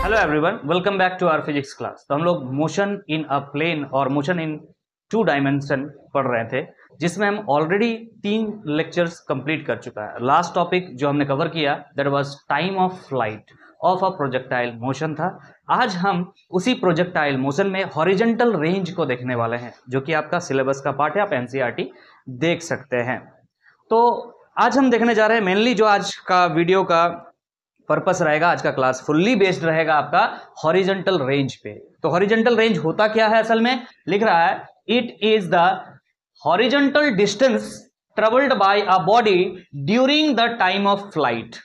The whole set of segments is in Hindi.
Hello everyone, welcome back to our physics class. तो हम लोग मोशन इन अ प्लेन और मोशन इन 2 डायमेंशन पढ़ रहे थे, जिसमें हम ऑलरेडी 3 लेक्चर्स कंप्लीट कर चुका है। लास्ट टॉपिक जो हमने कवर किया that was time of flight of a projectile motion था। आज हम उसी प्रोजेक्टाइल मोशन में हॉरिजॉन्टल रेंज को देखने वाले हैं, जो कि आपका सिलेबस का पार्ट है, आप एनसीईआरटी देख सकते हैं। तो आज हम देखने जा रहे हैं मेनली जो आज का वीडियो का पर्पस रहेगा, आज का क्लास फुल्ली बेस्ड रहेगा आपका हॉरिजॉन्टल रेंज पे। तो हॉरिजॉन्टल रेंज होता क्या है? असल में लिख रहा है it is the horizontal distance travelled by a body during the time of flight.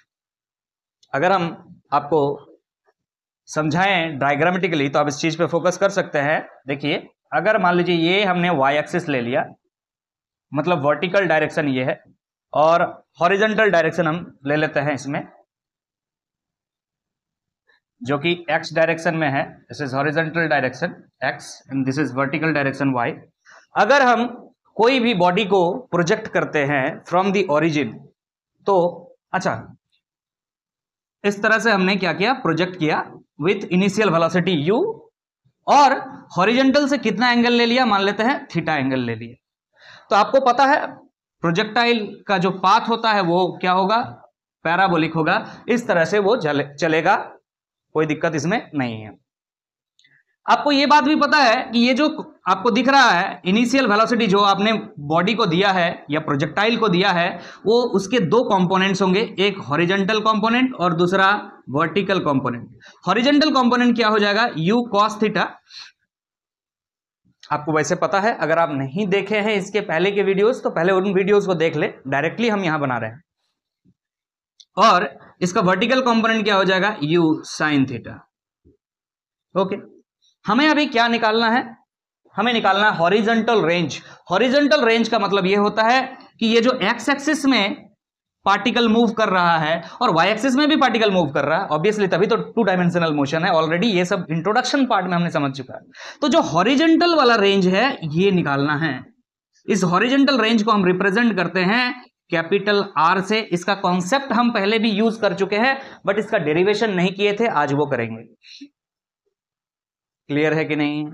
अगर हम आपको समझाएं डायग्रामेटिकली तो आप इस चीज पे फोकस कर सकते हैं। देखिए, अगर मान लीजिए ये हमने वाई एक्सिस ले लिया, मतलब वर्टिकल डायरेक्शन ये है, और हॉरिजॉन्टल डायरेक्शन हम ले लेते हैं इसमें, जो कि x डायरेक्शन में है। This is horizontal direction x and this is vertical direction y। अगर हम कोई भी बॉडी को प्रोजेक्ट करते हैं फ्रॉम द ओरिजिन, तो अच्छा इस तरह से हमने क्या किया, प्रोजेक्ट किया विथ इनिशियल वेलोसिटी u, और हॉरिजॉन्टल से कितना एंगल ले लिया, मान लेते हैं थीटा एंगल ले लिया। तो आपको पता है प्रोजेक्टाइल का जो पाथ होता है वो क्या होगा, पैराबोलिक होगा। इस तरह से वो चलेगा, कोई दिक्कत इसमें नहीं है। आपको ये बात भी पता है कि ये जो आपको दिख रहा है इनिशियल वेलोसिटी जो आपने बॉडी को दिया है या प्रोजेक्टाइल को दिया है, वो उसके 2 कंपोनेंट्स होंगे, एक हॉरिजॉन्टल कंपोनेंट और दूसरा वर्टिकल कंपोनेंट। हॉरिजॉन्टल कंपोनेंट क्या हो जाएगा, u cos थीटा। आपको वैसे पता है, अगर आप नहीं देखे हैं इसके पहले के वीडियोस तो पहले उन वीडियोस को देख ले, डायरेक्टली हम यहां बना रहे हैं। और इसका वर्टिकल कंपोनेंट क्या हो जाएगा, u sin थीटा। ओके, हमें अभी क्या निकालना है, हमें निकालना है हॉरिजॉन्टल रेंज। हॉरिजॉन्टल रेंज का मतलब यह होता है कि ये जो एक्स एक्सिस में पार्टिकल मूव कर रहा है और वाई एक्सिस में भी पार्टिकल मूव कर रहा है, ऑब्वियसली तभी तो 2 डायमेंशनल मोशन है। ऑलरेडी ये सब इंट्रोडक्शन पार्ट में हमने समझ चुका है। तो जो हॉरिजॉन्टल वाला रेंज है ये निकालना है। इस हॉरिजॉन्टल रेंज को हम रिप्रेजेंट करते हैं कैपिटल R से। इसका कॉन्सेप्ट हम पहले भी यूज कर चुके हैं, बट इसका डेरिवेशन नहीं किए थे, आज वो करेंगे। क्लियर है कि नहीं?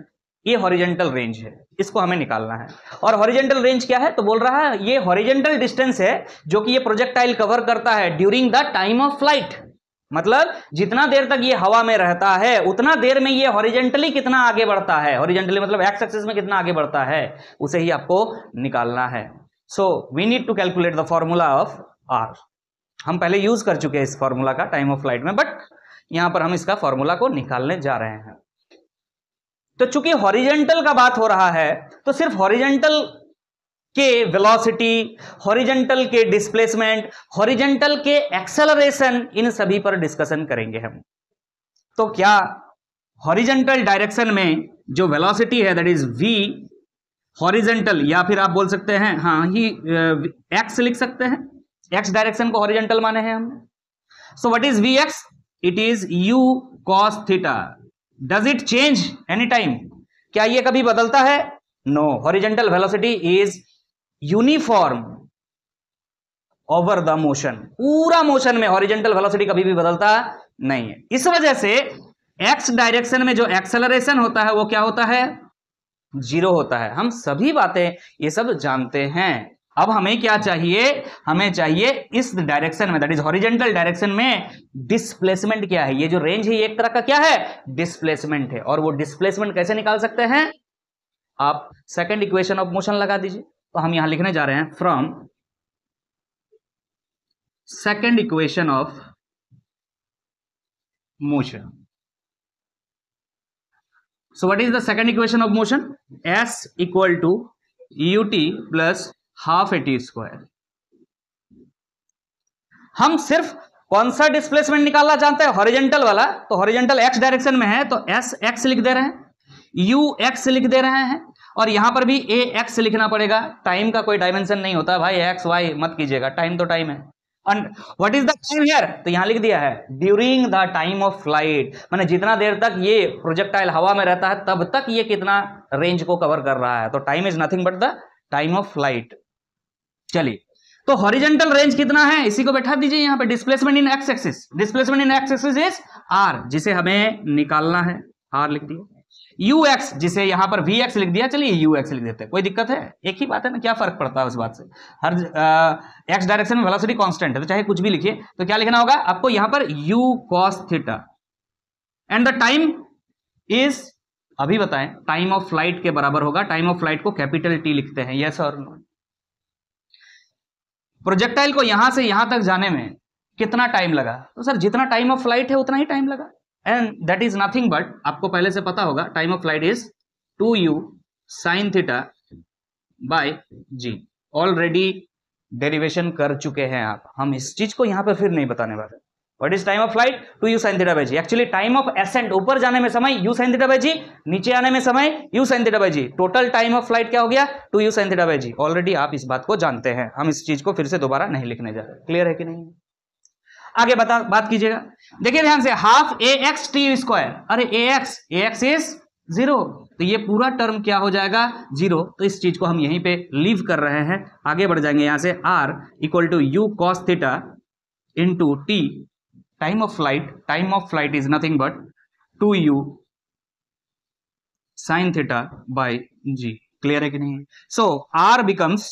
ये हॉरिजॉन्टल रेंज है, इसको हमें निकालना है। और हॉरिजॉन्टल रेंज क्या है, तो बोल रहा है ये हॉरिजॉन्टल डिस्टेंस है जो कि ये प्रोजेक्टाइल कवर करता है during the time of flight. मतलब जितना देर तक ये हवा में रहता है उतना देर में ये हॉरिजॉन्टली कितना आगे बढ़ता है, हॉरिजॉन्टली मतलब एक्स एक्सिस में कितना आगे बढ़ता है, उसे ही आपको निकालना है। So we need to calculate the formula of R। हम पहले यूज कर चुके हैं इस फॉर्मूला का टाइम ऑफ फ्लाइट में, बट यहां पर हम इसका फॉर्मूला को निकालने जा रहे हैं। तो चूंकि हॉरिजॉन्टल का बात हो रहा है तो सिर्फ हॉरिजॉन्टल के वेलोसिटी, हॉरिजॉन्टल के डिस्प्लेसमेंट, हॉरिजॉन्टल के एक्सेलरेशन, इन सभी पर डिस्कशन करेंगे हम। तो क्या हॉरिजॉन्टल डायरेक्शन में जो वेलोसिटी है दैट इज v हॉरिजॉन्टल, या फिर आप बोल सकते हैं हाँ ही x लिख सकते हैं, x डायरेक्शन को हॉरिजॉन्टल माने हैं हमने। So what is vx, it is u cos theta. Does it change any time? क्या ये कभी बदलता है? No, horizontal velocity is uniform over the motion. पूरा मोशन में हॉरिजॉन्टल वेलोसिटी कभी भी बदलता नहीं है। इस वजह से एक्स डायरेक्शन में जो एक्सेलरेशन होता है वो क्या होता है, 0 होता है। हम सभी बातें ये सब जानते हैं। अब हमें क्या चाहिए, हमें चाहिए इस डायरेक्शन में दैट इज हॉरिजॉन्टल डायरेक्शन में डिस्प्लेसमेंट क्या है। ये जो रेंज है ये एक तरह का क्या है, डिस्प्लेसमेंट है। और वो डिस्प्लेसमेंट कैसे निकाल सकते हैं, आप सेकंड इक्वेशन ऑफ मोशन लगा दीजिए। तो हम यहां लिखने जा रहे हैं from second equation of motion. So what is the second equation of motion, s equal to ut plus half at square. हम सिर्फ कौन सा डिस्प्लेसमेंट निकालना चाहते हैं, हॉरिजॉन्टल वाला। तो हॉरिजॉन्टल x डायरेक्शन में है तो s x लिख दे रहे हैं, u x लिख दे रहे हैं, और यहां पर भी a x लिखना पड़ेगा। टाइम का कोई डायमेंशन नहीं होता भाई, x y मत कीजिएगा, टाइम तो टाइम है। And what is the time here, तो यहां लिख दिया है during the time of flight, माने जितना देर तक ये प्रोजेक्टाइल हवा में रहता है तब तक ये कितना रेंज को कवर कर रहा है। तो time is nothing but the time of flight. चलिए तो हॉरिजेंटल रेंज कितना है, इसी को बैठा दीजिए यहां पे, displacement in x axis, displacement in x axis is R, जिसे हमें निकालना है, आर लिख दिया, यू एक्स जिसे यहां पर वी एक्स लिख दिया, चलिए यू एक्स लिख देते हैं, कोई दिक्कत है, एक ही बात है ना, क्या फर्क पड़ता है उस बात से, हर एक्स डायरेक्शन में वेलोसिटी कांस्टेंट है, तो चाहे कुछ भी लिखिए, तो क्या लिखना होगा आपको यहां पर you cos theta, and the time is, अभी बताएं, टाइम ऑफ फ्लाइट के बराबर होगा, टाइम ऑफ फ्लाइट को कैपिटल टी लिखते हैं, यस और नो। प्रोजेक्टाइल को यहां से यहां तक जाने में कितना टाइम लगा, तो सर जितना टाइम ऑफ फ्लाइट है उतना ही टाइम लगा, and that is nothing but, आपको पहले से पता होगा, time of flight is 2u sin theta by g, already derivation कर चुके हैं आप, हम इस चीज को यहां पर फिर नहीं बताने वाले। What is time of flight, 2u sin theta by g, actually time of ascent, ऊपर जाने में समय u sin theta by g, नीचे आने में समय u sin theta by g, total time of flight क्या हो गया, 2u sin theta by g, already आप इस बात को जानते हैं, हम इस चीज को फिर से दोबारा नहीं लिखने जा रहे, क्लियर है कि नहीं, आगे बात कीजिएगा, देखिए ध्यान से, हाफ ए एक्स टी स्क्वायर, अरे ए एक्स इज 0, तो ये पूरा टर्म क्या हो जाएगा 0, तो इस चीज को हम यहीं पे लीव कर रहे हैं, आगे बढ़ जाएंगे यहां से, r equal to U cos theta into T, time of flight is nothing but 2u sin theta by G, clear है कि नहीं, so r becomes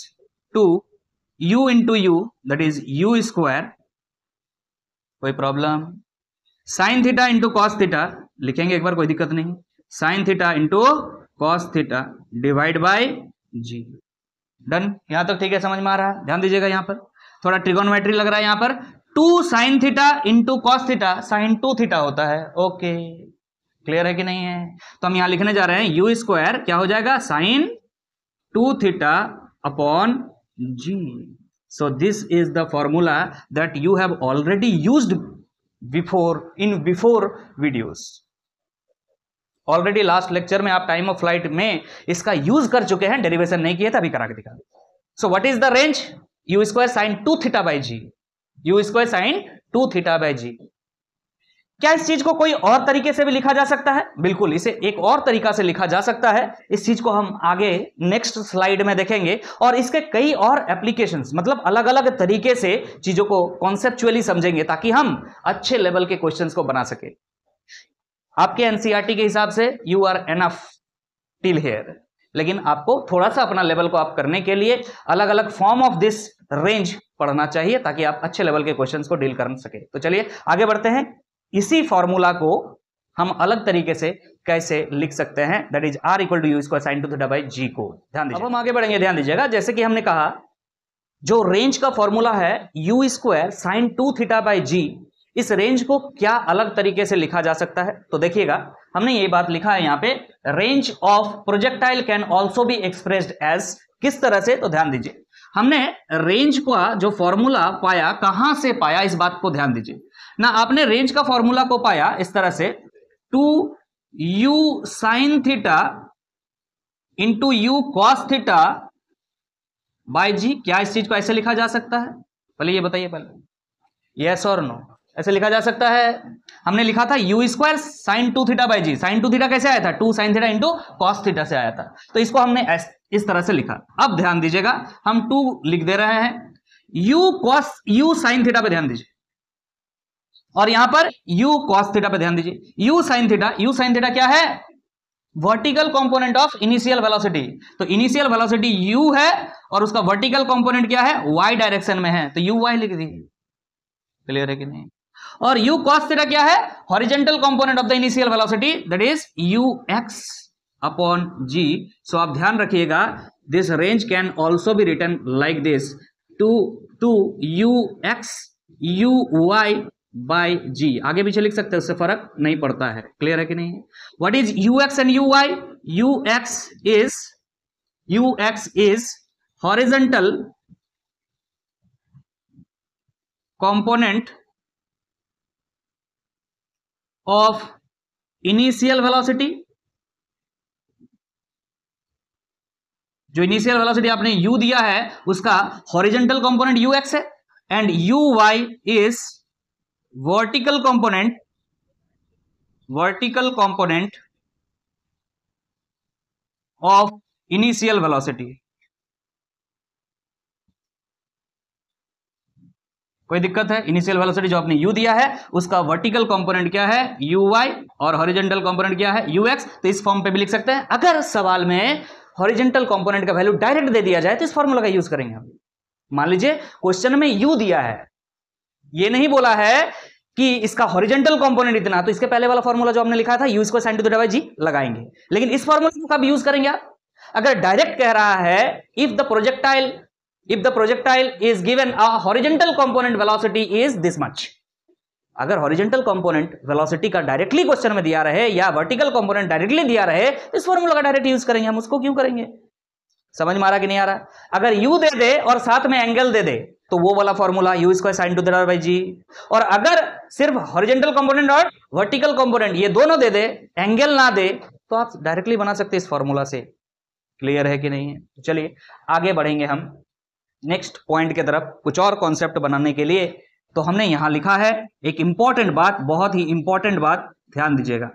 2u into U, that is u square, कोई problem, sine theta into cos theta लिखेंगे एक बार, कोई दिक्कत नहीं, sine theta into cos theta divide by G, done, यहां तक ठीक है, समझ में आ रहा है, ध्यान दीजिएगा, यहां पर थोड़ा ट्रिगोनोमेट्री लग रहा है, यहां पर 2 sine theta into cos theta sine 2 theta होता है, ओके, क्लियर है कि नहीं है, तो हम यहां लिखने जा रहे हैं यू स्क्वायर क्या हो जाएगा, sine 2 theta upon g, so this is the formula that you have already used before in before videos, already last lecture में आप टाइम ऑफ फ्लाइट में इसका यूज कर चुके हैं, डेरिवेशन नहीं किए थे, अभी करा के दिखा, so what is the range, U square sine 2 theta by G, U square sine 2 theta by G, क्या इस चीज को कोई और तरीके से भी लिखा जा सकता है, बिल्कुल इसे एक और तरीका से लिखा जा सकता है, इस चीज को हम आगे नेक्स्ट स्लाइड में देखेंगे, और इसके कई और एप्लीकेशंस, मतलब अलग अलग तरीके से चीजों को कॉन्सेप्चुअली समझेंगे, ताकि हम अच्छे लेवल के क्वेश्चंस को बना सके। आपके एनसीईआरटी के हिसाब से you are enough till here, लेकिन आपको थोड़ा सा अपना लेवल को आप करने के लिए अलग अलग फॉर्म ऑफ दिस रेंज पढ़ना चाहिए, ताकि आप अच्छे लेवल के क्वेश्चंस को डील कर सके। तो चलिए आगे बढ़ते हैं, इसी फॉर्मूला को हम अलग तरीके से कैसे लिख सकते हैं, that is r equal to you square sine 2 theta by G को, ध्यान दीजिए, अब हम आगे बढ़ेंगे, ध्यान दीजिएगा, जैसे कि हमने कहा जो रेंज का फॉर्मूला है U square sine 2 theta by G, इस रेंज को क्या अलग तरीके से लिखा जा सकता है, तो देखिएगा हमने ये बात लिखा है यहां पे, range of projectile can also be expressed as, किस तरह से, तो ध्यान दीजिए, हमने रेंज का जो फॉर्मूला पाया, कहां से पाया, इस बात को ध्यान दीजिए ना, आपने रेंज का फॉर्मूला को पाया इस तरह से, 2u sine theta into U cos theta by G, क्या इस चीज को ऐसे लिखा जा सकता है, पहले ये बताइए, पहले यस और नो, ऐसे लिखा जा सकता है, हमने लिखा था u square sine 2 theta by ji, sine 2 theta कैसे आया था, 2 sine theta into cos theta से आया था, तो इसको हमने इस तरह से लिखा, अब ध्यान दीजिएगा हम 2 लिख दे रहे हैं, यू साइन थीटा पे ध्यान दीजिए, और यहां पर u cos थीटा पे ध्यान दीजिए, u sin थीटा क्या है, vertical component of initial velocity, तो इनिशियल वेलोसिटी u है और उसका वर्टिकल कंपोनेंट क्या है, y डायरेक्शन में है, तो uy लिख दीजिए, क्लियर है कि नहीं, और u cos थीटा क्या है, horizontal component of the initial velocity, that is ux upon g, so आप ध्यान रखिएगा, this range can also be written like this, 2 ux uy by G, आगे पीछे लिख सकते हैं, उससे फर्क नहीं पड़ता है, क्लियर है कि नहीं, what is ux and uy, ux is horizontal component of initial velocity, जो इनिशियल वेलोसिटी आपने u दिया है उसका हॉरिजॉन्टल कंपोनेंट ux है, and uy is vertical component of initial velocity, कोई दिक्कत है? इनिशियल वेलोसिटी जो आपने u दिया है उसका वर्टिकल कंपोनेंट क्या है uy और हॉरिजॉन्टल कंपोनेंट क्या है ux, तो इस फॉर्म पे भी लिख सकते हैं। अगर सवाल में हॉरिजॉन्टल कंपोनेंट का वैल्यू डायरेक्ट दे दिया जाए तो इस फॉर्मूला का यूज करेंगे हम। मान लीजिए क्वेश्चन में u दिया है, ये नहीं बोला है कि इसका हॉरिजॉन्टल कंपोनेंट इतना, तो इसके पहले वाला फॉर्मूला जो हमने लिखा था u square sin theta bye g लगाएंगे। लेकिन इस फॉर्मूला को कब यूज करेंगे आप? अगर डायरेक्ट कह रहा है if the projectile is given a horizontal component velocity is this much, अगर हॉरिजॉन्टल कंपोनेंट वेलोसिटी का डायरेक्टली क्वेश्चन में दिया रहे या वर्टिकल कंपोनेंट डायरेक्टली दिया रहे, इस फॉर्मूला का डायरेक्ट यूज करेंगे हम। उसको क्यों करेंगे? समझ में आ रहा कि नहीं आ रहा? अगर u दे दे और साथ में एंगल दे दे तो वो वाला formula u square sin theta bye g, और अगर सिर्फ हॉरिजॉन्टल कंपोनेंट और वर्टिकल कंपोनेंट ये दोनों दे दे, एंगल ना दे, तो आप डायरेक्टली बना सकते हैं इस फॉर्मूला से। क्लियर है कि नहीं है? चलिए आगे बढ़ेंगे हम नेक्स्ट पॉइंट की तरफ, कुछ और कॉन्सेप्ट बनाने के लिए। तो हमने यहां लिखा है एक इंपॉर्टेंट बात, बहुत ही इंपॉर्टेंट बात, ध्यान दीजिएगा।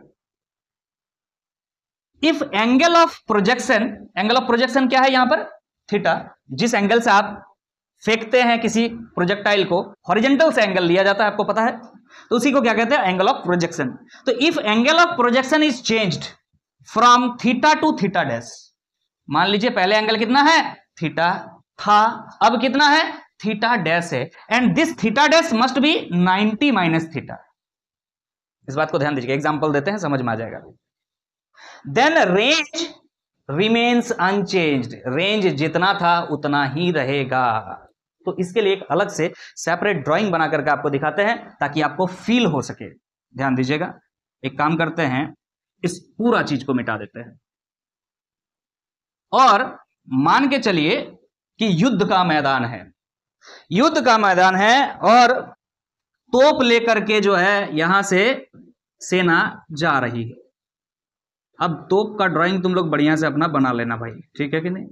इफ एंगल ऑफ प्रोजेक्शन क्या है यहां पर? थीटा। जिस एंगल से आप फेंकते हैं किसी प्रोजेक्टाइल को, हॉरिजॉन्टल से एंगल लिया जाता है, आपको पता है, तो उसी को क्या कहते हैं? Angle of projection. तो if angle of projection is changed from theta to theta dash, मान लीजिए पहले एंगल कितना है? थीटा था, अब कितना है? थीटा डैश है, and this theta dash must be 90 minus theta. इस बात को ध्यान दीजिए, एग्जांपल देते हैं, समझ में आ जाएगा। Then range remains unchanged, range जितना था उतना ही रहेगा। तो इसके लिए एक अलग से सेपरेट ड्राइंग बना करके आपको दिखाते हैं ताकि आपको फील हो सके। ध्यान दीजिएगा, एक काम करते हैं, इस पूरा चीज को मिटा देते हैं और मान के चलिए कि युद्ध का मैदान है, युद्ध का मैदान है और तोप लेकर के जो है यहां से सेना जा रही है। अब तोप का ड्राइंग तुम लोग बढ़िया से अपना बना लेना भाई, ठीक है कि नहीं?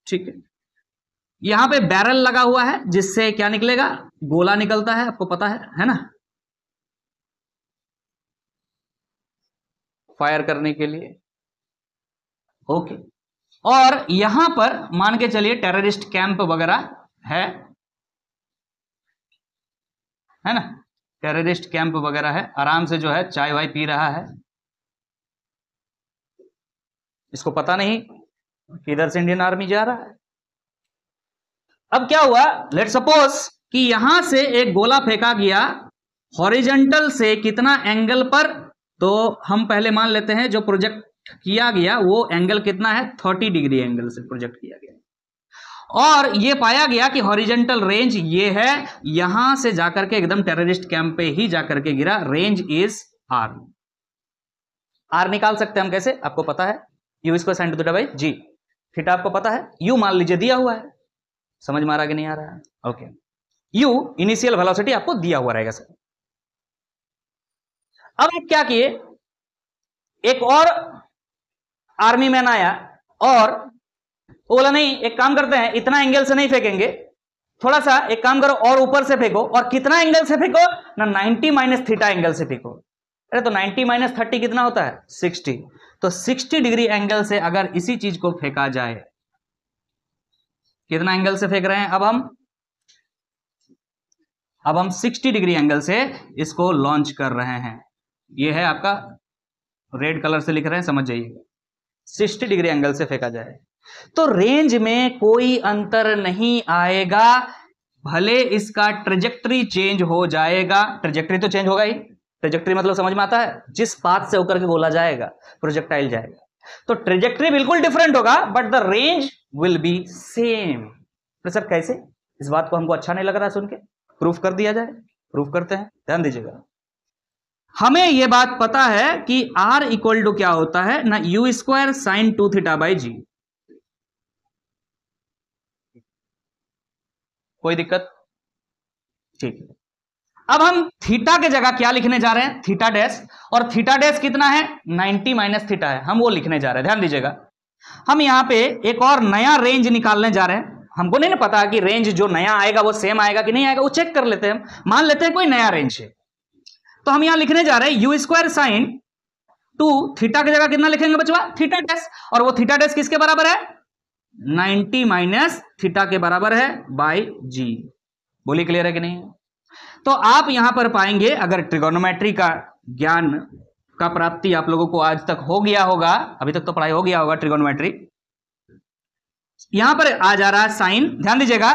ठीक है, यहां पे बैरल लगा हुआ है जिससे क्या निकलेगा? गोला निकलता है, आपको पता है ना, फायर करने के लिए। ओके, और यहां पर मान के चलिए टेररिस्ट कैंप वगैरह है ना, टेररिस्ट कैंप वगैरह है, आराम से जो है चाय वाय पी रहा है। इसको पता नहीं किधर से इंडियन आर्मी जा रहा है। अब क्या हुआ? लेट सपोज कि यहां से एक गोला फेंका गया हॉरिजॉन्टल से कितना एंगल पर, तो हम पहले मान लेते हैं जो प्रोजेक्ट किया गया वो एंगल कितना है? 30 डिग्री एंगल से प्रोजेक्ट किया गया, और ये पाया गया कि हॉरिजॉन्टल रेंज ये है, यहां से जाकर के एकदम टेररिस्ट कैंप पे ही जाकर के गिरा। Range is are. आर निकाल सकते हैं हम कैसे? आपको पता है u square sin theta bye g। Theta आपको पता है, u मान लीजिए दिया हुआ है, समझ में आ रहा कि नहीं आ रहा है? ओके, u इनिशियल वेलोसिटी आपको दिया हुआ रहेगा सर। अब आप क्या किए, एक और आर्मी मैन आया और बोला नहीं, एक काम करते हैं, इतना एंगल से नहीं फेंकेंगे, थोड़ा सा एक काम करो और ऊपर से फेंको, और कितना एंगल से फेंको ना? 90 माइनस थीटा एंगल से फेंको। अरे तो 90 माइनस 30 कितना होता है? 60। तो 60 डिग्री एंगल से अगर इसी चीज को फेंका जाए, कितना एंगल से फेंक रहे हैं? अब हम 60 डिग्री एंगल से इसको लॉन्च कर रहे हैं। ये है आपका, रेड कलर से लिख रहे हैं, समझ जाइएगा। 60 डिग्री एंगल से फेंका जाए तो रेंज में कोई अंतर नहीं आएगा, भले इसका ट्रेजेक्ट्री चेंज हो जाएगा। ट्रेजेक्ट्री तो चेंज होगा ही, ट्रेजेक्ट्री मतलब समझ में आता है, जिस पाथ से होकर के गोला जाएगा, प्रोजेक्टाइल जाएगा, तो ट्रेजेक्ट्री बिल्कुल डिफरेंट होगा, but the range will be same. तो सर कैसे? इस बात को हमको अच्छा नहीं लग रहा सुन के, प्रूफ कर दिया जाए। प्रूफ करते हैं, ध्यान दीजिएगा। हमें यह बात पता है कि R इक्वल टू क्या होता है ना, u square sine 2 theta by G. कोई दिक्कत? ठीक है, अब हम थीटा के जगह क्या लिखने जा रहे हैं? थीटा डैश, और थीटा डैश कितना है? 90 माइनस थीटा है, हम वो लिखने जा रहे हैं। ध्यान दीजिएगा, हम यहां पे एक और नया रेंज निकालने जा रहे हैं। हमको नहीं ना पता कि रेंज जो नया आएगा वो सेम आएगा कि नहीं आएगा, वो चेक कर लेते हैं। हम मान लेते हैं कोई नया रेंज है, तो हम यहां लिखने जा रहे हैं u स्क्वायर साइन 2 थीटा की जगह कितना लिखेंगे बचवा? थीटा डैश, और वो थीटा डैश किसके बराबर है? 90 माइनस थीटा के बराबर है बाय जी। बोलिए क्लियर है कि नहीं? तो आप यहां पर पाएंगे, अगर ट्रिगोनोमेट्री का ज्ञान का प्राप्ति आप लोगों को आज तक हो गया होगा, अभी तक तो पढ़ाई हो गया होगा ट्रिगोनोमेट्री, यहां पर आ जा रहा है साइन, ध्यान दीजिएगा,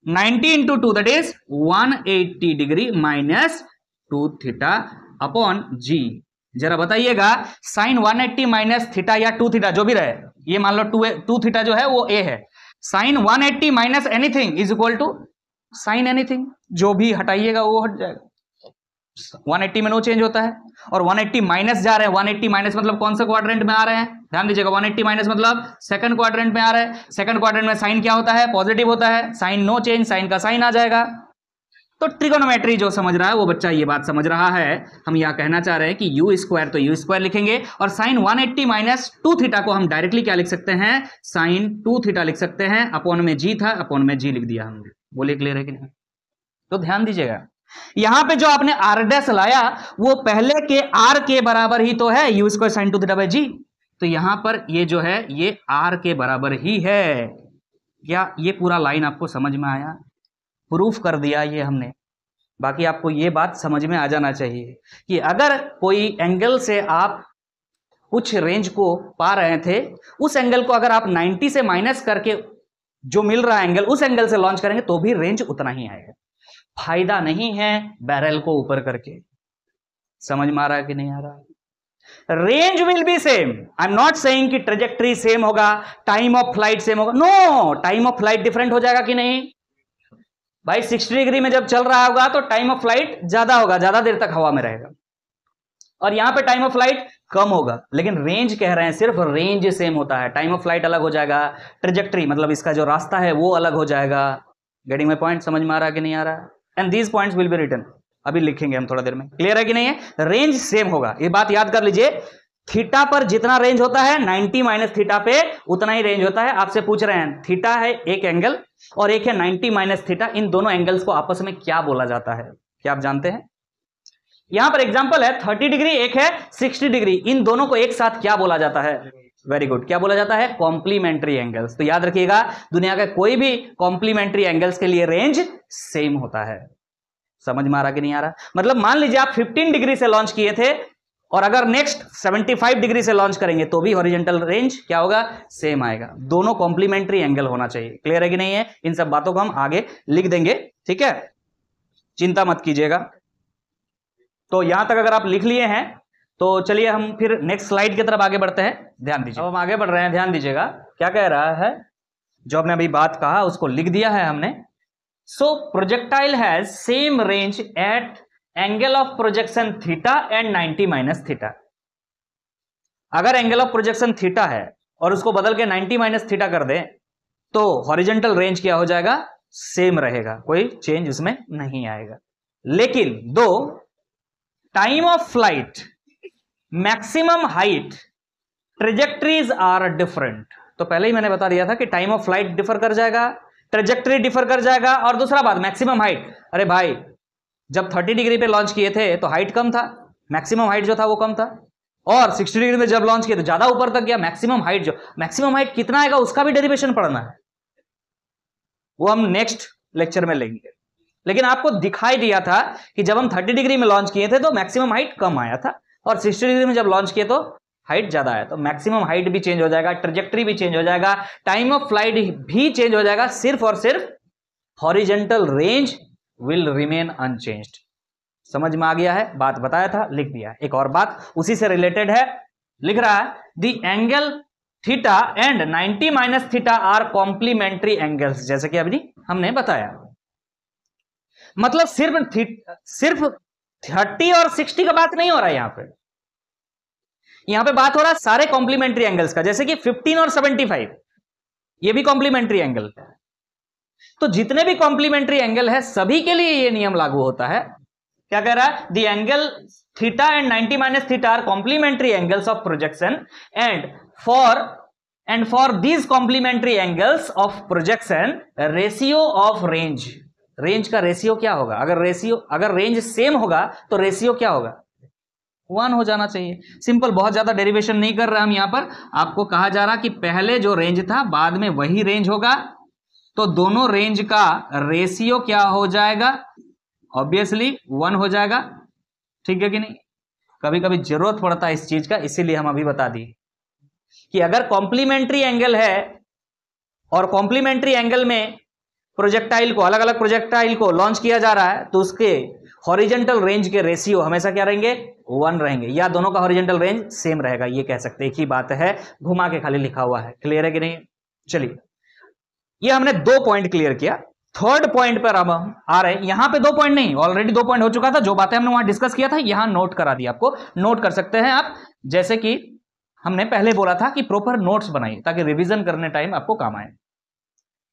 90 into 2 that is 180 degree minus 2 theta upon G. जरा बताइएगा, साइन 180 माइनस थीटा या 2 थीटा जो भी रहे, ये मान लो 2 थीटा जो है वो ए है, sine 180 minus anything is equal to sine anything, जो भी हटाइएगा वो हट जाएगा। 180 में नो चेंज होता है, और 180 माइनस जा रहे हैं, 180 माइनस मतलब कौन सा क्वाड्रेंट में आ रहे हैं, ध्यान दीजिएगा, 180 माइनस मतलब सेकंड क्वाड्रेंट में आ रहे हैं। सेकंड क्वाड्रेंट में साइन क्या होता है, पॉजिटिव होता है, साइन नो चेंज, साइन का साइन आ जाएगा। तो ट्रिगोनोमेट्री जो समझ रहा है वो बच्चा ये बात समझ रहा है। हम यह कहना चाह रहे हैं कि यू स्क्वायर तो यू स्क्वायर लिखेंगे, और साइन 180 माइनस 2 थीटा को हम डायरेक्टली क्या लिख सकते हैं, साइन 2 थीटा लिख सकते हैं, अपॉन में जी था, अपॉन में जी लिख दिया हमने। बोलिए क्लियर है कि नहीं? तो ध्यान दीजिएगा, यहां पे जो आपने आर डैश लाया वो पहले के आर के बराबर ही तो है, U square sine 2 theta by G. तो यहां पर ये जो है ये आर के बराबर ही है। क्या ये पूरा लाइन आपको समझ में आया? प्रूफ कर दिया ये हमने। बाकी आपको ये बात समझ में आ जाना चाहिए कि अगर कोई एंगल से आप कुछ रेंज को पा रहे थे, उस एंगल को अगर आप 90 से माइनस करके जो मिल रहा है एंगल, उस एंगल से लॉन्च करेंगे तो भी रेंज उतना ही आएगा। फायदा नहीं है बैरल को ऊपर करके। समझ में आ रहा है कि नहीं आ रहा? Range will be same. I am not saying कि ट्रेजेक्ट्री सेम होगा, टाइम ऑफ फ्लाइट सेम होगा, no, time of flight different हो जाएगा कि नहीं भाई? 60 डिग्री में जब चल रहा होगा तो टाइम ऑफ फ्लाइट ज्यादा होगा, ज्यादा देर तक हवा में रहेगा, और यहां पे टाइम ऑफ फ्लाइट कम होगा। लेकिन रेंज कह रहे हैं, सिर्फ रेंज सेम होता है, टाइम ऑफ फ्लाइट अलग हो जाएगा, ट्रेजेक्ट्री मतलब इसका जो रास्ता है वो अलग हो जाएगा। Getting my point? समझ में आ रहा है कि नहीं आ रहा? And these points will be written, अभी लिखेंगे हम थोड़ा देर में। क्लियर है कि नहीं है? रेंज सेम होगा, ये बात याद कर लीजिए। थीटा पर जितना रेंज होता है 90 माइनस थीटा पे उतना ही रेंज होता है। आपसे पूछ रहे हैं थीटा है एक एंगल और एक है 90 माइनस थीटा, इन दोनों एंगल्स को आपस में क्या बोला जाता है, क्या आप जानते हैं? यहां पर एग्जांपल है 30 डिग्री, एक है 60 डिग्री, इन दोनों को एक साथ क्या बोला जाता है? वेरी गुड, क्या बोला जाता है? Complementary angles. तो याद रखिएगा, दुनिया के कोई भी कॉम्प्लीमेंट्री एंगल्स के लिए रेंज सेम होता है। समझ में आ रहा कि नहीं आ रहा? मतलब मान लीजिए आप 15 डिग्री से लॉन्च किए थे, और अगर नेक्स्ट 75 डिग्री से लॉन्च करेंगे तो भी हॉरिजॉन्टल रेंज क्या होगा? सेम आएगा। दोनों कॉम्प्लीमेंट्री एंगल होना चाहिए। क्लियर है कि नहीं है? इन सब बातों को हम आगे लिख देंगे, ठीक है, चिंता मत कीजिएगा। तो यहां तक अगर आप लिख लिए हैं तो चलिए हम फिर नेक्स्ट स्लाइड की तरफ आगे बढ़ते हैं। ध्यान दीजिए, अब हम आगे बढ़ रहे हैं, ध्यान दीजिएगा क्या कह रहा है। जो हमने अभी बात कहा उसको लिख दिया है हमने। So projectile has same range at angle of projection theta and 90 minus theta. अगर एंगल ऑफ प्रोजेक्शन थीटा है और उसको बदल के 90 माइनस थीटा कर दें तो हॉरिजॉन्टल रेंज क्या हो जाएगा? सेम रहेगा, कोई चेंज उसमें नहीं आएगा। लेकिन दो time of flight, maximum height, trajectories are different. तो पहले ही मैंने बता दिया था कि टाइम ऑफ फ्लाइट डिफर कर जाएगा, ट्रेजेक्ट्री डिफर कर जाएगा, और दूसरा बात मैक्सिमम हाइट। अरे भाई, जब 30 डिग्री पे लॉन्च किए थे तो हाइट कम था, मैक्सिमम हाइट जो था वो कम था, और 60 डिग्री में जब लॉन्च किए तो ज्यादा ऊपर तक गया। मैक्सिमम हाइट कितना आएगा उसका भी डेरिवेशन पढ़ना है, वो हम नेक्स्ट लेक्चर में लेंगे। लेकिन आपको दिखाई दिया था कि जब हम 30 डिग्री में लॉन्च किए थे तो मैक्सिमम हाइट कम आया था, और 60 डिग्री में जब लॉन्च किए तो हाइट ज्यादा आया। तो मैक्सिमम हाइट भी चेंज हो जाएगा, ट्रेजेक्ट्री भी चेंज हो जाएगा, टाइम ऑफ फ्लाइट भी चेंज हो जाएगा, सिर्फ और सिर्फ horizontal range will remain unchanged. समझ में आ गया है? बात बताया था, लिख दिया। एक और बात उसी से रिलेटेड है, लिख रहा है the angle theta and 90 minus theta are complementary angles, जैसे कि अभी हमने बताया। मतलब सिर्फ 30 और 60 का बात नहीं हो रहा है यहां पे बात हो रहा है सारे कॉम्प्लीमेंट्री एंगल्स का, जैसे कि 15 और 75 ये भी कॉम्प्लीमेंट्री एंगल है। तो जितने भी कॉम्प्लीमेंट्री एंगल है सभी के लिए ये नियम लागू होता है। क्या कह रहा है? The angle theta and 90 minus theta are complementary angles of projection, and for these complementary angles of projection ratio of range का रेशियो क्या होगा? अगर रेंज सेम होगा तो रेशियो क्या होगा? 1 हो जाना चाहिए। सिंपल, बहुत ज्यादा डेरिवेशन नहीं कर रहा हम यहां पर। आपको कहा जा रहा कि पहले जो रेंज था बाद में वही रेंज होगा, तो दोनों रेंज का रेशियो क्या हो जाएगा? ऑब्वियसली 1 हो जाएगा। ठीक है कि नहीं? कभी कभी जरूरत पड़ता है इस चीज का, इसीलिए हम अभी बता दिए कि अगर कॉम्प्लीमेंट्री एंगल है और कॉम्प्लीमेंट्री एंगल में प्रोजेक्टाइल को, अलग अलग प्रोजेक्टाइल को लॉन्च किया जा रहा है, तो उसके हॉरिजेंटल रेंज के रेशियो हमेशा क्या रहेंगे? 1 रहेंगे, या दोनों का हॉरिजेंटल रेंज सेम रहेगा, ये कह सकते हैं। एक ही बात है, घुमा के खाली लिखा हुआ है। क्लियर है कि नहीं? चलिए, ये हमने 2 पॉइंट क्लियर किया। थर्ड पॉइंट पर अब हम आ रहे हैं। यहां पे 2 पॉइंट नहीं, ऑलरेडी 2 पॉइंट हो चुका था। जो बातें हमने वहां डिस्कस किया था यहां नोट करा दिया, आपको नोट कर सकते हैं आप। जैसे कि हमने पहले बोला था कि प्रॉपर नोट्स बनाइए ताकि रिवीजन करने टाइम आपको काम आए।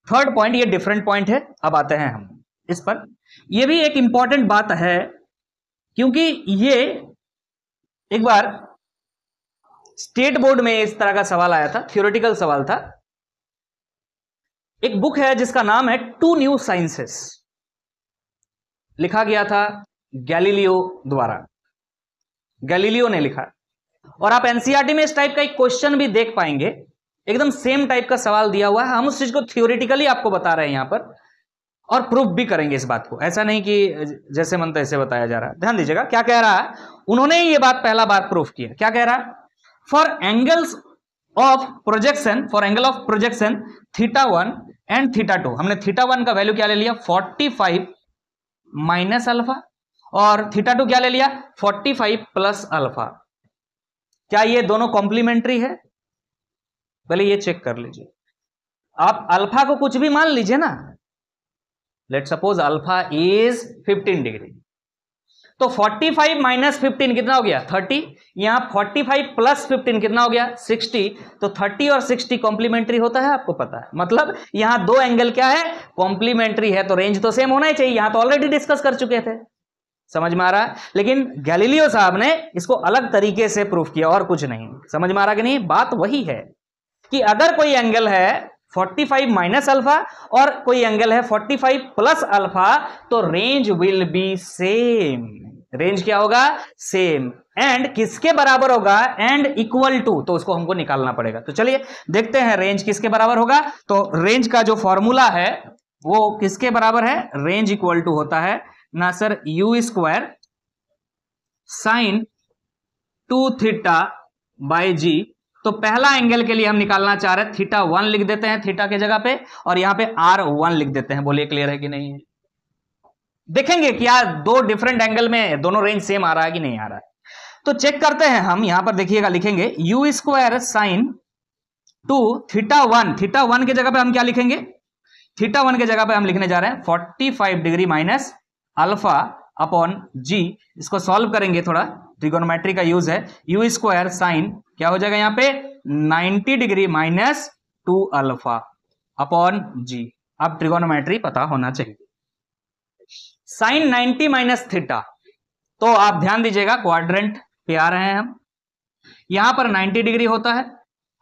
थर्ड पॉइंट, ये डिफरेंट पॉइंट है, अब आते हैं हम इस पर। ये भी एक इंपॉर्टेंट बात है, क्योंकि ये एक बार स्टेट बोर्ड में इस तरह का सवाल आया था, थ्योरेटिकल सवाल था। एक बुक है जिसका नाम है टू न्यू साइंसेस, लिखा गया था गैलीलियो द्वारा, गैलीलियो ने लिखा। और आप एनसीईआरटी में इस टाइप का एक क्वेश्चन भी देख पाएंगे, एकदम सेम टाइप का सवाल दिया हुआ है। हम उस चीज को थ्योरेटिकली आपको बता रहे हैं यहां पर, और प्रूफ भी करेंगे इस बात को। ऐसा नहीं कि जैसे मन तैसे बताया जा रहा है। ध्यान दीजिएगा क्या कह रहा है, उन्होंने ये बात पहला बार प्रूफ किया। क्या कह रहा है? For angles of projection, for angle of projection θ1 and θ2, हमने θ1 का वैल्यू क्या ले लिया? 45 माइनस अल्फा, और θ2 क्या ले लिया? 45 प्लस अल्फा। क्या ये दोनों कॉम्प्लीमेंट्री है? पहले ये चेक कर लीजिए। आप अल्फा को कुछ भी मान लीजिए ना, let suppose alpha is 15 degree, तो 45 माइनस 15 कितना हो गया? 30। यहां 45 प्लस 15 कितना हो गया? 60। तो 30 और 60 कॉम्प्लीमेंट्री होता है, आपको पता है। मतलब यहां 2 एंगल क्या है? कॉम्प्लीमेंट्री है, तो रेंज तो सेम होना ही चाहिए। यहां तो ऑलरेडी डिस्कस कर चुके थे, समझ में आ रहा है? लेकिन गैलीलियो साहब ने इसको अलग तरीके से प्रूफ किया, और कुछ नहीं। समझ में आ रहा कि नहीं? बात वही है कि अगर कोई एंगल है 45 माइनस अल्फा और कोई एंगल है 45 प्लस अल्फा, तो range will be same. Range क्या होगा? सेम। एंड किसके बराबर होगा? एंड इक्वल टू, तो उसको हमको निकालना पड़ेगा। तो चलिए देखते हैं रेंज किसके बराबर होगा। तो रेंज का जो फॉर्मूला है वो किसके बराबर है? रेंज इक्वल टू होता है ना sir you square sine 2θ by G. तो पहला एंगल के लिए हम निकालना चाह रहे हैं, θ1 लिख देते हैं थीटा के जगह पे, और यहां पे r1 लिख देते हैं। बोलिए क्लियर है कि नहीं है? देखेंगे क्या 2 डिफरेंट एंगल में दोनों रेंज सेम आ रहा है कि नहीं आ रहा है। तो चेक करते हैं हम। यहां पर देखिएगा, लिखेंगे यू स्क्वायर साइन 2θ1, θ1 के जगह पे हम क्या लिखेंगे? θ1 के जगह पे हम लिखने जा रहे हैं 45 डिग्री माइनस अल्फा अपॉन जी। इसको सॉल्व करेंगे, थोड़ा ट्रिगोनोमेट्री का यूज है। यू स्क्वायर साइन क्या हो जाएगा यहां पे? 90 डिग्री माइनस 2 अल्फा अपॉन जी। अब ट्रिगोनोमेट्री पता होना चाहिए। साइन 90 माइनस थीटा, तो आप ध्यान दीजिएगा क्वाड्रेंट पे आ रहे हैं हम। यहां पर 90 डिग्री होता है।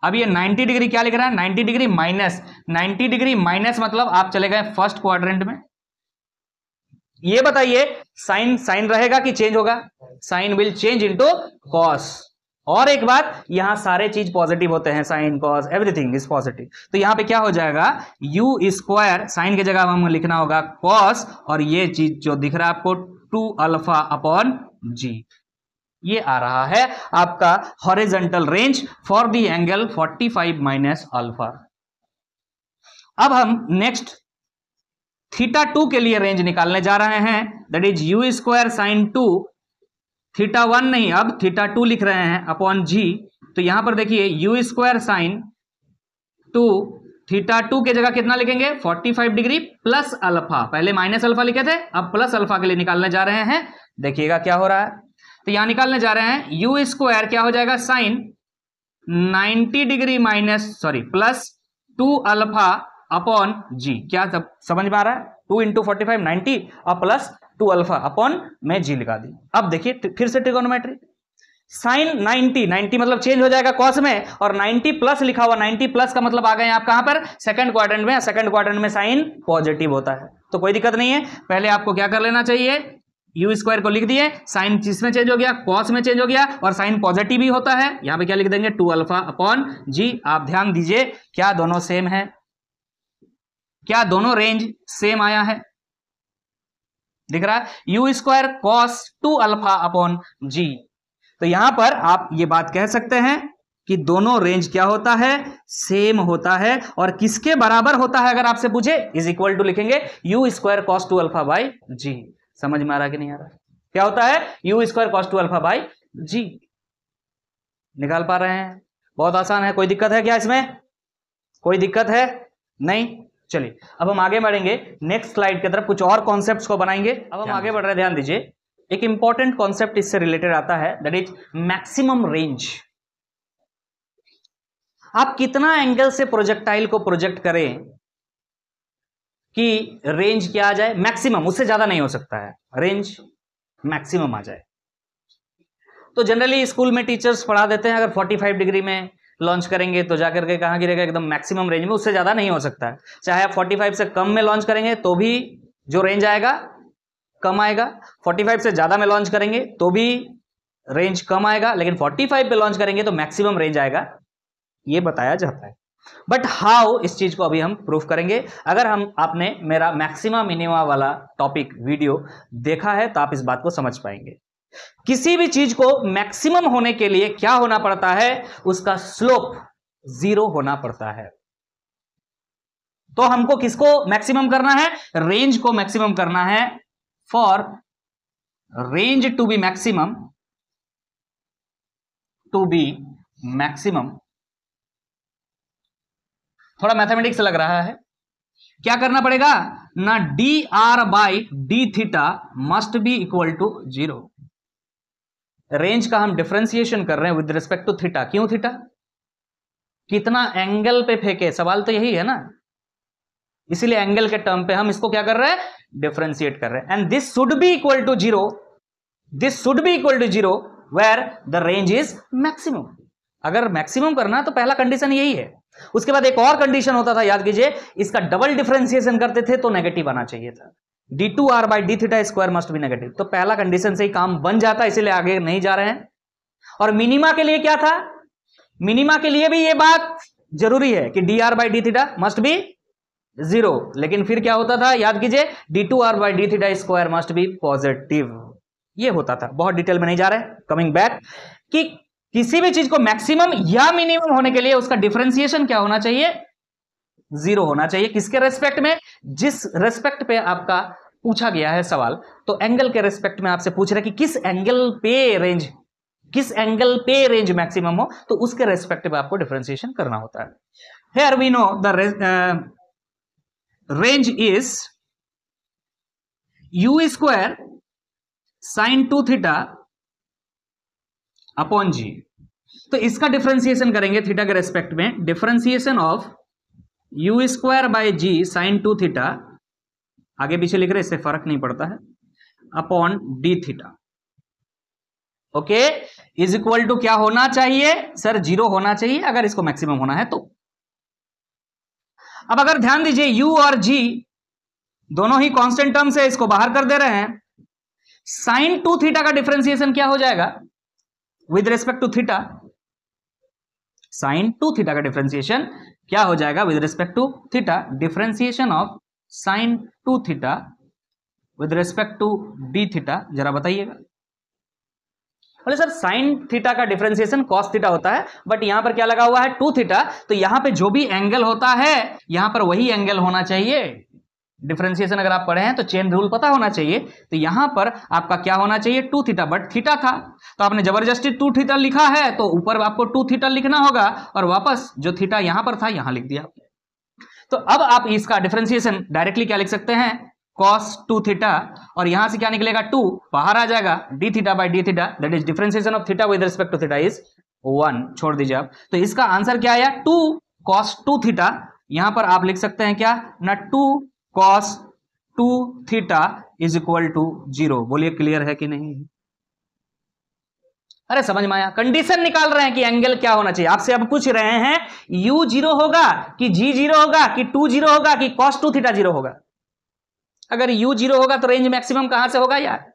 अब ये 90 डिग्री क्या लिख रहा है? 90 डिग्री माइनस, 90 डिग्री माइनस मतलब आप चले गए फर्स्ट क्वाड्रेंट में। ये बताइए साइन साइन रहेगा कि चेंज होगा? Sine will change into cos. और एक बात, यहां सारे चीज पॉजिटिव होते हैं, sine cos everything is positive. तो यहां पे क्या हो जाएगा? यू स्क्वायर, साइन की जगह हमें लिखना होगा कॉस, और ये चीज जो दिख रहा है आपको 2 अल्फा अपॉन जी। ये आ रहा है आपका horizontal range for the angle 45 minus alpha. अब हम नेक्स्ट θ2 के लिए रेंज निकालने जा रहे हैं, that is U square sine 2, θ1 नहीं, अब θ2 लिख रहे हैं अपॉन जी। तो यहां पर देखिए यू स्क्वायर साइन 2, θ2 के जगह कितना लिखेंगे? 45 डिग्री प्लस अल्फा। पहले माइनस अल्फा लिखे थे, अब प्लस अल्फा के लिए निकालने जा रहे हैं। देखिएगा क्या हो रहा है। तो यहां निकालने जा रहे हैं यू स्क्वायर क्या हो जाएगा? Sine 90 degree minus plus 2 alpha upon G. क्या समझ में आ रहा है? 2 इंटू 45 90 और प्लस 2 अल्फा अपॉन में जी लगा दी। अब देखिए फिर से ट्रिगोनोमेट्री, साइन 90 मतलब चेंज हो जाएगा कॉस में, और 90 प्लस लिखा हुआ, 90 प्लस का मतलब आ गए आप कहां पर? सेकंड क्वाड्रेंट में। सेकंड क्वाड्रेंट में साइन पॉजिटिव होता है, तो कोई दिक्कत नहीं है। पहले आपको क्या कर लेना चाहिए? यू स्क्वायर को लिख दिए, साइन किस में चेंज हो गया, कॉस में चेंज हो गया, और साइन पॉजिटिव ही होता है। यहां पे क्या लिख देंगे, 2 अल्फा अपॉन जी। आप ध्यान दीजिए, क्या दोनों सेम है, क्या दोनों रेंज सेम आया है, दिख रहा है, U square cos 2 alpha upon G. तो यहां पर आप ये बात कह सकते हैं कि दोनों रेंज क्या होता है, सेम होता है। और किसके बराबर होता है अगर आपसे पूछे, इज इक्वल टू लिखेंगे U square cos 2 alpha by G. समझ में आ रहा कि नहीं आ रहा, क्या होता है, U square cos 2 alpha by G. निकाल पा रहे हैं, बहुत आसान है, कोई दिक्कत है क्या इसमें, कोई दिक्कत है नहीं। चलिए अब हम आगे बढ़ेंगे नेक्स्ट स्लाइड की तरफ, कुछ और कॉन्सेप्ट्स को बनाएंगे। अब हम आगे बढ़ रहे हैं, ध्यान दीजिए, एक इंपॉर्टेंट कॉन्सेप्ट इससे रिलेटेड आता है, दैट इज मैक्सिमम रेंज। आप कितना एंगल से प्रोजेक्टाइल को प्रोजेक्ट करें कि रेंज क्या आ जाए, मैक्सिमम, उससे ज्यादा नहीं हो सकता है, रेंज मैक्सिमम आ जाए। तो जनरली स्कूल में टीचर्स पढ़ा देते हैं, अगर 45 डिग्री में लॉन्च करेंगे तो जाकर के कहां गिरेगा, एकदम मैक्सिमम रेंज में, उससे ज्यादा नहीं हो सकता है। चाहे आप 45 से कम में लॉन्च करेंगे तो भी जो रेंज आएगा कम आएगा, 45 से ज्यादा में लॉन्च करेंगे तो भी रेंज कम आएगा, लेकिन 45 पे लॉन्च करेंगे तो मैक्सिमम रेंज आएगा, ये बताया जाता है। बट हाउ, इस चीज को अभी हम प्रूफ करेंगे। अगर हम आपने मेरा मैक्सिमा मिनिमा वाला टॉपिक वीडियो देखा है तो आप इस बात को समझ पाएंगे। किसी भी चीज को मैक्सिमम होने के लिए क्या होना पड़ता है, उसका स्लोप 0 होना पड़ता है। तो हमको किसको मैक्सिमम करना है, रेंज को मैक्सिमम करना है। For range to be maximum, थोड़ा मैथमेटिक्स लग रहा है, क्या करना पड़ेगा ना, d r by d theta must be equal to 0। Range का हम डिफरेंशिएशन कर रहे हैं विद रिस्पेक्ट टू थीटा। क्यों थीटा, कितना एंगल पे फेंके, सवाल तो यही है ना, इसीलिए एंगल के टर्म पे हम इसको क्या कर रहे हैं, डिफरेंशिएट कर रहे हैं। And this should be equal to 0, this should be equal to 0 where the range is maximum. अगर मैक्सिमम करना तो पहला कंडीशन यही है। उसके बाद एक और कंडीशन होता था, याद कीजिए, इसका डबल डिफरेंशिएशन करते थे तो नेगेटिव आना चाहिए था, d2r by d theta square must be negative. तो पहला कंडीशन से ही काम बन जाता, इसीलिए आगे नहीं जा रहे हैं। और मिनिमा के लिए क्या था, मिनिमा के लिए भी ये बात जरूरी है कि dr by d theta must B 0, लेकिन फिर क्या होता था, याद कीजिए, d2r by d theta square must be positive. ये होता था, बहुत डिटेल में नहीं जा रहे, कमिंग बैक, कि किसी भी चीज को मैक्सिमम या मिनिमम होने के लिए उसका डिफरेंशिएशन क्या होना चाहिए, 0 होना चाहिए। किसके रेस्पेक्ट में, जिस रेस्पेक्ट पे आपका पूछा गया है सवाल, तो एंगल के रेस्पेक्ट में आपसे पूछ रहे कि किस एंगल पे रेंज मैक्सिमम हो, तो उसके रेस्पेक्ट में आपको डिफरेंशिएशन करना होता है। Here we know the range is U square sine 2 theta upon G. तो इसका डिफरेंशिएशन करेंगे थीटा के रेस्पेक्ट में, differentiation of U square by ji sine 2 theta, आगे पीछे लिख रहे, इससे फर्क नहीं पड़ता है, upon D theta. Okay, is equal to क्या होना चाहिए सर, 0 होना चाहिए अगर इसको मैक्सिमम होना है तो। अब अगर ध्यान दीजिए, u और g दोनों ही कांस्टेंट टर्म से, इसको बाहर कर दे रहे हैं, साइन 2 थीटा का डिफरेंशिएशन क्या हो जाएगा with respect to theta, sine 2 theta का डिफरेंशिएशन क्या हो जाएगा with respect to theta, differentiation of sine 2 theta with respect to d theta. जरा बताइएगा। बोले सर साइन थीटा का डिफरेंशिएशन कॉस थीटा होता है, बट यहां पर क्या लगा हुआ है 2 थीटा, तो यहां पे जो भी एंगल होता है यहां पर वही एंगल होना चाहिए। डिफरेंशिएशन अगर आप पढ़े हैं तो चेन रूल पता होना चाहिए, तो यहां पर आपका क्या होना चाहिए 2 थीटा, बट थीटा था तो आपने जबरदस्ती 2 थीटा लिखा है, तो ऊपर आपको 2 थीटा लिखना होगा, और वापस जो थीटा यहां पर था यहां लिख दिया। तो अब आप इसका डिफरेंशिएशन डायरेक्टली क्या लिख सकते हैं, cos 2 थीटा, और यहां से क्या निकलेगा 2 बाहर आ जाएगा, d theta by d theta, that is differentiation of theta with respect to theta is 1। छोड़ दीजिए आप, तो इसका आंसर क्या आया 2 cos 2 थीटा। यहां पर आप लिख सकते हैं क्या ना, 2 cos 2 theta is equal to 0। बोलिए क्लियर है कि नहीं, अरे समझ में आया। कंडीशन निकाल रहे हैं कि एंगल क्या होना चाहिए, आपसे अब पूछ रहे हैं u 0 होगा कि g 0 होगा कि 2 0 होगा कि cos 2 थीटा 0 होगा। अगर u 0 होगा तो रेंज मैक्सिमम कहां से होगा यार,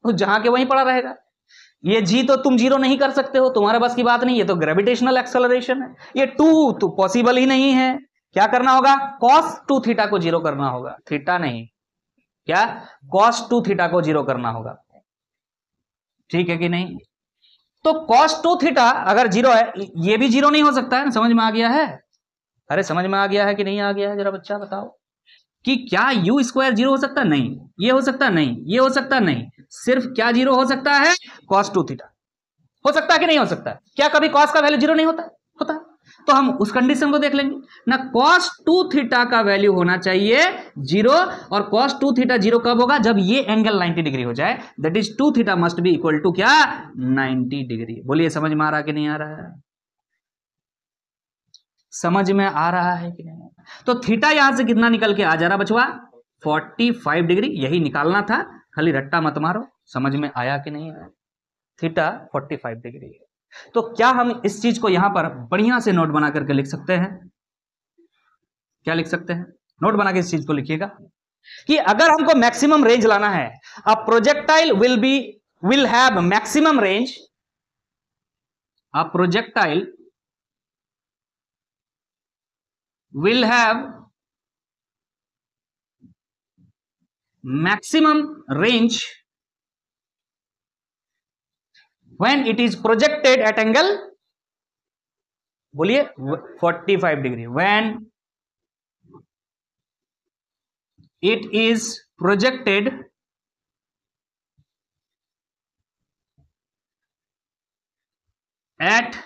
तो जहां के वहीं पड़ा रहेगा। ये जी तो तुम जीरो नहीं कर सकते हो, तुम्हारे बस की बात नहीं, ये तो ग्रेविटेशनल एक्सेलरेशन है। ये टू तो पॉसिबल ही नहीं है। क्या करना होगा, कॉस टू थीटा को जीरो करना होगा, थीटा नहीं, क्या कॉस टू थीटा को जीरो करना होगा, ठीक है कि नहीं। तो कॉस टू थीटा अगर जीरो है, ये भी जीरो नहीं हो सकता है, समझ में आ गया है। अरे समझ में आ गया है कि नहीं आ गया है, जरा बच्चा बताओ कि क्या यू स्क्वायर जीरो हो सकता है, नहीं, ये हो सकता है, नहीं, ये हो सकता है, नहीं, सिर्फ क्या जीरो हो सकता है, कॉस टू थीटा हो सकता है कि नहीं हो सकता है। क्या कभी कॉस का वैल्यू जीरो नहीं होता, होता है। तो हम उस कंडीशन को देख लेंगे ना, कॉस टू थीटा का वैल्यू होना चाहिए जीरो, और कॉस टू थीटा जीरो कब होगा, जब ये एंगल 90 डिग्री हो जाए, that is two theta must be equal to क्या, 90 डिग्री। बोलिए समझ में आ रहा कि नहीं आ रहा है, समझ में आ रहा है कि नहीं। तो थीटा यहां से कितना निकल के आ जा रहा बचवा, 45 डिग्री, यही निकालना था, खाली रट्टा मत मारो। समझ में आया कि नहीं आया, थीटा 45 डिग्री है। तो क्या हम इस चीज को यहां पर बढ़िया से नोट बना करके लिख सकते हैं, क्या लिख सकते हैं, नोट बना के इस चीज को लिखिएगा कि अगर हमको मैक्सिमम रेंज लाना है, a projectile will have maximum range, a projectile will have maximum range when it is projected at angle, बोलिए 45 degree, when it is projected at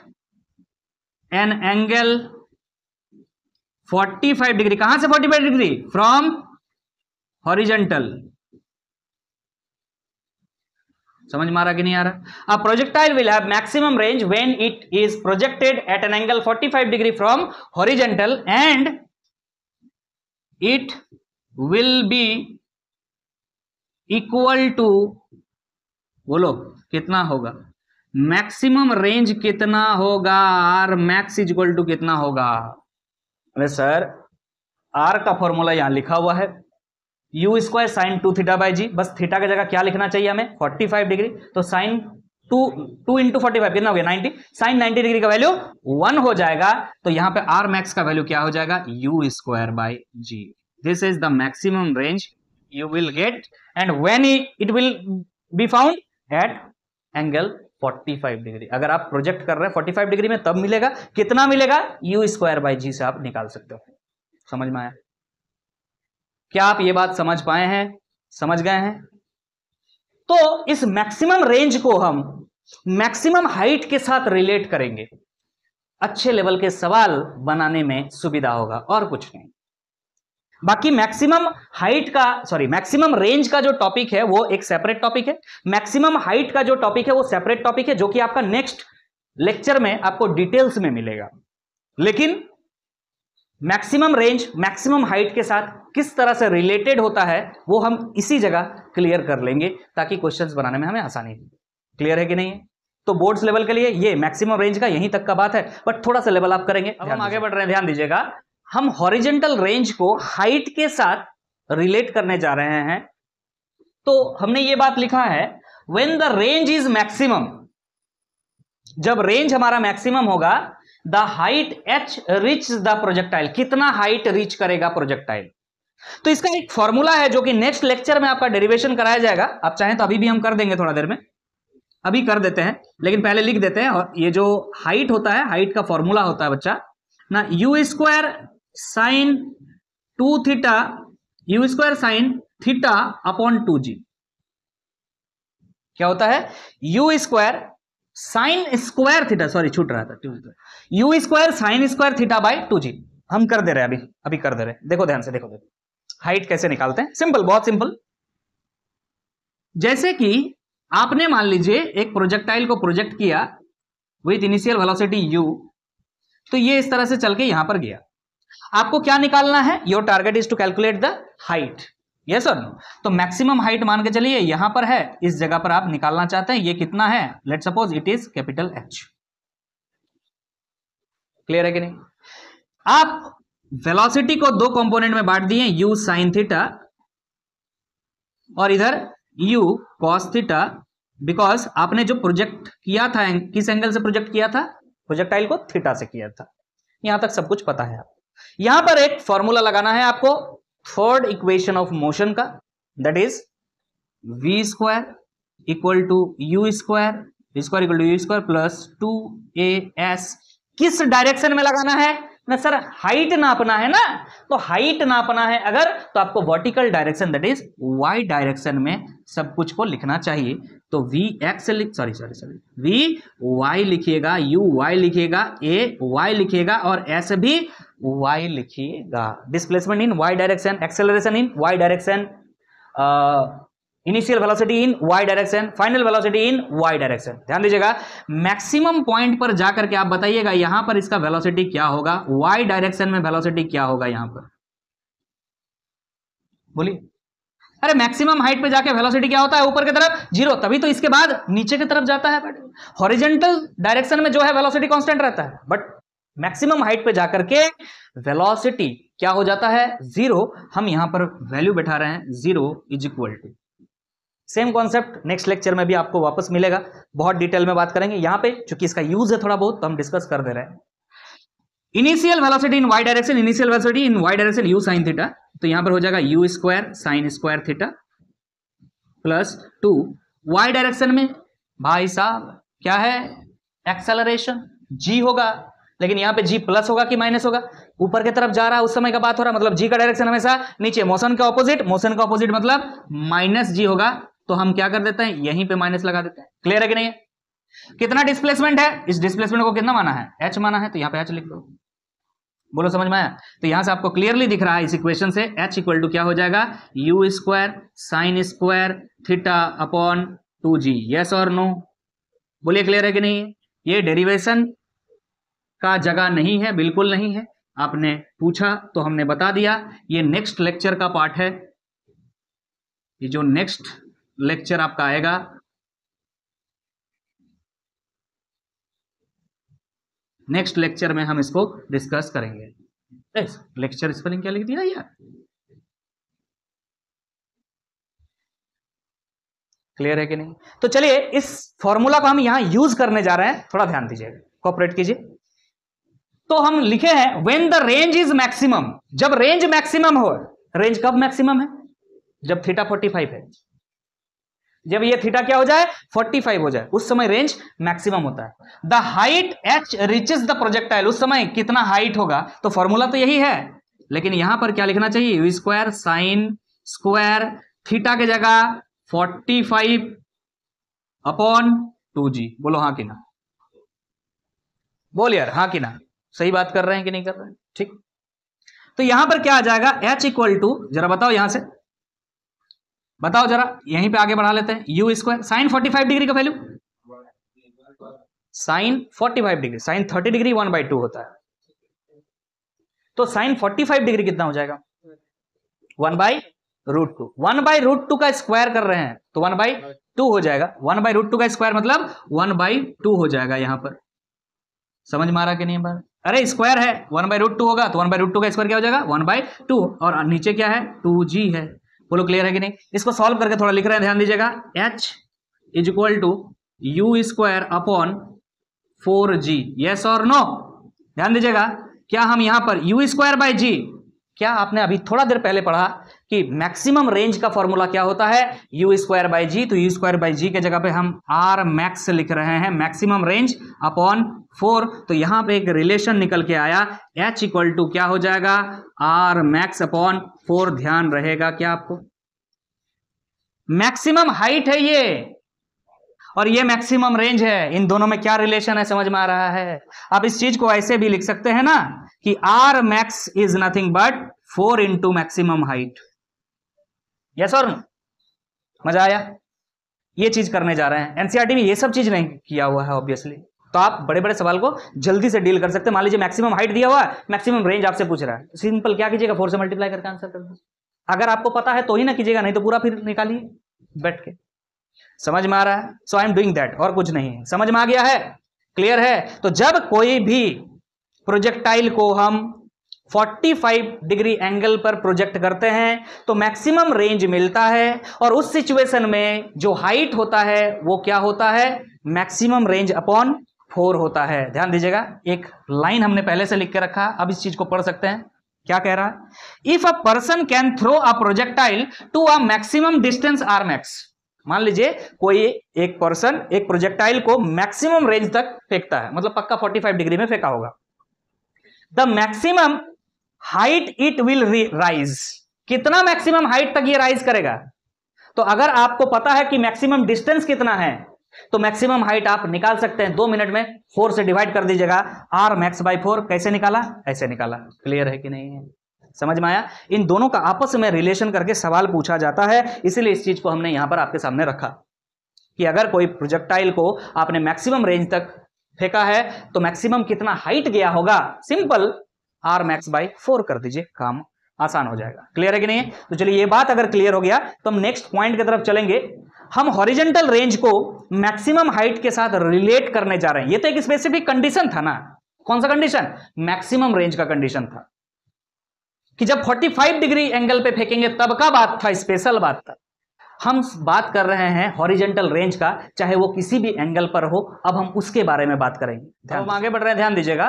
an angle 45 degree, कहां से 45 डिग्री, फ्रॉम हॉरिजेंटल। समझ में आ रहा कि नहीं आ रहा। A projectile will have maximum range when it is projected at an angle 45 degree from horizontal, and it will be equal to, बोलो कितना होगा, मैक्सिमम रेंज कितना होगा, R max is equal to कितना होगा। अरे सर आर का फॉर्मूला यहां लिखा हुआ है, U square sine two theta by G, बस थीटा की जगह क्या लिखना चाहिए हमें, 45 डिग्री, तो साइन टू इंटू 45 कितना हो गया 90, साइन 90 डिग्री का वैल्यू 1 हो जाएगा। तो यहां पे आर मैक्स का वैल्यू क्या हो जाएगा, u square by g. This is the maximum range you will get, and when it will be found at angle 45 degree. अगर आप प्रोजेक्ट कर रहे हैं 45 डिग्री में तब मिलेगा, कितना मिलेगा, यू स्क्वायर बाई जी से आप निकाल सकते हो। समझ में आया, क्या आप ये बात समझ पाए हैं, समझ गए हैं। तो इस मैक्सिमम रेंज को हम मैक्सिमम हाइट के साथ रिलेट करेंगे, अच्छे लेवल के सवाल बनाने में सुविधा होगा, और कुछ नहीं। बाकी मैक्सिमम हाइट का, सॉरी मैक्सिमम रेंज का जो टॉपिक है वो एक सेपरेट टॉपिक है, मैक्सिमम हाइट का जो टॉपिक है वो सेपरेट टॉपिक है, जो कि आपका नेक्स्ट लेक्चर में आपको डिटेल्स में मिलेगा। लेकिन मैक्सिमम रेंज मैक्सिमम हाइट के साथ किस तरह से रिलेटेड होता है वो हम इसी जगह क्लियर कर लेंगे, ताकि क्वेश्चंस बनाने में हमें आसानी हो। क्लियर है कि नहीं है। तो बोर्ड्स लेवल के लिए ये मैक्सिमम रेंज का यहीं तक का बात है, बट थोड़ा सा लेवल आप करेंगे। अब हम आगे बढ़ रहे हैं, ध्यान दीजिएगा, हम हॉरिजेंटल रेंज को हाइट के साथ रिलेट करने जा रहे हैं। तो हमने ये बात लिखा है, when the range is maximum, जब रेंज हमारा मैक्सिमम होगा, the height H reach the projectile, कितना हाइट रीच करेगा प्रोजेक्टाइल। तो इसका एक फॉर्मूला है जो कि नेक्स्ट लेक्चर में आपका डेरिवेशन कराया जाएगा। आप चाहें तो अभी भी हम कर देंगे, थोड़ा देर में अभी कर देते हैं, लेकिन पहले लिख देते हैं। और ये जो हाइट होता है, हाइट का फॉर्मूला होता है बच्चा ना, you square sine two theta, you square sine theta upon 2g। क्या होता है, U square sine square theta, sorry छूट रहा था, u square sine square theta by 2g। हम कर दे रहे हैं, अभी कर दे रहे हैं। देखो ध्यान से, देखो हाइट कैसे निकालते हैं, सिंपल, बहुत सिंपल। जैसे कि आपने मान लीजिए एक प्रोजेक्टाइल को प्रोजेक्ट किया विथ इनिशियल वेलोसिटी u, तो ये इस तरह से चल के यहां पर गया। आपको क्या निकालना है, your target is to calculate the height, yes और नो। तो मैक्सिमम हाइट मान के चलिए यहां पर है, इस जगह पर आप निकालना चाहते हैं, ये कितना है, let suppose it is capital H। Clear है कि नहीं। आप वेलोसिटी को दो कंपोनेंट में बांट दिए, u साइन थीटा और इधर u cos थीटा, बिकॉज आपने जो प्रोजेक्ट किया था किस एंगल से प्रोजेक्ट किया था, प्रोजेक्टाइल को थीटा से किया था। यहां तक सब कुछ पता है आपको। यहां पर एक फॉर्मूला लगाना है आपको थर्ड इक्वेशन ऑफ मोशन का, that is v square equal to you square equal to you square plus 2as। किस डायरेक्शन में लगाना है ना सर, हाइट नापना है ना, तो हाइट नापना है अगर, तो आपको vertical direction that is y direction में सब कुछ को लिखना चाहिए। तो वी एक्स वी वाई लिखिएगा, यू वाई लिखिएगा, ए वाई लिखिएगा और एस भी वाई लिखिएगा। Displacement in y direction, acceleration in y direction, initial velocity in y direction, final velocity in y direction. ध्यान दीजिएगा, मैक्सिमम पॉइंट पर जाकर के आप बताइएगा यहां पर इसका वेलोसिटी क्या होगा, वाई डायरेक्शन में वेलोसिटी क्या होगा यहां पर, बोलिए। अरे मैक्सिमम हाइट पे जाके वेलोसिटी क्या होता है, ऊपर की तरफ 0, तभी तो इसके बाद नीचे की तरफ जाता है। बट हॉरिजॉन्टल डायरेक्शन में जो है वेलोसिटी कांस्टेंट रहता है, बट मैक्सिमम हाइट पे जाकर के वेलोसिटी क्या हो जाता है, 0। हम यहां पर वैल्यू बैठा रहे हैं 0 is equal to. Same concept next lecture में भी आपको वापस मिलेगा, बहुत डिटेल में बात करेंगे। यहां पे चूंकि इसका यूज है थोड़ा बहुत, तो हम डिस्कस कर दे रहे हैं। Initial velocity in y direction, initial velocity in y direction u sine theta, तो यहां पर हो जाएगा u square sine square theta plus 2 y direction में भाई साहब क्या है, एक्सेलरेशन जी होगा, लेकिन यहां पे जी प्लस होगा कि माइनस होगा, ऊपर की तरफ जा रहा है उस समय का बात हो रहा है, मतलब जी का डायरेक्शन हमेशा नीचे, मोशन का ऑपोजिट मतलब माइनस जी होगा, तो हम क्या कर देते हैं यहीं पे माइनस लगा देते हैं। क्लियर है कि नहीं? कितना डिस्प्लेसमेंट है, इस डिस्प्लेसमेंट को कितना माना है, h माना है, तो यहां पे h लिख दो। बोलो समझ में आया? तो यहां से आपको क्लियरली दिख रहा है इस इक्वेशन से h इक्वल टू क्या हो जाएगा, u square sine square theta upon 2g। Yes और नो, बोलिए क्लियर है कि नहीं? ये डेरिवेशन का जगह नहीं है, बिल्कुल नहीं है। आपने पूछा तो हमने बता दिया। ये नेक्स्ट लेक्चर का पार्ट है, ये जो नेक्स्ट लेक्चर आपका आएगा, नेक्स्ट लेक्चर में हम इसको डिस्कस करेंगे। लेक्चर स्पेलिंग क्या लिख दिया यार, क्लियर है कि नहीं? तो चलिए इस फॉर्मूला को हम यहां यूज करने जा रहे हैं, थोड़ा ध्यान दीजिएगा, कोऑपरेट कीजिए। तो हम लिखे हैं when the range is maximum, जब रेंज मैक्सिमम हो। रेंज कब मैक्सिमम है, जब थीटा 45 है, जब ये थीटा क्या हो जाए 45 हो जाए, उस समय रेंज मैक्सिमम होता है। The height h reaches the projectile, उस समय कितना हाइट होगा, तो फॉर्मूला तो यही है, लेकिन यहां पर क्या लिखना चाहिए, you square sine square theta की जगह 45 अपॉन 2g। बोलो हाँ कि ना, बोल यार हाँ कि ना, सही बात कर रहे हैं कि नहीं कर रहे हैं? ठीक, तो यहां पर क्या आ जाएगा, h इक्वल टू, जरा बताओ यहां से बताओ जरा, यहीं पे आगे बढ़ा लेते हैं। यू स्क्वायर साइन 45 डिग्री का value, sine 45 degree, sine 30 degree 1/2 होता है, तो साइन 45 डिग्री कितना हो जाएगा, 1/√2। 1/√2 का स्क्वायर कर रहे हैं तो 1/2 हो जाएगा। 1/√2 का स्क्वायर मतलब 1/2 हो जाएगा। यहां पर समझ में आ रहा कि नहीं बात? अरे स्क्वायर है, 1/√2 होगा तो 1/√2 का स्क्वायर क्या हो जाएगा, 1/2, और नीचे क्या है 2g है। बोलो क्लियर है कि नहीं? इसको सॉल्व करके थोड़ा लिख रहे हैं, ध्यान दीजिएगा। h is equal to you square upon 4g। Yes और नो, ध्यान दीजिएगा। क्या हम यहां पर यू स्क्वायर बाय जी, क्या आपने अभी थोड़ा देर पहले पढ़ा कि मैक्सिमम रेंज का फॉर्मूला क्या होता है, यू स्क्वायर बाय जी, तो यू स्क्वायर बाय जी के जगह पे हम आर मैक्स लिख रहे हैं, मैक्सिमम रेंज अपॉन 4। तो यहां पे एक रिलेशन निकल के आया, h इक्वल टू क्या हो जाएगा, आर मैक्स अपॉन 4। ध्यान रहेगा क्या आपको, मैक्सिमम हाइट है ये और ये मैक्सिमम रेंज है, इन दोनों में क्या रिलेशन है समझ में आ रहा है? आप इस चीज को ऐसे भी लिख सकते हैं ना कि are max is nothing but 4 into maximum height. Yes और नो, मजा आया? ये चीज करने जा रहे हैं। एनसीईआरटी में ये सब चीज नहीं किया हुआ है ऑब्वियसली, तो आप बड़े बड़े सवाल को जल्दी से डील कर सकते हैं। मान लीजिए मैक्सिमम हाइट दिया हुआ है, मैक्सिमम रेंज आपसे पूछ रहा है, सिंपल क्या कीजिएगा, 4 से मल्टीप्लाई करके आंसर कर दीजिए। अगर आपको पता है तो ही ना कीजिएगा, नहीं तो पूरा फिर निकालिए बैठ के। समझ में आ रहा है? सो आई एम डूइंग दैट, और कुछ नहीं है। समझ में आ गया है? क्लियर है? तो जब कोई भी प्रोजेक्टाइल को हम 45 डिग्री एंगल पर प्रोजेक्ट करते हैं तो मैक्सिमम रेंज मिलता है, और उस सिचुएशन में जो हाइट होता है वो क्या होता है, मैक्सिमम रेंज अपॉन 4 होता है। ध्यान दीजिएगा, एक लाइन हमने पहले से लिख के रखा, अब इस चीज को पढ़ सकते हैं। क्या कह रहा है, if a person can throw a projectile to a maximum distance R max. मान लीजिए कोई एक पर्सन एक प्रोजेक्टाइल को मैक्सिमम रेंज तक फेंकता है, मतलब पक्का 45 डिग्री में फेंका होगा। The maximum height it will rise, कितना मैक्सिमम हाइट तक ये राइज करेगा। तो अगर आपको पता है कि मैक्सिमम डिस्टेंस कितना है तो मैक्सिमम हाइट आप निकाल सकते हैं 2 मिनट में। 4 से डिवाइड कर दीजिएगा, आर मैक्स बाई 4। कैसे निकाला, ऐसे निकाला। क्लियर है कि नहीं है, समझ में आया। इन दोनों का आपस में रिलेशन करके सवाल पूछा जाता है, इसीलिए इस चीज को हमने यहां पर आपके सामने रखा कि अगर कोई प्रोजेक्टाइल को आपने मैक्सिमम रेंज तक फेंका है तो मैक्सिमम कितना हाइट गया होगा, सिंपल आर मैक्स बाई 4 कर दीजिए, काम आसान हो जाएगा। क्लियर है कि नहीं है। तो चलिए ये बात अगर क्लियर हो गया तो हम नेक्स्ट पॉइंट की तरफ चलेंगे। हम हॉरिजॉन्टल रेंज को मैक्सिमम हाइट के साथ रिलेट करने जा रहे हैं। ये तो एक स्पेसिफिक कंडीशन था ना, कौन सा कंडीशन, मैक्सिमम रेंज का कंडीशन था कि जब 45 डिग्री एंगल पे फेंकेंगे तब का बात था, स्पेशल बात था। हम बात कर रहे हैं हॉरिजॉन्टल रेंज का, चाहे वो किसी भी एंगल पर हो। अब हम उसके बारे में बात करेंगे। हम आगे बढ़ रहे हैं, ध्यान दीजिएगा।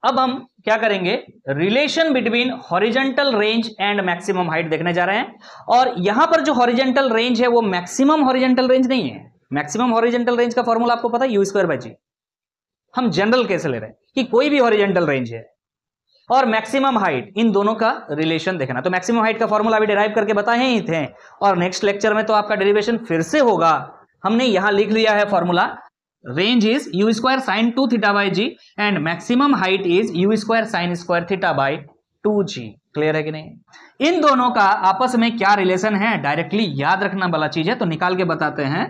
अब हम क्या करेंगे, relation between horizontal range and maximum height देखने जा रहे हैं। और यहां पर जो हॉरिजॉन्टल रेंज है वो मैक्सिमम हॉरिजॉन्टल रेंज नहीं है। मैक्सिमम हॉरिजॉन्टल रेंज का फॉर्मूला आपको पता है, u²/g। हम जनरल केस ले रहे हैं कि कोई भी हॉरिजॉन्टल रेंज है और मैक्सिमम हाइट, इन दोनों का रिलेशन देखना। तो मैक्सिमम हाइट का फॉर्मूला अभी डिराइव करके बताए ही थे, और नेक्स्ट लेक्चर में तो आपका डेरिवेशन फिर से होगा। हमने यहां लिख लिया है formula, range is u² sin 2θ/g and maximum height is u² sin² θ/2g। Clear है कि नहीं। इन दोनों का आपस में क्या रिलेशन है, डायरेक्टली याद रखना वाला चीज है, तो निकाल के बताते हैं।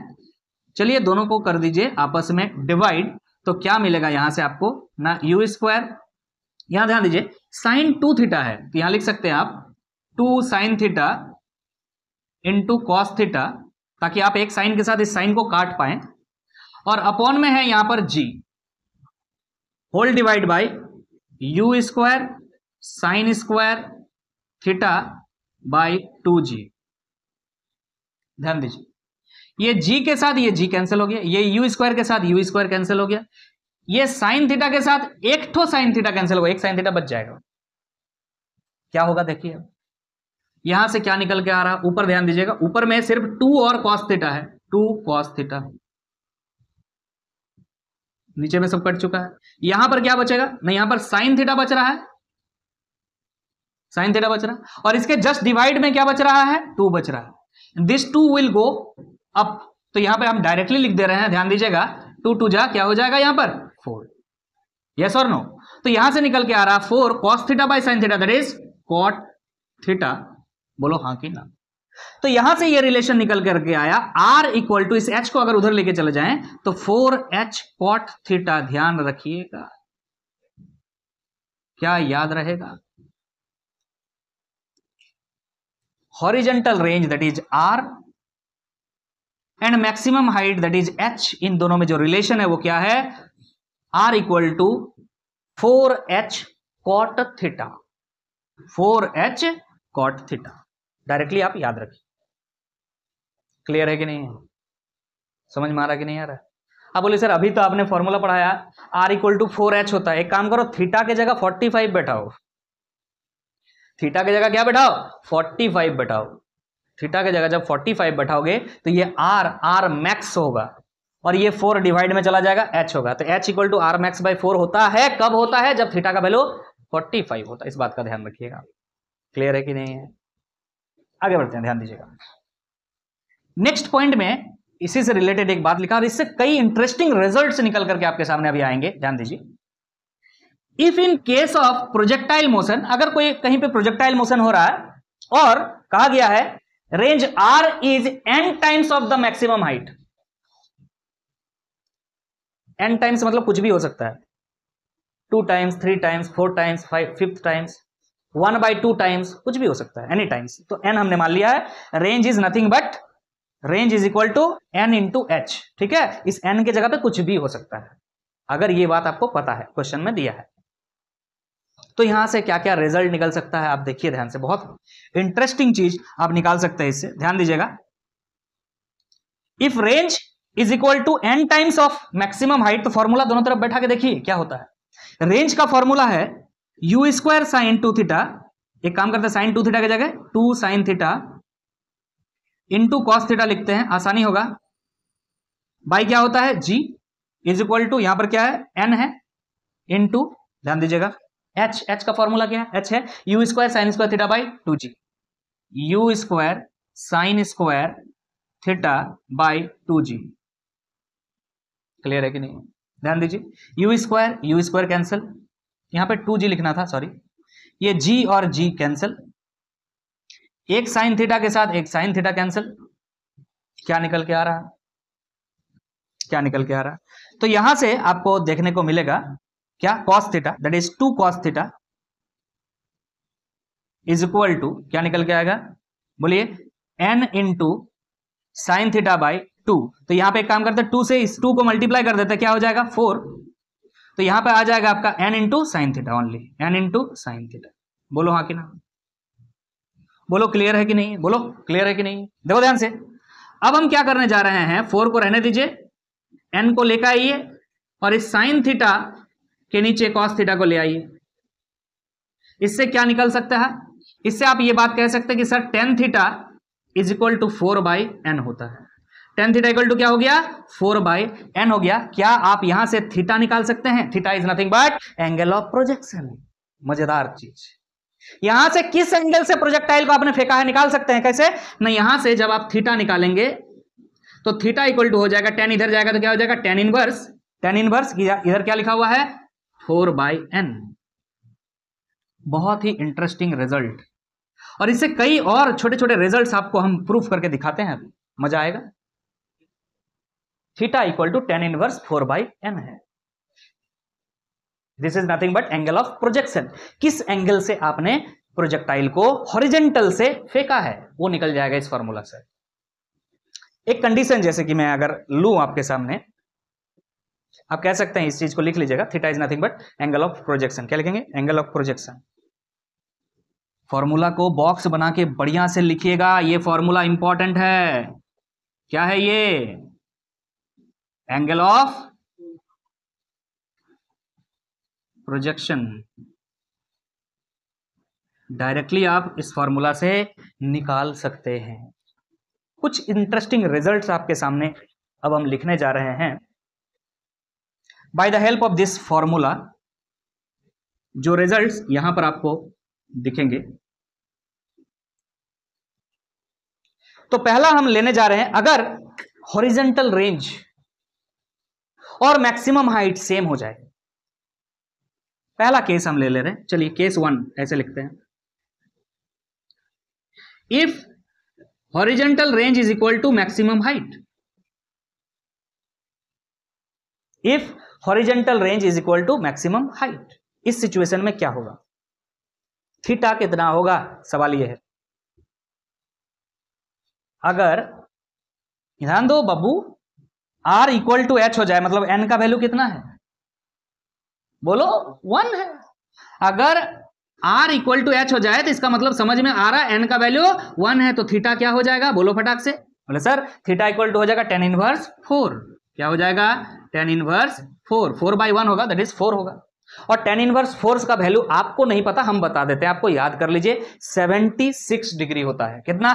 चलिए दोनों को कर दीजिए आपस में डिवाइड, तो क्या मिलेगा यहां से आपको ना, u², यहां ध्यान दीजिए sin 2θ है तो यहां लिख सकते हैं आप 2 sin θ इंटू cos θ, ताकि आप एक साइन के साथ इस साइन को काट पाए, और अपॉन में है यहां पर g whole divide by u² sin² θ/2g। ध्यान दीजिए, ये g के साथ ये g कैंसिल हो गया, ये u² के साथ u² कैंसिल हो गया, ये sin θ के साथ एक ठो sin θ कैंसिल होगा, एक sin θ बच जाएगा। क्या होगा देखिए, यहां से क्या निकल के आ रहा, ऊपर ध्यान दीजिएगा, ऊपर में सिर्फ 2 और cos θ है, 2 cos θ, नीचे में सब कट चुका है। यहां पर क्या बचेगा, नहीं यहां पर sin θ बच रहा है, sin θ बच रहा है, और इसके जस्ट डिवाइड में क्या बच रहा है, 2 बच रहा है। दिस 2 विल गो अप, तो यहां पर हम डायरेक्टली लिख दे रहे हैं, ध्यान दीजिएगा, 2 2 जा क्या हो जाएगा यहां पर 4। यस और नो। तो यहां से निकल के आ रहा 4 cos θ sin θ, that is cot θ। बोलो हाँ कि ना। तो यहां से ये रिलेशन निकल करके आया, R इक्वल टू, इस H को अगर उधर लेके चले जाएं तो 4H cot θ। ध्यान रखिएगा, क्या याद रहेगा, horizontal range that is R and maximum height that is H, इन दोनों में जो रिलेशन है वो क्या है, R equal to 4H cot θ, 4H cot θ। Directly आप याद रखिए। क्लियर है कि नहीं है, समझ में आ रहा कि नहीं आ रहा है। आप बोले सर अभी तो आपने फॉर्मूला पढ़ाया R इक्वल टू 4H होता है, एक काम करो थीटा के जगह 45 बैठाओ, थीटा के जगह क्या बैठाओ 45 बैठाओ। थीटा के जगह जब 45 बैठाओगे तो ये R मैक्स होगा, और ये 4 डिवाइड में चला जाएगा, H होगा। तो H equal to R max by 4 होता है, कब होता है, जब थीटा का वैल्यू 45 होता है। इस बात का ध्यान रखिएगा। क्लियर है कि नहीं है, आगे बढ़ते हैं, ध्यान दीजिएगा। नेक्स्ट पॉइंट में इसी से रिलेटेड एक बात लिखा, और इससे कई इंटरेस्टिंग रिजल्ट्स निकल करके आपके सामने अभी आएंगे, ध्यान दीजिए। If in case of projectile motion, अगर कोई कहीं पे प्रोजेक्टाइल मोशन हो रहा है और कहा गया है range R is n times of the maximum height. n times मतलब कुछ भी हो सकता है, 2 times, 3 times, 4 times, 5th times, 1/2 times, कुछ भी हो सकता है, एनी टाइम्स। तो n हमने मान लिया है, range is nothing but range is equal to n into h. ठीक है, इस n के जगह पे कुछ भी हो सकता है, अगर ये बात आपको पता है, क्वेश्चन में दिया है। तो यहां से क्या क्या रिजल्ट निकल सकता है आप देखिए ध्यान से, बहुत इंटरेस्टिंग चीज आप निकाल सकते हैं इससे, ध्यान दीजिएगा। If range is equal to n times of maximum height, तो फॉर्मूला दोनों तरफ बैठा के देखिए क्या होता है। रेंज का फॉर्मूला है u स्क्वायर साइन 2 थीटा, एक काम करते हैं साइन 2 थीटा की जगह 2 sine theta into cos theta लिखते हैं, आसानी होगा। बाई क्या होता है g इज इक्वल टू, यहां पर क्या है n है, इंटू ध्यान दीजिएगा h का फॉर्मूला क्या है, h है u square sine square theta by 2g, u square sine square theta by 2g। Clear है कि नहीं, ध्यान दीजिए, u स्क्वायर कैंसिल, यहां पे 2g लिखना था, सॉरी, ये g और g कैंसिल, एक साइन थीटा के साथ एक साइन थीटा कैंसिल, क्या निकल के आ रहा है, क्या निकल के आ रहा है, तो यहां से आपको देखने को मिलेगा क्या, cos theta that is 2 cos theta is equal to क्या निकल के आएगा, बोलिए n into sine theta by 2। तो यहां पे एक काम करते हैं 2 से इस 2 को मल्टीप्लाई कर देते हैं, क्या हो जाएगा 4, तो यहां पे आ जाएगा आपका n into sine theta, only n into sine theta. बोलो हाँ कि ना, बोलो क्लियर है कि नहीं, बोलो क्लियर है कि नहीं। देखो ध्यान से, अब हम क्या करने जा रहे हैं, 4 को रहने दीजिए, n को लेकर आइए और इस साइन थीटा के नीचे कॉस थीटा को ले आइए। इससे क्या निकल सकता है, इससे आप ये बात कह सकते हैं कि sir tan theta is equal to 4 by n होता है। टेन थीटा इक्वल टू क्या हो गया, 4 बाई एन हो गया। क्या आप यहां से थीटा निकाल सकते हैं, theta is nothing but angle of projection. मजेदार चीज, यहां से किस एंगल से प्रोजेक्टाइल को आपने फेंका है निकाल सकते हैं, कैसे ना, यहां से जब आप थीटा निकालेंगे तो थीटा इक्वल टू हो जाएगा, टेन इधर जाएगा तो क्या हो जाएगा टेन इनवर्स, टेन इनवर्स इधर क्या लिखा हुआ है 4 बाई एन। बहुत ही इंटरेस्टिंग रिजल्ट, और इससे कई और छोटे छोटे रिजल्ट्स आपको हम प्रूफ करके दिखाते हैं, मजा आएगा। Theta equal to tan inverse 4 by N है। This is nothing but angle of projection. किस एंगल से आपने प्रोजेक्टाइल को हॉरिजेंटल से फेंका है वो निकल जाएगा इस फॉर्मूला से। एक कंडीशन जैसे कि मैं अगर लूं आपके सामने, आप कह सकते हैं इस चीज को लिख लीजिएगा, theta is nothing but angle of projection. क्या लिखेंगे, एंगल ऑफ प्रोजेक्शन। फॉर्मूला को बॉक्स बना के बढ़िया से लिखिएगा, ये फॉर्मूला इंपॉर्टेंट है। क्या है ये, एंगल ऑफ प्रोजेक्शन। डायरेक्टली आप इस फॉर्मूला से निकाल सकते हैं। कुछ इंटरेस्टिंग रिजल्ट्स आपके सामने अब हम लिखने जा रहे हैं by the help of this formula. जो रिजल्ट्स यहां पर आपको दिखेंगे, तो पहला हम लेने जा रहे हैं, अगर हॉरिजॉन्टल रेंज और मैक्सिमम हाइट सेम हो जाए। पहला केस हम ले रहे हैं, चलिए केस 1 ऐसे लिखते हैं, if horizontal range is equal to maximum height. If horizontal range is equal to maximum height, इस सिचुएशन में क्या होगा, थीटा कितना होगा, सवाल यह है। अगर ध्यान दो बाबू, r इक्वल टू एच हो जाए, मतलब n का वैल्यू कितना है, बोलो 1 है। अगर r इक्वल टू एच हो जाए तो इसका मतलब समझ में आ रहा है n का वैल्यू 1 है, तो थीटा क्या हो जाएगा, बोलो फटाक से, बोले सर थीटा इक्वल टू हो जाएगा टेन इनवर्स 4। क्या हो जाएगा, टेन इनवर्स 4, 4 बाई 1 होगा, दैट इज 4 होगा। और टेन इनवर्स 4 का वैल्यू आपको नहीं पता, हम बता देते हैं आपको, याद कर लीजिए 76 डिग्री होता है। कितना,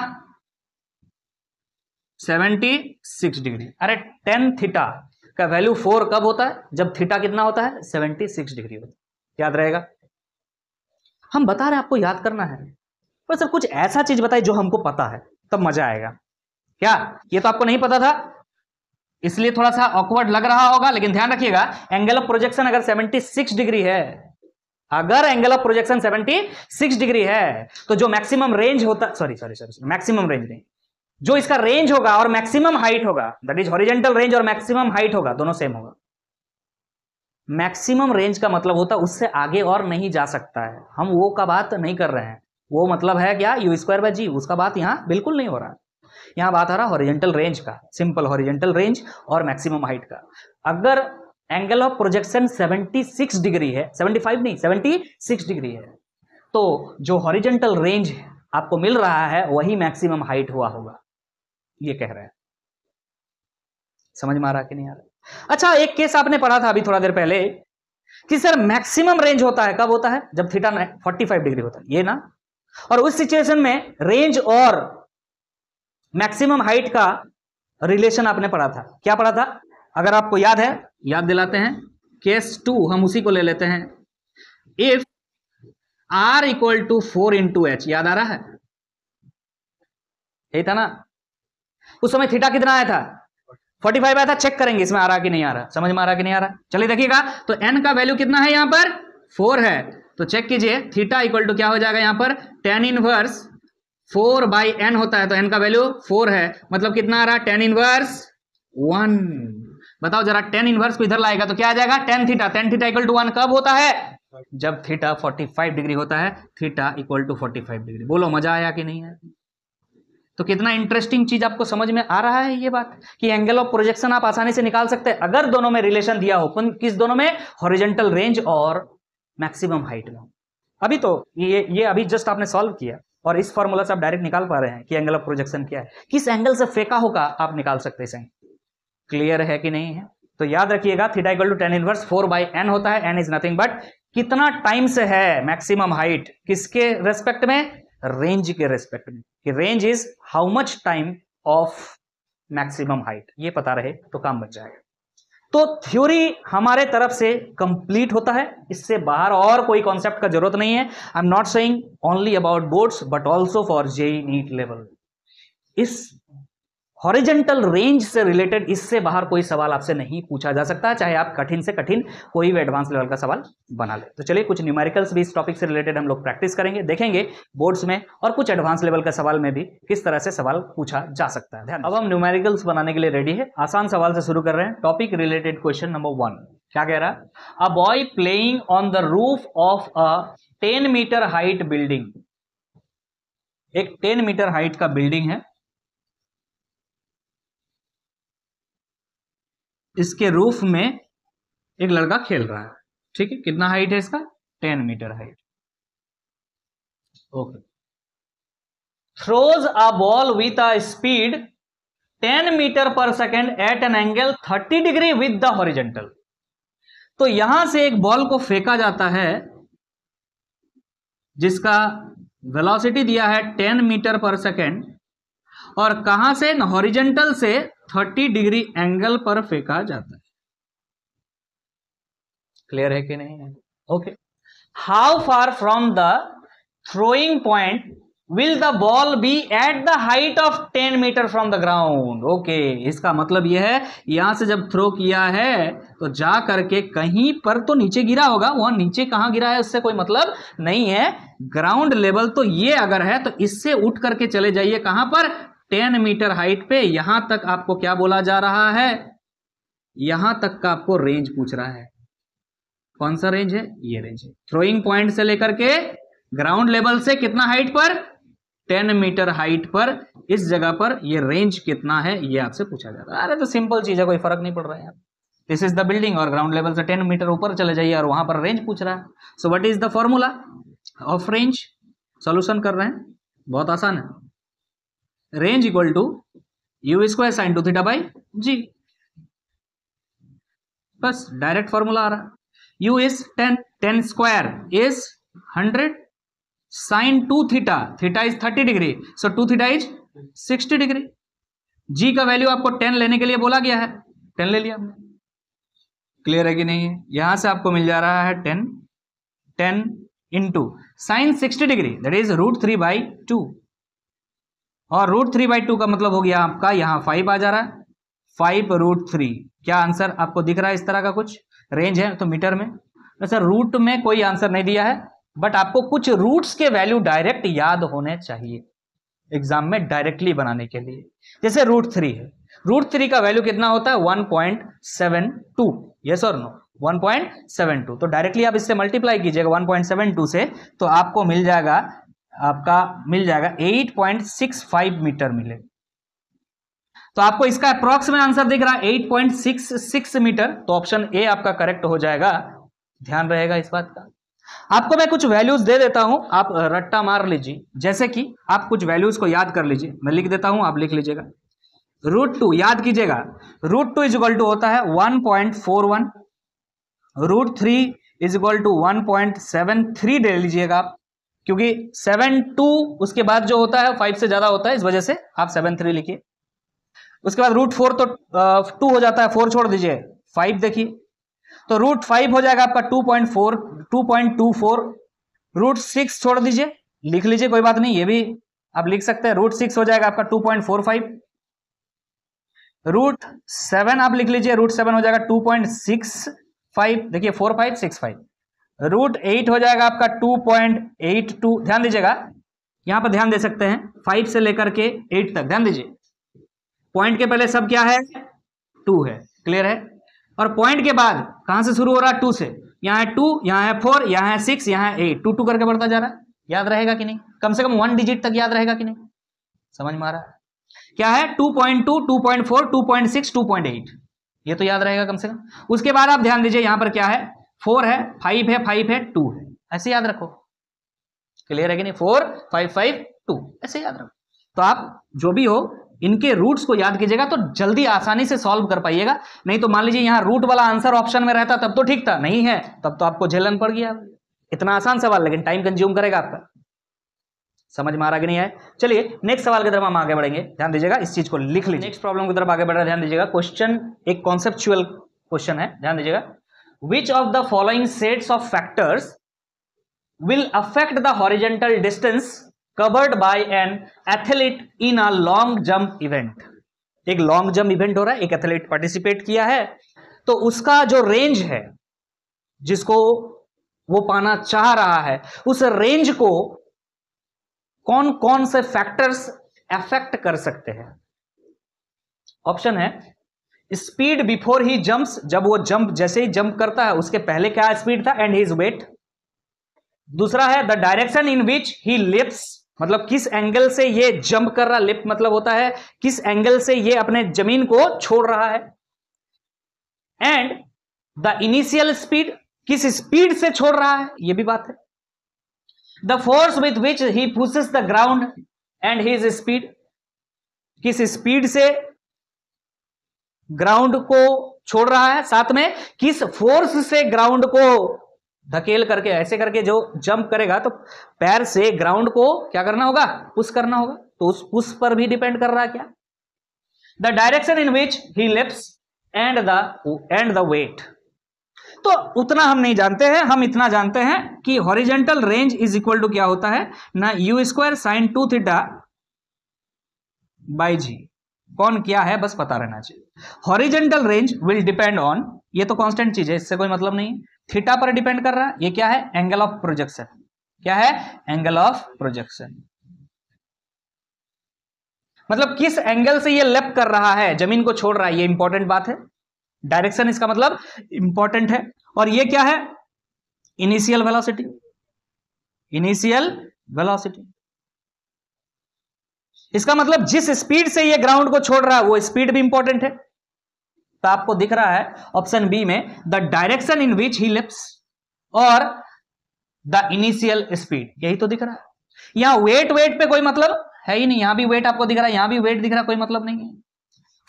76 डिग्री। अरे टेन थीटा का वैल्यू 4 कब होता है, जब थीटा कितना होता है 76 डिग्री होता है। याद रहेगा, हम बता रहे हैं आपको याद करना है, पर सर कुछ ऐसा चीज बताइए जो हमको पता है, तब मजा आएगा। क्या ये तो आपको नहीं पता था, इसलिए थोड़ा सा ऑकवर्ड लग रहा होगा, लेकिन ध्यान रखिएगा एंगल ऑफ प्रोजेक्शन अगर 76 डिग्री है, अगर एंगल ऑफ प्रोजेक्शन 76 डिग्री है, तो जो मैक्सिमम रेंज होता, सॉरी मैक्सिमम रेंज नहीं, जो इसका रेंज होगा और मैक्सिमम हाइट होगा, दैट इज हॉरिजॉन्टल रेंज और मैक्सिमम हाइट होगा, दोनों सेम होगा। मैक्सिमम रेंज का मतलब होता है उससे आगे और नहीं जा सकता है, हम वो का बात नहीं कर रहे हैं। वो मतलब है क्या, यू स्क्वायर बाय जी, उसका बात यहां बिल्कुल नहीं हो रहा है। यहां बात आ रहा है हॉरिजॉन्टल रेंज का, सिंपल हॉरिजॉन्टल रेंज और मैक्सिमम हाइट का। अगर एंगल ऑफ प्रोजेक्शन 76 डिग्री है, 75 नहीं 76 डिग्री है। तो जो हॉरिजेंटल रेंज आपको मिल रहा है वही मैक्सिमम हाइट हुआ होगा, ये कह रहे हैं। समझ में आ रहा कि नहीं आ रहा? अच्छा, एक केस आपने पढ़ा था अभी थोड़ा देर पहले कि सर मैक्सिमम रेंज होता है कब होता है? जब थीटा 45 डिग्री होता है, ये ना। और उस सिचुएशन में रेंज और मैक्सिमम हाइट का रिलेशन आपने पढ़ा था। क्या पढ़ा था? अगर आपको याद है, याद दिलाते हैं। केस 2 हम उसी को ले लेते हैं। If r equal to 4 into h, याद आ रहा है? यही था ना? उस समय थीटा कितना आया था? 45 आया था। चेक करेंगे इसमें आ रहा कि नहीं आ रहा, समझ में आ रहा कि नहीं आ रहा। चलिए देखिएगा, तो n का वैल्यू कितना है यहां पर? 4 है। तो चेक कीजिए, थीटा इक्वल टू क्या हो जाएगा यहां पर? tan इनवर्स 4 बाई n होता है, तो n का वैल्यू 4 है, मतलब कितना आ रहा? tan inverse 1। बताओ जरा, tan इनवर्स को इधर लाएगा तो क्या आ जाएगा? tan थीटा इक्वल टू 1 कब होता है? जब थीटा 45 डिग्री होता है। Theta equal to 45 degree. बोलो मजा आया कि नहीं है? तो कितना इंटरेस्टिंग चीज आपको समझ में आ रहा है ये बात कि एंगल ऑफ प्रोजेक्शन आप आसानी से निकाल सकते हैं अगर दोनों में रिलेशन दिया हो। किस दोनों में? हॉरिजॉन्टल रेंज और मैक्सिमम हाइट में। अभी तो ये अभी जस्ट आपने सॉल्व किया और इस फॉर्मूला से आप डायरेक्ट निकाल पा रहे हैं कि एंगल ऑफ प्रोजेक्शन क्या है। किस एंगल से फेंका होगा आप निकाल सकते हैं। क्लियर है कि नहीं है? तो याद रखिएगा, theta equal to tan inverse 4 by n होता है। n इज नथिंग बट कितना टाइम से है मैक्सिमम हाइट, किसके रेस्पेक्ट में? रेंज के रेस्पेक्ट में। कि range is how much time of maximum height, ये पता रहे तो काम बन जाएगा। तो थ्योरी हमारे तरफ से कंप्लीट होता है, इससे बाहर और कोई कॉन्सेप्ट का जरूरत नहीं है। I am not saying only about boards but also for JEE NEET level. इस हॉरिजॉन्टल रेंज से रिलेटेड इससे बाहर कोई सवाल आपसे नहीं पूछा जा सकता, चाहे आप कठिन से कठिन कोई भी एडवांस लेवल का सवाल बना ले। तो चलिए कुछ न्यूमेरिकल्स भी इस टॉपिक से रिलेटेड हम लोग प्रैक्टिस करेंगे, देखेंगे बोर्ड्स में और कुछ एडवांस लेवल का सवाल में भी किस तरह से सवाल पूछा जा सकता है। ध्यान, अब हम न्यूमेरिकल्स बनाने के लिए रेडी है। आसान सवाल से शुरू कर रहे हैं। टॉपिक रिलेटेड क्वेश्चन नंबर 1 क्या कह रहा है? A boy playing on the roof of a 10 metre height building. एक 10 मीटर हाइट का बिल्डिंग है, इसके रूफ में एक लड़का खेल रहा है। ठीक है, कितना हाइट है इसका? 10 metre height. Okay. Throws a ball with a speed 10 metre per second at an angle 30 degree with the horizontal. तो यहां से एक बॉल को फेंका जाता है जिसका वेलोसिटी दिया है 10 मीटर पर सेकेंड, और कहां से? हॉरिजॉन्टल से 30 डिग्री एंगल पर फेंका जाता है। क्लियर है कि नहीं है? Okay. How far from the throwing point will the ball be at the height of 10 metre from the ground. Okay, इसका मतलब यह है यहां से जब थ्रो किया है तो जा करके कहीं पर तो नीचे गिरा होगा। वहां नीचे कहां गिरा है उससे कोई मतलब नहीं है। ग्राउंड लेवल तो ये अगर है तो इससे उठ करके चले जाइए कहां पर? 10 मीटर हाइट पे। यहां तक आपको क्या बोला जा रहा है? यहां तक का आपको रेंज पूछ रहा है। कौन सा रेंज है? ये रेंज है। थ्रोइंग पॉइंट से लेकर के ग्राउंड लेवल से कितना हाइट पर? 10 मीटर हाइट पर। इस जगह पर ये रेंज कितना है ये आपसे पूछा जा रहा है। अरे तो सिंपल चीज है, कोई फर्क नहीं पड़ रहा है। दिस इज द बिल्डिंग और ग्राउंड लेवल से 10 मीटर ऊपर चले जाइए और वहां पर रेंज पूछ रहा है। So what is the formula of range? Solution कर रहे हैं, बहुत आसान है। Range equal to you square sine 2 theta by G. बस डायरेक्ट फॉर्मूला आ रहा है। U is 10 square is 100 sine 2 theta, theta is 30 degree, so 2 theta is 60 degree. G का वैल्यू आपको 10 लेने के लिए बोला गया है, 10 ले लिया हमने। क्लियर है कि नहीं है? यहां से आपको मिल जा रहा है 10 into sine 60 degree that is √3/2, और √3/2 का मतलब हो गया आपका यहां 5 आ जा रहा है, 5√3। क्या आंसर आपको दिख रहा है? इस तरह का कुछ रेंज है तो मीटर में। वैसे रूट में कोई आंसर नहीं दिया है, बट आपको कुछ रूट्स के वैल्यू डायरेक्ट याद होने चाहिए एग्जाम में डायरेक्टली बनाने के लिए। जैसे √3 है, √3 का वैल्यू कितना होता है? 1.72। यस और नो? 1.72। तो डायरेक्टली आप इससे मल्टीप्लाई कीजिएगा 1.72 से, तो आपको मिल जाएगा 8.65 मीटर मिलेगा। तो आपको इसका अप्रॉक्स में आंसर दिख रहा है 8.66 मीटर, तो ऑप्शन ए आपका करेक्ट हो जाएगा। ध्यान रहेगा इस बात का। आपको मैं कुछ वैल्यूज दे देता हूं, आप रट्टा मार लीजिए। जैसे कि आप कुछ वैल्यूज को याद कर लीजिए, मैं लिख देता हूं, आप लिख लीजिएगा। √2 याद कीजिएगा, √2 इज इक्वल टू होता है 1.41, √3 इज इक्वल टू 1.73 ले लीजिएगा आप, क्योंकि 7.2 उसके बाद जो होता है 5 से ज्यादा होता है, इस वजह से आप 7.3 लिखिए। उसके बाद √4 तो 2 हो जाता है, 4 छोड़ दीजिए, 5 देखिए, तो √5 हो जाएगा आपका 2.24, √6 छोड़ दीजिए, लिख लीजिए, कोई बात नहीं, ये भी आप लिख सकते हैं। √6 हो जाएगा आपका 2.45, √7 आप लिख लीजिए, √7 हो जाएगा 2.65, देखिए 4 5 6 5, √8 हो जाएगा आपका 2.82। ध्यान दीजिएगा, यहां पर ध्यान दे सकते हैं, 5 से लेकर के 8 तक ध्यान दीजिए, पॉइंट के पहले सब क्या है, 2 है, क्लियर है। और पॉइंट के बाद कहां से शुरू हो रहा है, 2 से, यहां है 2, यहां है 4, यहां है 6, यहां है 8, 2 2 करके बढ़ता जा रहा है। याद रहेगा कि नहीं, कम से कम 1 डिजिट तक याद रहेगा कि नहीं, समझ में आ रहा है क्या है, 2.2, 2.4, 2.6, 2.8, ये तो याद रहेगा कम से कम। उसके बाद आप ध्यान दीजिए, यहां पर क्या है, 4 है, 5 है, 5 है, 2 है, ऐसे याद रखो, क्लियर है कि नहीं, 4 5 5 2 ऐसे याद रखो। तो आप जो भी हो इनके रूट्स को याद कीजिएगा, तो जल्दी आसानी से सॉल्व कर पाइएगा। नहीं तो मान लीजिए यहां रूट वाला आंसर ऑप्शन में रहता तब तो ठीक था, नहीं है तब तो आपको झेलन पड़ गया। इतना आसान सवाल, लेकिन टाइम कंज्यूम करेगा आपका। समझ में आ रहा कि नहीं है। चलिए नेक्स्ट सवाल की तरफ हम आगे बढ़ेंगे, ध्यान दीजिएगा, इस चीज को लिख लीजिए। नेक्स्ट प्रॉब्लम की तरफ आगे बढ़ रहा है, ध्यान दीजिएगा। क्वेश्चन एक कॉन्सेप्चुअल क्वेश्चन है, ध्यान दीजिएगा। Which of the following sets of factors will affect the horizontal distance covered by an athlete in a long jump event. एक लॉन्ग जंप इवेंट हो रहा है, एक एथलीट पार्टिसिपेट किया है, तो उसका जो रेंज है जिसको वो पाना चाह रहा है, उस रेंज को कौन कौन से फैक्टर्स अफेक्ट कर सकते हैं। ऑप्शन है स्पीड बिफोर ही जंप्स, जब वो जंप, जैसे ही जंप करता है उसके पहले क्या स्पीड था, एंड हिज वेट। दूसरा है the direction in which he lips, मतलब किस एंगल से ये जंप कर रहा, लिप मतलब होता है किस एंगल से ये अपने जमीन को छोड़ रहा है। एंड द इनिशियल स्पीड, किस स्पीड से छोड़ रहा है, ये भी बात है। The force with which he pushes the ground and his speed, किस स्पीड से ग्राउंड को छोड़ रहा है, साथ में किस फोर्स से ग्राउंड को धकेल करके, ऐसे करके जो जंप करेगा तो पैर से ग्राउंड को क्या करना होगा, पुश करना होगा, तो उस पुश पर भी डिपेंड कर रहा है क्या। The direction in which he leaps and the weight. तो उतना हम नहीं जानते हैं, हम इतना जानते हैं कि horizontal range is equal to क्या होता है ना, u² sin 2 थीटा बाई जी। कौन क्या है बस पता रहना चाहिए। Horizontal range will depend on, ये तो कांस्टेंट चीज है, इससे कोई मतलब नहीं, थीटा पर डिपेंड कर रहा है। ये क्या है, एंगल ऑफ प्रोजेक्शन। क्या है, एंगल ऑफ प्रोजेक्शन, मतलब किस एंगल से ये लेफ्ट कर रहा है, जमीन को छोड़ रहा है, ये इंपॉर्टेंट बात है। डायरेक्शन इसका मतलब इंपॉर्टेंट है। और ये क्या है, इनिशियल वेलोसिटी, इनिशियल वेलोसिटी, इसका मतलब जिस स्पीड से ये ग्राउंड को छोड़ रहा है वो स्पीड भी इंपॉर्टेंट है। तो आपको दिख रहा है ऑप्शन बी में the direction in which he lips और द इनिशियल स्पीड, यही तो दिख रहा है। यहां वेट पे कोई मतलब है ही नहीं, यहां भी वेट आपको दिख रहा है, यहां भी वेट दिख रहा है, कोई मतलब नहीं है।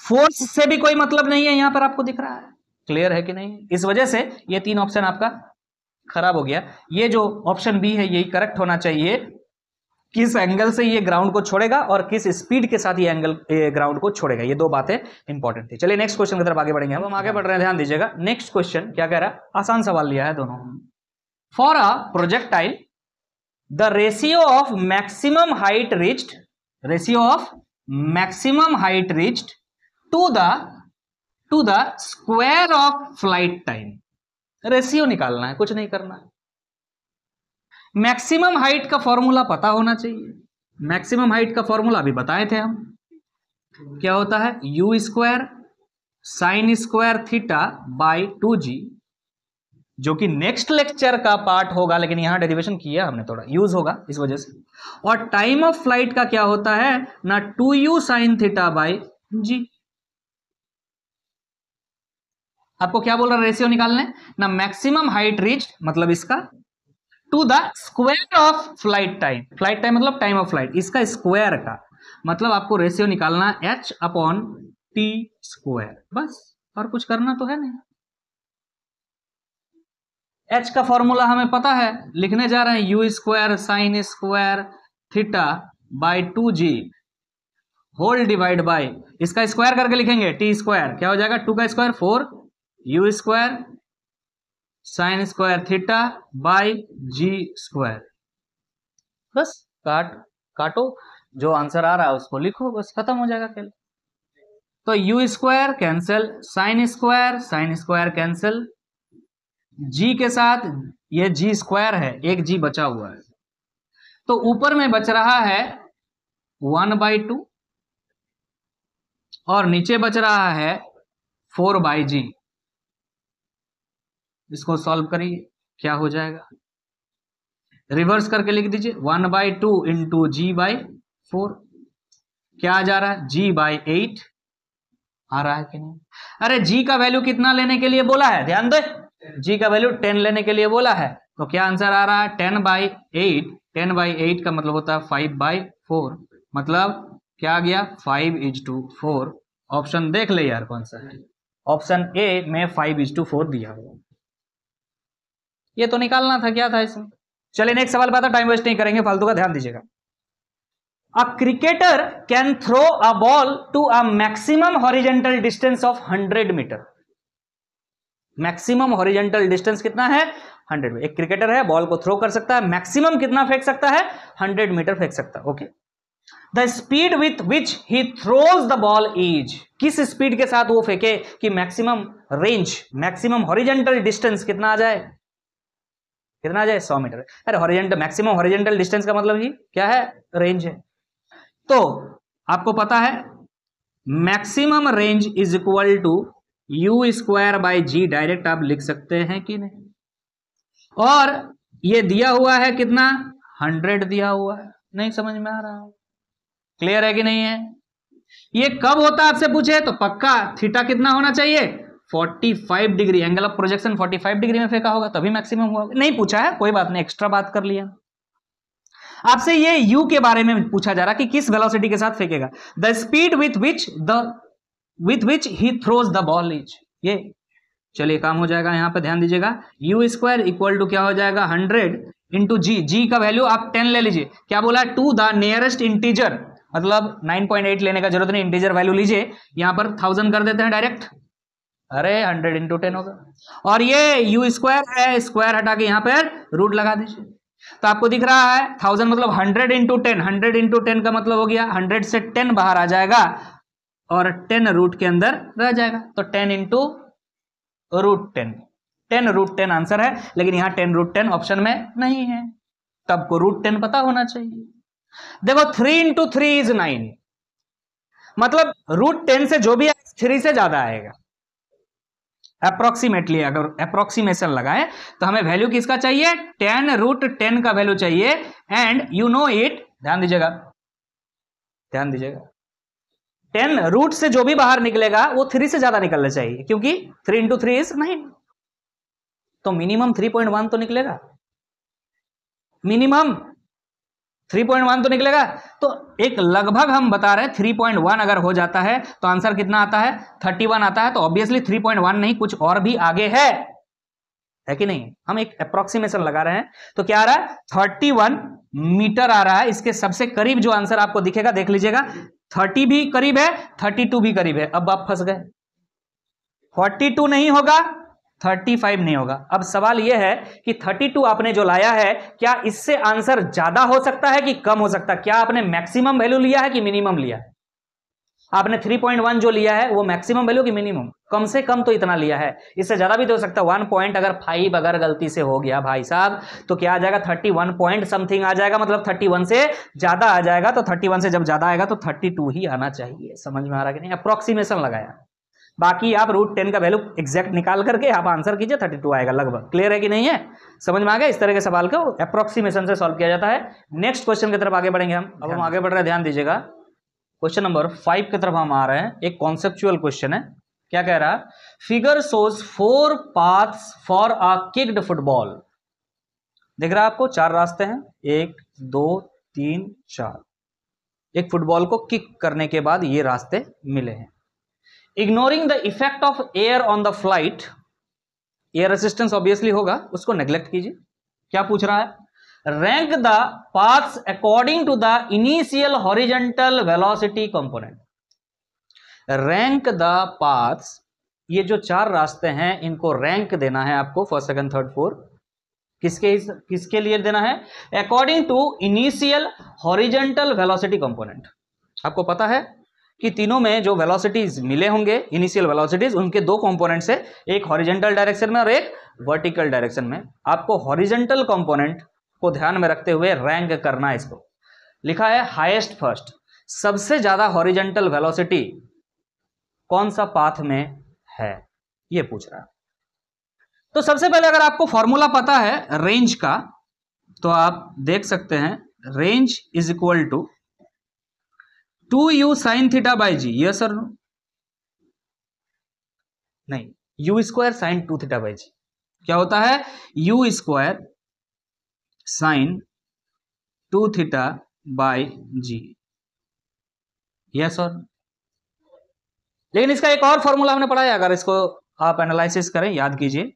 फोर्स से भी कोई मतलब नहीं है, यहां पर आपको दिख रहा है। क्लियर है कि नहीं। इस वजह से ये 3 ऑप्शन आपका खराब हो गया। ये जो ऑप्शन बी है यही करेक्ट होना चाहिए, किस एंगल से ये ग्राउंड को छोड़ेगा और किस स्पीड के साथ ये एंगल ग्राउंड को छोड़ेगा, ये 2 बातें इंपॉर्टेंट थी। चलिए नेक्स्ट क्वेश्चन की तरफ आगे बढ़ेंगे। हम आगे बढ़ रहे हैं, ध्यान दीजिएगा। नेक्स्ट क्वेश्चन क्या कह रहा है, आसान सवाल लिया है दोनों। For a projectile the ratio of maximum height reached, ratio of maximum height reached to the square of flight time. Ratio निकालना है, कुछ नहीं करना है। मैक्सिमम हाइट का फॉर्मूला पता होना चाहिए। मैक्सिमम हाइट का फॉर्मूला अभी बताए थे हम, क्या होता है, u² sin square theta by 2g, जो कि नेक्स्ट लेक्चर का पार्ट होगा, लेकिन यहां डेरिवेशन किया हमने, थोड़ा यूज होगा इस वजह से। और टाइम ऑफ फ्लाइट का क्या होता है ना, 2u sin थीटा बाई जी। आपको क्या बोल रहा है, रेशियो निकालने ना, मैक्सिमम हाइट रीच मतलब इसका to the square of flight time, flight time मतलब टाइम ऑफ फ्लाइट, इसका स्क्वायर का मतलब आपको रेशियो निकालना h अपॉन टी स्क्वायर, बस, और कुछ करना तो है नहीं। h का फॉर्मूला हमें पता है, लिखने जा रहे हैं u square sine square theta by 2g whole divide by, इसका स्क्वायर करके लिखेंगे टी स्क्वायर, क्या हो जाएगा 2 का square 4 u square sine square theta by g square, बस काटो, जो आंसर आ रहा है उसको लिखो, बस खत्म हो जाएगा खेल। तो U square cancel, sine square cancel, G के साथ ये जी स्क्वायर है, एक जी बचा हुआ है, तो ऊपर में बच रहा है 1/2 और नीचे बच रहा है 4/g। इसको सॉल्व करिए, क्या हो जाएगा, रिवर्स करके लिख दीजिए 1/2 इंटू g/4, क्या आ जा रहा है g/8 आ रहा है कि नहीं? अरे g का वैल्यू कितना लेने के लिए बोला है, ध्यान दे, g का वैल्यू 10 लेने के लिए बोला है, तो क्या आंसर आ रहा है 10/8, 10/8 का मतलब होता है 5/4, मतलब क्या आ गया 5:4। ऑप्शन देख ले यार कौन सा है, ऑप्शन ए में 5:4 दिया हुआ, ये तो निकालना था, क्या था इसमें। चलिए नेक्स्ट सवाल पे, टाइम वेस्ट नहीं करेंगे फालतू का, ध्यान दीजिएगा। A cricketer can throw a ball to a maximum horizontal distance of 100 metre. Maximum horizontal distance कितना है 100 मीटर। एक क्रिकेटर है, बॉल को थ्रो कर सकता है, मैक्सिमम कितना फेंक सकता है 100 मीटर फेंक सकता है, okay. The speed with which he throws the ball is, किस स्पीड के साथ वो फेंके कि maximum range, maximum horizontal distance कितना आ जाए, कितना आ जाए 100 मीटर। अरे हॉरिजेंटल, मैक्सिमम हॉरिजेंटल डिस्टेंस का मतलब ही क्या है, रेंज है। तो आपको पता है maximum range is equal to you square by g, direct आप लिख सकते हैं कि नहीं, और ये दिया हुआ है कितना 100 दिया हुआ है, नहीं समझ में आ रहा है, क्लियर है कि नहीं है। ये कब होता है आपसे पूछे तो पक्का थीटा कितना होना चाहिए 45 degree, angle of projection 45 degree में फेंका होगा तभी मैक्सिमम हुआ, नहीं पूछा है कोई बात नहीं, एक्स्ट्रा बात कर लिया। आपसे ये u के बारे में पूछा जा रहा कि किस वेलोसिटी के साथ फेंकेगा, the speed with which he throws the ball is, ये चलिए काम हो जाएगा, यहां पे ध्यान दीजिएगा, यू स्क्वायर इक्वल टू क्या हो जाएगा 100 इंटू जी का वैल्यू आप 10 ले लीजिए, क्या बोला टू द नियरेस्ट इंटीजर, मतलब 9.8 लेने का जरूरत नहीं, इंटीजर वैल्यू लीजिए, यहां पर 1000 कर देते हैं डायरेक्ट, अरे 100 इंटू 10 होगा, और ये यू स्क्वायर है, स्क्वायर हटा के यहां पर रूट लगा दीजिए, तो आपको दिख रहा है 1000 मतलब 100 इंटू 10, 100 इंटू 10 का मतलब हो गया 100 से 10 बाहर आ जाएगा और 10 रूट के अंदर रह जाएगा, तो 10 इंटू रूट 10, 10 रूट 10 आंसर है, लेकिन यहां 10 रूट 10 ऑप्शन में नहीं है, तो आपको रूट 10 पता होना चाहिए। देखो 3 इंटू 3 इज 9, मतलब रूट 10 से जो भी 3 से ज्यादा आएगा, अप्रोक्सीमेटली अगर अप्रोक्सीमेशन लगाएं तो हमें वैल्यू किसका चाहिए 10 रूट 10 का वैल्यू चाहिए, एंड यू नो इट, ध्यान दीजिएगा 10 रूट से जो भी बाहर निकलेगा वो 3 से ज्यादा निकलना चाहिए, क्योंकि 3 इंटू 3 इज 9, तो मिनिमम 3.1 तो निकलेगा, मिनिमम 3.1 तो निकलेगा, तो एक लगभग हम बता रहे हैं 3.1 अगर हो जाता है तो आंसर कितना आता है 31 आता है, तो ऑब्वियसली 3.1 नहीं कुछ और भी आगे है कि नहीं, हम एक अप्रोक्सीमेशन लगा रहे हैं, तो क्या आ रहा है 31 मीटर आ रहा है, इसके सबसे करीब जो आंसर आपको दिखेगा देख लीजिएगा, 30 भी करीब है 32 भी करीब है, अब आप फंस गए, 42 नहीं होगा 35 नहीं होगा। अब सवाल यह है कि 32 आपने जो लाया है क्या इससे आंसर ज्यादा हो सकता है कि कम हो सकता है, क्या आपने मैक्सिमम वैल्यू लिया है कि मिनिमम लिया है, आपने 3.1 जो लिया है वो मैक्सिमम वैल्यू कि मिनिमम, कम से कम तो इतना लिया है, इससे ज्यादा भी तो हो सकता है 1 पॉइंट अगर 5 अगर गलती से हो गया भाई साहब तो क्या आ जाएगा 31 पॉइंट समथिंग आ जाएगा, मतलब 31 से ज्यादा आ जाएगा, तो 31 से जब ज्यादा आएगा तो 32 ही आना चाहिए, समझ में आ रहा कि नहीं, अप्रोक्सीमेशन लगाया, बाकी आप रूट 10 का वैल्यू एग्जैक्ट निकाल करके आप आंसर कीजिए 32 आएगा लगभग, क्लियर है कि नहीं है, समझ में आ गया, इस तरह के सवाल को अप्रोक्सीमेशन से सॉल्व किया जाता है। नेक्स्ट क्वेश्चन की तरफ आगे बढ़ेंगे हम, अब हम आगे बढ़ रहे हैं, ध्यान दीजिएगा, क्वेश्चन नंबर 5 की तरफ हम आ रहे हैं। एक कॉन्सेप्चुअल क्वेश्चन है। क्या कह रहा है? Figure shows 4 paths for a kicked football. दिख रहा है आपको? 4 रास्ते हैं, 1 2 3 4। एक फुटबॉल को किक करने के बाद ये रास्ते मिले हैं। Ignoring the effect of air on the flight, air resistance obviously होगा, उसको नेग्लेक्ट कीजिए। क्या पूछ रहा है? Rank the paths according to the initial horizontal velocity component. Rank the paths, ये जो 4 रास्ते हैं इनको रैंक देना है आपको, फर्स्ट सेकंड थर्ड फोर्थ। किसके लिए देना है? According to initial horizontal velocity component. आपको पता है कि तीनों में जो वेलोसिटीज मिले होंगे, इनिशियल वेलोसिटीज, उनके 2 कंपोनेंट्स है, एक हॉरिजॉन्टल डायरेक्शन में और एक वर्टिकल डायरेक्शन में। आपको हॉरिजॉन्टल कंपोनेंट को ध्यान में रखते हुए रैंक करना है इसको। लिखा है हाईएस्ट फर्स्ट, सबसे ज्यादा हॉरिजॉन्टल वेलोसिटी कौन सा पाथ में है, ये पूछ रहा है। तो सबसे पहले अगर आपको फॉर्मूला पता है रेंज का, तो आप देख सकते हैं range is equal to 2u sine theta by G. Yes और नो? नहीं, u square sine 2 theta by G. क्या होता है? u square sine 2 theta by G. Yes और? लेकिन इसका एक और फॉर्मूला हमने पढ़ा है, अगर इसको आप एनालिसिस करें, याद कीजिए।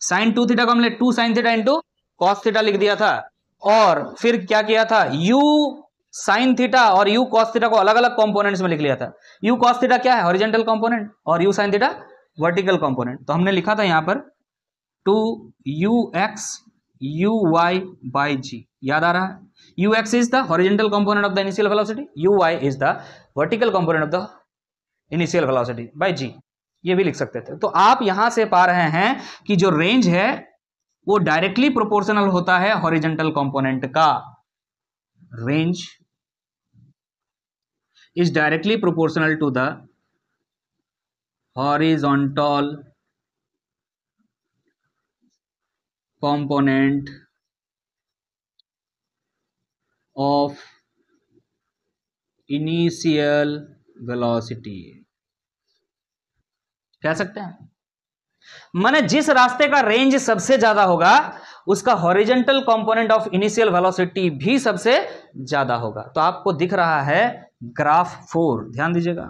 साइन 2 थीटा को हमने 2 sine theta into cos theta लिख दिया था, और फिर क्या किया था? u साइन थीटा और u कॉस थीटा को अलग अलग कंपोनेंट्स में लिख लिया था। u कॉस थीटा क्या है? हॉरिजॉन्टल कंपोनेंट, और u sine theta vertical component. तो हमने लिखा था यहां पर 2ux uy बाई जी। याद आ रहा है? ux is the horizontal component of the initial velocity, uy is the vertical component of the initial velocity by G. ये भी लिख सकते थे। तो आप यहां से पा रहे हैं कि जो रेंज है वो डायरेक्टली प्रोपोर्शनल होता है हॉरिजॉन्टल कंपोनेंट का। Range is directly proportional to the horizontal component of initial velocity. कह सकते हैं माने जिस रास्ते का रेंज सबसे ज्यादा होगा उसका horizontal component of initial velocity भी सबसे ज्यादा होगा। तो आपको दिख रहा है ग्राफ 4, ध्यान दीजिएगा।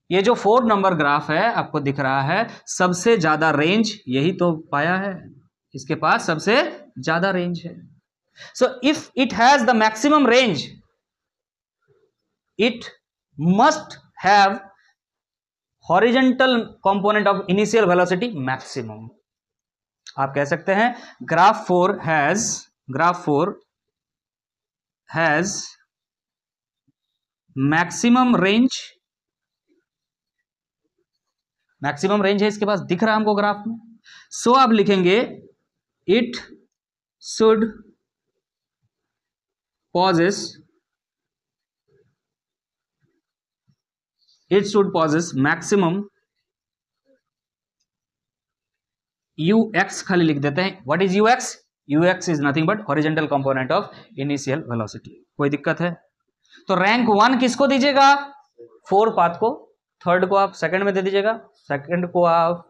ये जो 4 नंबर ग्राफ है आपको दिख रहा है, सबसे ज्यादा रेंज यही तो पाया है, इसके पास सबसे ज्यादा रेंज है। So if it has the maximum range, it must have horizontal component of initial velocity maximum. आप कह सकते हैं graph 4 has maximum range. Maximum range है इसके पास, दिख रहा है हमको ग्राफ में। सो आप लिखेंगे it should possess maximum ux, खाली लिख देते हैं। What is ux? ux is nothing but horizontal component of initial velocity. कोई दिक्कत है? तो रैंक 1 किसको दीजिएगा? 4 पाथ को, थर्ड को आप सेकंड में दे दीजिएगा, सेकंड को आप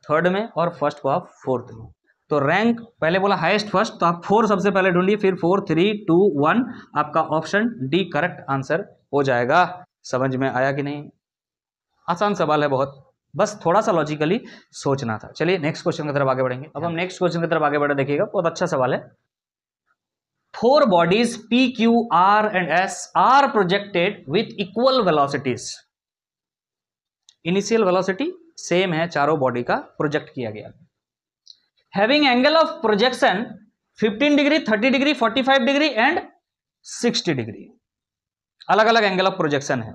थर्ड में, और फर्स्ट को आप फोर्थ में। तो रैंक पहले बोला हाईएस्ट फर्स्ट, तो आप 4 सबसे पहले ढूंढिए, फिर 4 3 2 1 आपका ऑप्शन डी करेक्ट आंसर हो जाएगा। समझ में आया कि नहीं? आसान सवाल है बहुत, बस थोड़ा सा लॉजिकली सोचना था। चलिए नेक्स्ट क्वेश्चन की तरफ आगे बढ़ेंगे। अब हम नेक्स्ट क्वेश्चन की तरफ आगे बढ़े, देखिएगा बहुत अच्छा सवाल है। 4 bodies P, Q, R and S are projected with equal velocities. Initial velocity same है, चारों बॉडी का प्रोजेक्ट किया गया। Having angle of projection 15 degree, 30 degree, 45 degree and 60 degree. अलग अलग एंगल ऑफ प्रोजेक्शन है,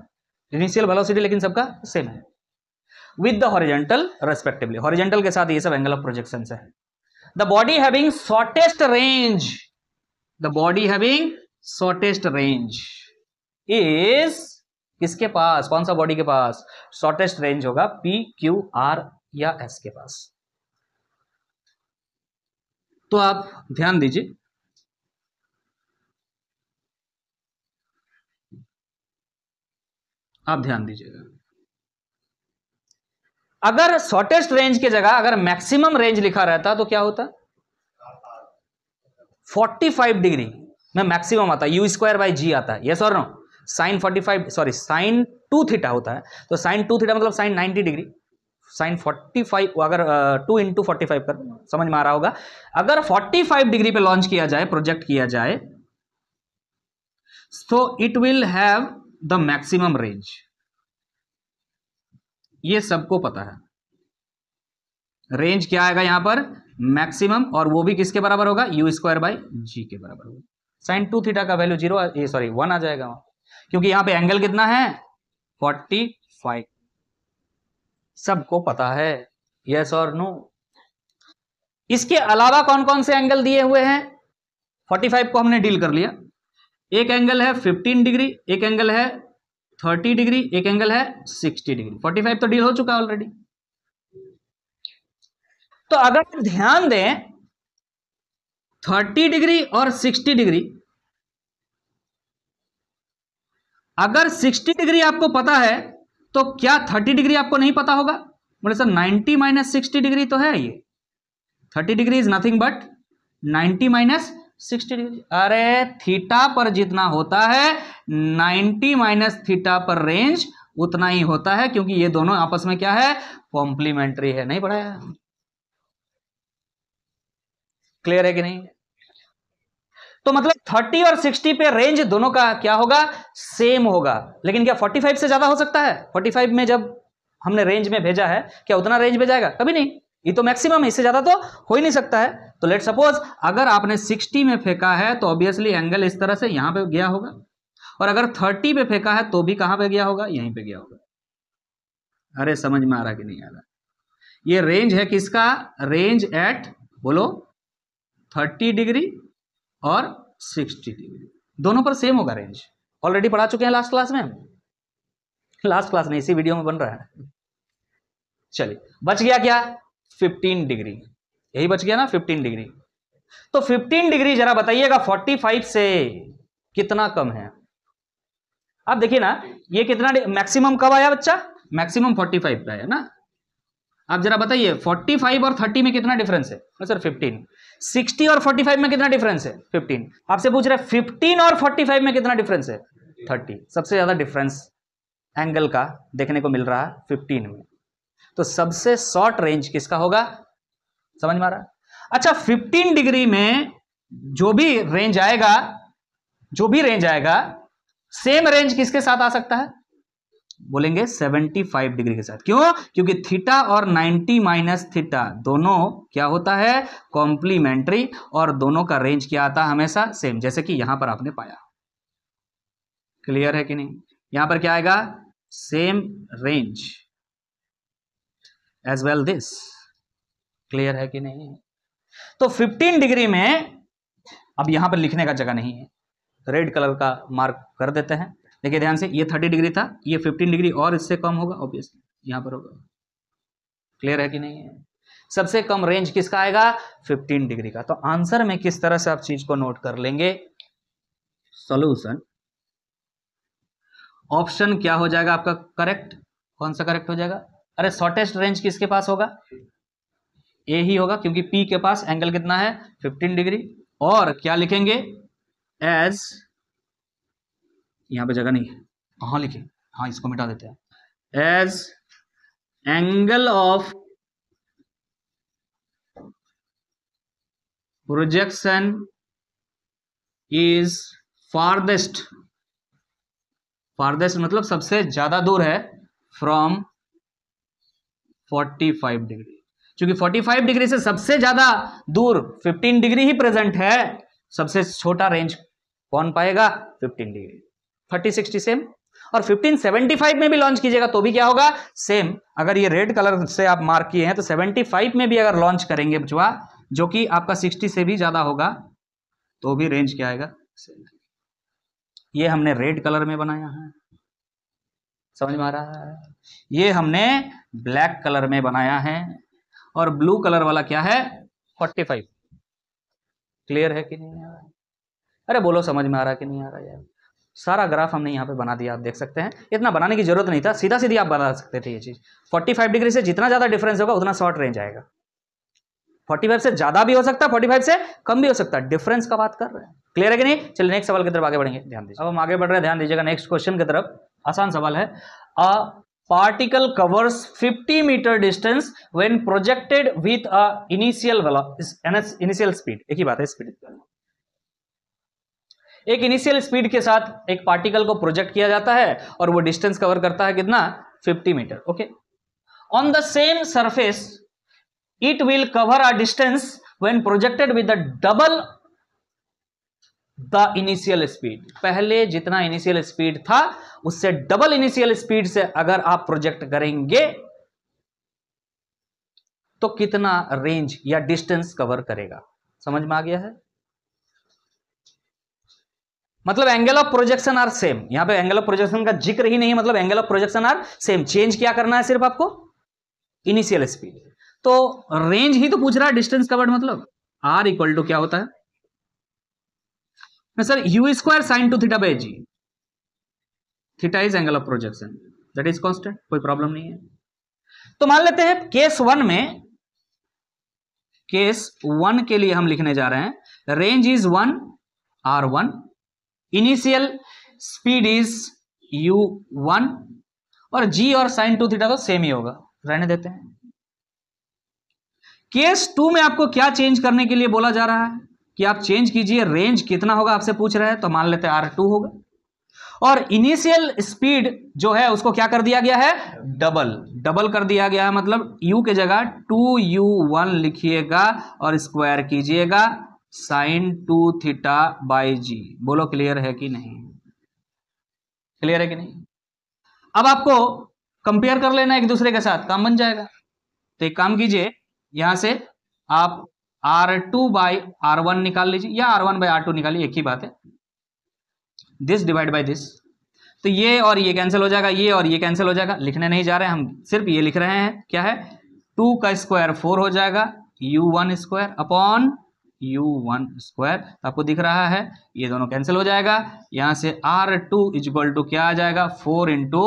इनिशियल वेलोसिटी लेकिन सबका सेम है। With the horizontal respectively, horizontal के साथ ये सब एंगल ऑफ प्रोजेक्शन है। The body having shortest range, the body having shortest range is किसके पास? कौन सा बॉडी के पास शॉर्टेस्ट रेंज होगा? P, Q, R या S के पास। तो आप ध्यान दीजिए, आप ध्यान दीजिएगा, अगर शॉर्टेस्ट रेंज की जगह अगर मैक्सिमम रेंज लिखा रहता तो क्या होता, 45 डिग्री में मैक्सिमम आता है, यू स्क्वायर बाई जी आता है, यस और no. Sine 45 sorry sine 2 theta होता है, तो साइन 2 थीटा मतलब साइन 90 डिग्री, साइन 45 अगर 2 इंटू 45 कर, समझ में आ रहा होगा। अगर 45 डिग्री पे लॉन्च किया जाए, प्रोजेक्ट किया जाए, तो it will have the maximum range, ये सबको पता है। रेंज क्या आएगा यहां पर, मैक्सिमम, और वो भी किसके बराबर होगा, यू स्क्वायर बाई जी के बराबर होगा। साइन 2 थीटा का वैल्यू 0 सॉरी 1 आ जाएगा वहां, क्योंकि यहां पे एंगल कितना है 45, सबको पता है, यस और नो। इसके अलावा कौन कौन से एंगल दिए हुए हैं, 45 को हमने डील कर लिया, एक एंगल है 15 डिग्री, एक एंगल है 30 डिग्री, एक एंगल है 60 डिग्री। 45 तो डील हो चुका है ऑलरेडी। तो अगर ध्यान दें 30 डिग्री और 60 डिग्री, अगर 60 डिग्री आपको पता है तो क्या 30 डिग्री आपको नहीं पता होगा, बोले सर 90 माइनस 60 डिग्री तो है ये, 30 degree is nothing but 90 minus 60 degree. अरे थीटा पर जितना होता है 90 माइनस थीटा पर रेंज उतना ही होता है, क्योंकि ये दोनों आपस में क्या है, कॉम्प्लीमेंट्री है। नहीं पढ़ाया, क्लियर है कि नहीं। तो मतलब 30 और 60 पे रेंज दोनों का क्या होगा, सेम होगा। लेकिन क्या 45 से ज्यादा हो सकता है, 45 में जब हमने रेंज में भेजा है, क्या उतना रेंज भेजाएगा, कभी नहीं, ये तो मैक्सिमम है, इससे ज्यादा तो हो ही नहीं सकता है। तो लेट सपोज अगर आपने 60 में फेंका है तो ऑब्वियसली एंगल इस तरह से यहां पे गया होगा, और अगर 30 पे फेंका है तो भी कहां पे गया होगा, यहीं पे गया होगा। अरे समझ में आ रहा कि नहीं आ रहा, ये रेंज है किसका, रेंज एट, बोलो 30 डिग्री और 60 डिग्री, दोनों पर सेम होगा रेंज। ऑलरेडी पढ़ा चुके हैं लास्ट क्लास में, लास्ट क्लास नहीं इसी वीडियो में बन रहा है। चलिए बच गया क्या, 15 डिग्री, यही बच गया ना 15 डिग्री। तो 15 डिग्री जरा बताइएगा 45 से कितना कम है। अब देखिए ना, ये कितना मैक्सिमम कब आया बच्चा, मैक्सिमम 45 पे आया ना। आप जरा बताइए 45 और 30 में कितना डिफरेंस है, सर 15। 60 और 45 में कितना डिफरेंस है, 15। आपसे पूछ रहे 15 और 45 में कितना डिफरेंस है, 30। सबसे ज्यादा डिफरेंस एंगल का देखने को मिल रहा है 15 में। तो सबसे शॉर्ट रेंज किसका होगा, समझ में आ रहा। अच्छा 15 डिग्री में जो भी रेंज आएगा, जो भी रेंज आएगा, सेम रेंज किसके साथ आ सकता है, बोलेंगे 75 डिग्री के साथ। क्यों, क्योंकि थीटा और 90 माइनस थीटा दोनों क्या होता है, कॉम्प्लीमेंट्री, और दोनों का रेंज क्या आता है, हमेशा सेम, जैसे कि यहां पर आपने पाया। क्लियर है कि नहीं, यहां पर क्या आएगा, same range as well this. Clear है कि नहीं। तो 15 डिग्री में अब यहां पर लिखने का जगह नहीं है, रेड कलर का मार्क कर देते हैं। देखिए ध्यान से, ये 30 डिग्री था, ये 15 डिग्री और इससे कम होगा ऑब्वियसली, यहां पर होगा। क्लियर है कि नहीं है। सबसे कम रेंज किसका आएगा, 15 डिग्री का। तो आंसर में किस तरह से आप चीज को नोट कर लेंगे, सॉल्यूशन ऑप्शन क्या हो जाएगा आपका करेक्ट, कौन सा करेक्ट हो जाएगा। अरे शॉर्टेस्ट रेंज किसके पास होगा, ए ही होगा, क्योंकि पी के पास एंगल कितना है 15 डिग्री। और क्या लिखेंगे, एज, यहां पे जगह नहीं है, हाँ लिखे, हाँ इसको मिटा देते हैं, as angle of projection is farthest, farthest मतलब सबसे ज्यादा दूर है, फ्रॉम 45 डिग्री। क्योंकि 45 डिग्री से सबसे ज्यादा दूर 15 डिग्री ही प्रेजेंट है, सबसे छोटा रेंज कौन पाएगा, 15 डिग्री। 30 60 सेम, और 1575 में भी लॉन्च कीजिएगा तो भी क्या होगा, सेम। अगर ये रेड कलर से आप मार्क किए हैं तो 75 में भी अगर लॉन्च करेंगे बचवा, जो कि आपका 60 से भी ज्यादा होगा, तो भी रेंज क्या आएगा, सेम। ये हमने रेड कलर में बनाया है, समझ में आ रहा है। ये हमने ब्लैक कलर में बनाया है, और ब्लू कलर वाला क्या है 45। क्लियर है कि नहीं आ रहा, अरे बोलो समझ में आ रहा कि नहीं आ रहा यार। सारा ग्राफ हमने यहाँ पे बना दिया, आप देख सकते हैं। इतना बनाने की जरूरत नहीं था, सीधा सीधी आप बना सकते थे ये चीज। 45 डिग्री से जितना ज्यादा डिफरेंस होगा उतना शॉर्ट रेंज आएगा। 45 से ज्यादा भी हो सकता है, 45 से कम भी हो सकता है, डिफरेंस का बात कर रहे हैं। क्लियर है कि नहीं? चलिए नेक्स्ट सवाल की तरफ आगे बढ़ेंगे, ध्यान दीजिए। अब हम आगे बढ़ रहे हैं, ध्यान दीजिएगा नेक्स्ट क्वेश्चन की तरफ। आसान सवाल है। A particle covers 50 metre distance when projected with a initial speed. एक ही बात है, स्पीड। एक इनिशियल स्पीड के साथ एक पार्टिकल को प्रोजेक्ट किया जाता है और वो डिस्टेंस कवर करता है कितना? 50 metre. Okay. On the same surface it will cover a distance when projected with the double the initial speed. पहले जितना इनिशियल स्पीड था उससे डबल इनिशियल स्पीड से अगर आप प्रोजेक्ट करेंगे तो कितना रेंज या डिस्टेंस कवर करेगा? समझ में आ गया है? मतलब angle of projection are same. यहां पे एंगल ऑफ प्रोजेक्शन का जिक्र ही नहीं, मतलब angle of projection are same. Change क्या करना है सिर्फ आपको? Initial speed. तो रेंज ही तो पूछ रहा है, डिस्टेंस कवर्ड मतलब आर इक्वल टू क्या होता है ना sir? You square sine two theta by g. Theta is angle of projection, that is constant, कोई प्रॉब्लम नहीं है। तो मान लेते हैं केस 1 में, केस 1 के लिए हम लिखने जा रहे हैं range is 1 r1, initial speed is u1 और g और साइन टू थीटा तो सेम ही होगा, रहने देते हैं। केस 2 में आपको क्या चेंज करने के लिए बोला जा रहा है कि आप चेंज कीजिए, रेंज कितना होगा आपसे पूछ रहे हैं, तो मान लेते हैं r2 होगा। और इनिशियल स्पीड जो है उसको क्या कर दिया गया है? डबल कर दिया गया है, मतलब u के जगह 2u1 लिखिएगा और स्क्वायर कीजिएगा साइन टू थीटा बाई जी। बोलो क्लियर है कि नहीं? क्लियर है कि नहीं? अब आपको कंपेयर कर लेना एक दूसरे के साथ, काम बन जाएगा। तो एक काम कीजिए, यहां से आप r2 बाई r1 निकाल लीजिए या r1 बाई r2 निकालिए, एक ही बात है। दिस डिवाइड बाई दिस, तो ये और ये कैंसिल हो जाएगा, ये और ये कैंसिल हो जाएगा। लिखने नहीं जा रहे हैं हम, सिर्फ ये लिख रहे हैं। क्या है? 2 का स्क्वायर 4 हो जाएगा, u1 square upon u1 square. आपको दिख रहा है ये दोनों कैंसिल हो जाएगा। यहां से r2 इक्वल टू क्या आ जाएगा? 4 इंटू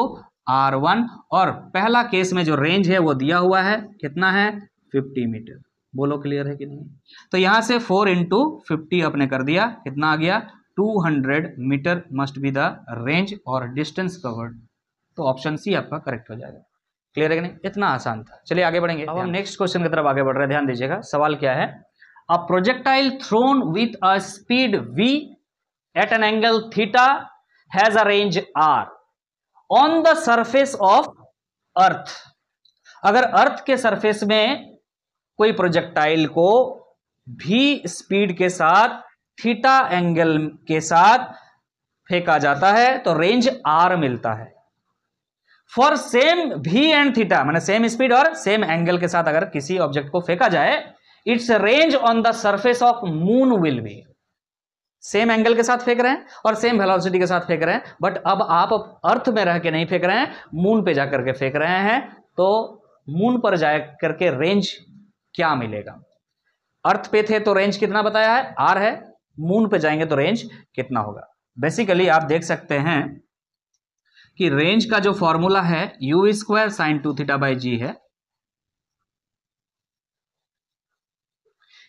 r1। और पहला केस में जो रेंज है वो दिया हुआ है, कितना है? 50 मीटर। बोलो क्लियर है कि नहीं? तो यहां से 4 इंटू 50 आपने कर दिया, कितना आ गया? 200 metre must be the range और डिस्टेंस कवर्ड। तो ऑप्शन सी आपका करेक्ट हो जाएगा। क्लियर है कि नहीं? इतना आसान था। चलिए आगे बढ़ेंगे। अब हम नेक्स्ट क्वेश्चन की तरफ आगे बढ़ रहे हैं, ध्यान दीजिएगा। सवाल क्या है? A projectile thrown with a speed v at an angle theta has a range r on the surface of earth. अगर अर्थ के सरफेस में कोई प्रोजेक्टाइल को v स्पीड के साथ थीटा एंगल के साथ फेंका जाता है तो रेंज r मिलता है। For same v and theta, माने सेम स्पीड और सेम एंगल के साथ अगर किसी ऑब्जेक्ट को फेंका जाए, it's range on the surface of moon will be. Same angle के साथ फेंक रहे हैं और सेम वेलोसिटी के साथ फेंक रहे हैं, बट अब आप अर्थ में रह के नहीं फेंक रहे हैं, मून पे जाकर के फेंक रहे हैं। तो मून पर जाकर के रेंज क्या मिलेगा? अर्थ पे थे तो रेंज कितना बताया है? r है। मून पे जाएंगे तो रेंज कितना होगा? बेसिकली आप देख सकते हैं कि रेंज का जो फॉर्मूला है u square sine two theta by g है।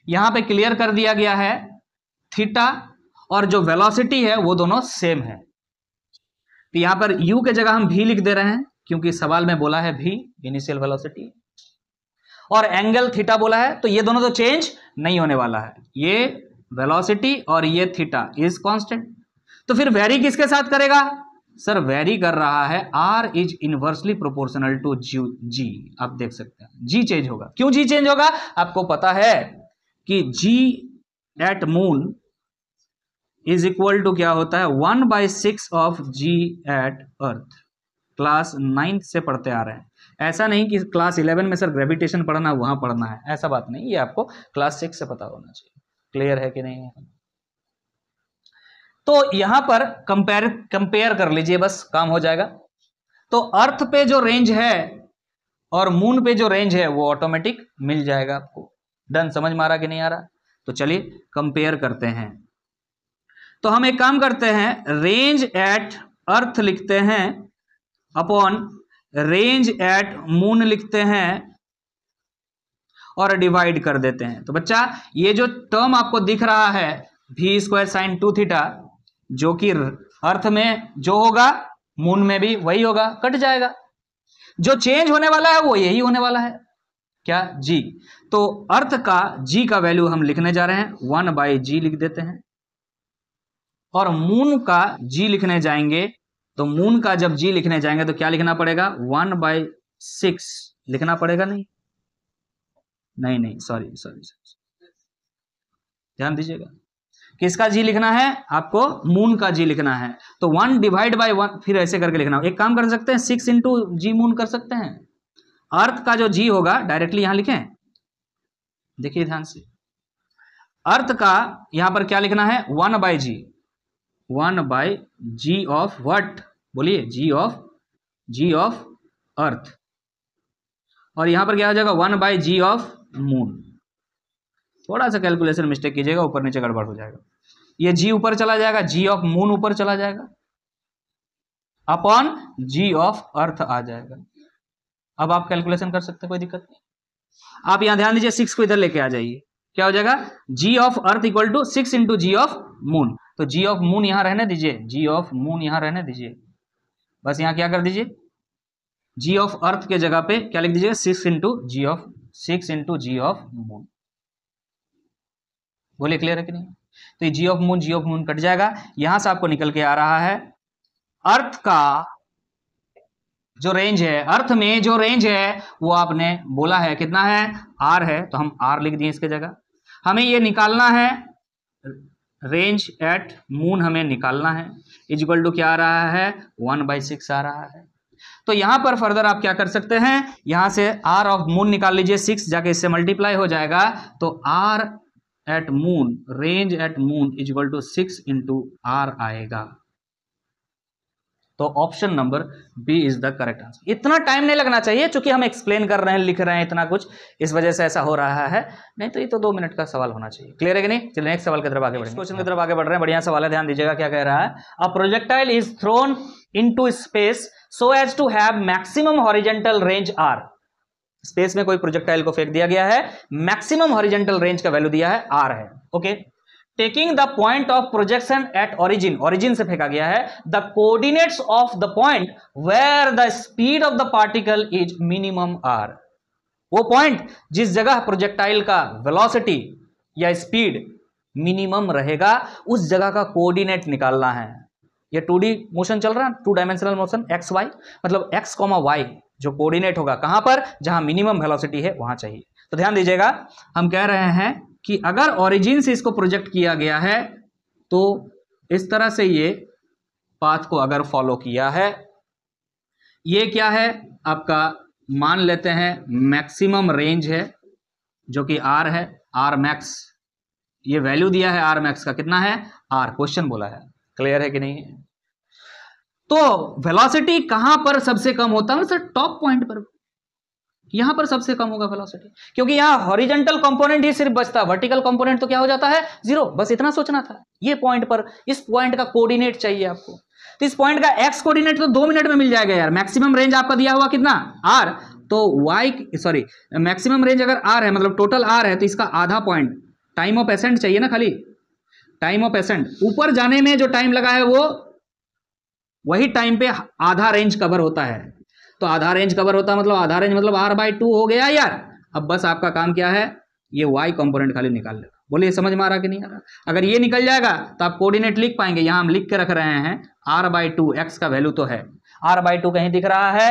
यहां पे क्लियर कर दिया गया है थीटा और जो वेलोसिटी है वो दोनों सेम है। तो यहां पर u के जगह हम v लिख दे रहे हैं क्योंकि सवाल में बोला है v इनिशियल वेलोसिटी, और एंगल थीटा बोला है, तो ये दोनों तो चेंज नहीं होने वाला है। ये वेलोसिटी और ये थीटा इज कांस्टेंट। तो फिर वेरी किसके साथ करेगा? सर वेरी कर रहा है r is inversely proportional to g। आप देख सकते हैं g चेंज होगा। क्यों g चेंज होगा? आपको पता है कि g at moon is equal to क्या होता है? 1/6 of g at earth. Class 9 से पढ़ते आ रहे हैं। ऐसा नहीं कि क्लास 11 में सर ग्रेविटेशन पढ़ना वहां पढ़ना है, ऐसा बात नहीं, ये आपको क्लास 6 से पता होना चाहिए। क्लियर है कि नहीं? तो यहां पर कंपेयर कर लीजिए, बस काम हो जाएगा। तो अर्थ पे जो रेंज है और मून पे जो रेंज है वो ऑटोमेटिक मिल जाएगा आपको। डन? समझ में आ रहा कि नहीं आ रहा? तो चलिए कंपेयर करते हैं। तो हम एक काम करते हैं, रेंज एट अर्थ लिखते हैं अपॉन रेंज एट मून लिखते हैं और डिवाइड कर देते हैं। तो बच्चा ये जो टर्म आपको दिख रहा है v स्क्वायर साइन 2 थीटा, जो कि अर्थ में जो होगा मून में भी वही होगा, कट जाएगा। जो चेंज होने वाला है वो यही होने वाला है, क्या, g। तो अर्थ का g का वैल्यू हम लिखने जा रहे हैं, 1/g लिख देते हैं। और मून का g लिखने जाएंगे, तो मून का जब g लिखने जाएंगे तो क्या लिखना पड़ेगा, 1/6 लिखना पड़ेगा। नहीं, सॉरी, ध्यान दीजिएगा, किसका जी लिखना है आपको, मून का जी लिखना है। तो 1/1 फिर ऐसे करके लिखना। एक काम कर सकते हैं, 6 इंटू जी मून कर सकते हैं। अर्थ का जो जी होगा डायरेक्टली यहां लिखें, देखिए ध्यान से, अर्थ का यहां पर क्या लिखना है, 1/g, 1/g ऑफ व्हाट, बोलिए, जी ऑफ अर्थ। और यहां पर क्या हो जाएगा, 1/g ऑफ मून। थोड़ा सा कैलकुलेशन मिस्टेक कीजिएगा, ऊपर नीचे गड़बड़ हो जाएगा। ये जी ऊपर चला जाएगा, जी ऑफ मून ऊपर चला जाएगा, अपॉन जी ऑफ अर्थ आ जाएगा। अब आप कैलकुलेशन कर सकते हैं, कोई दिक्कत नहीं। आप यहां ध्यान दीजिए, 6 को इधर लेके आ जाइए, क्या हो जाएगा, g of earth equal to 6 into g of moon. तो जी ऑफ मून यहां रहने दीजिए, जी ऑफ मून यहां रहने दीजिए, बस यहां क्या कर दीजिए, जी ऑफ अर्थ के जगह पे क्या लिख दीजिएगा, 6 इंटू जी ऑफ मून। बोलिए क्लियर है कि नहीं। तो ये जी ऑफ मून कट जाएगा। यहां से आपको निकल के आ रहा है, अर्थ का जो रेंज है, अर्थ में जो रेंज है वो आपने बोला है कितना है, आर है, तो हम आर लिख दिए इसके जगह। हमें ये निकालना है, रेंज एट मून हमें निकालना है, इक्वल टू क्या आ रहा है, 1/6 आ रहा है। तो यहां पर फर्दर आप क्या कर सकते हैं, यहां से आर ऑफ मून निकाल लीजिए, 6 जाके इससे मल्टीप्लाई हो जाएगा, तो r at moon, range at moon equal to 6 into r आएगा। तो option number B is the correct answer. इतना टाइम नहीं लगना चाहिए, क्योंकि हम एक्सप्लेन कर रहे हैं, लिख रहे हैं इतना कुछ, इस वजह से ऐसा हो रहा है, नहीं तो ये तो 2 मिनट का सवाल होना चाहिए। क्लियर है कि नहीं। चलिए नेक्स्ट सवाल की तरफ आगे बढ़ेंगे, क्वेश्चन की तरफ आगे बढ़ रहे हैं। बढ़िया सवाल है, ध्यान दीजिएगा क्या कह रहा है। A projectile is thrown into space so as to have maximum horizontal range r. Space में कोई प्रोजेक्टाइल को फेंक दिया गया है, मैक्सिमम हॉरिजॉन्टल रेंज का वैल्यू दिया है आर है, okay. Taking the point of projection at origin, origin से फेंका गया है, the coordinates of the point where the speed of the particle is minimum r. वो पॉइंट जिस जगह प्रोजेक्टाइल का वेलोसिटी या स्पीड मिनिमम रहेगा, उस जगह का कोऑर्डिनेट निकालना है। ये 2D मोशन चल रहा है, 2 डायमेंशनल मोशन, एक्स वाई, मतलब एक्स कॉमा वाई जो कोऑर्डिनेट होगा कहां पर, जहां मिनिमम वेलोसिटी है वहां चाहिए। तो ध्यान दीजिएगा, हम कह रहे हैं कि अगर ओरिजिन से इसको प्रोजेक्ट किया गया है, तो इस तरह से ये पाथ को अगर फॉलो किया है, ये क्या है आपका, मान लेते हैं मैक्सिमम रेंज है जो कि आर है, आर मैक्स, ये वैल्यू दिया है आर मैक्स का कितना है, आर, क्वेश्चन बोला है, क्लियर है कि नहीं। तो वेलोसिटी कहां पर सबसे कम होता है, सर टॉप पॉइंट पर, यहां पर सबसे कम होगा वेलोसिटी, क्योंकि यहां हॉरिजॉन्टल कंपोनेंट ही सिर्फ बचता है, वर्टिकल कंपोनेंट तो क्या हो जाता है, 0। बस इतना सोचना था। ये पॉइंट पर, इस पॉइंट का कोऑर्डिनेट चाहिए आपको, तो इस पॉइंट का एक्स कोऑर्डिनेट तो 2 मिनट में मिल जाएगा यार। मैक्सिमम रेंज आपका दिया हुआ कितना, आर, तो वाई, सॉरी, मैक्सिमम रेंज अगर आर है, मतलब टोटल आर है, तो इसका आधा पॉइंट, टाइम ऑफ एसेंट चाहिए ना, खाली टाइम ऑफ एसेंट, ऊपर जाने में जो टाइम लगा है वो वही टाइम पे आधा रेंज कवर होता है। तो आधा रेंज कवर होता है मतलब आधा रेंज मतलब r/2 हो गया यार। अब बस आपका काम क्या है, ये y कंपोनेंट खाली निकाल लेगा। बोलिए समझ में आ रहा कि नहीं आ रहा। अगर ये निकल जाएगा तो आप कोऑर्डिनेट लिख पाएंगे, यहां हम लिख के रख रहे हैं r/2, x का वैल्यू तो है, r/2 कहीं दिख रहा है,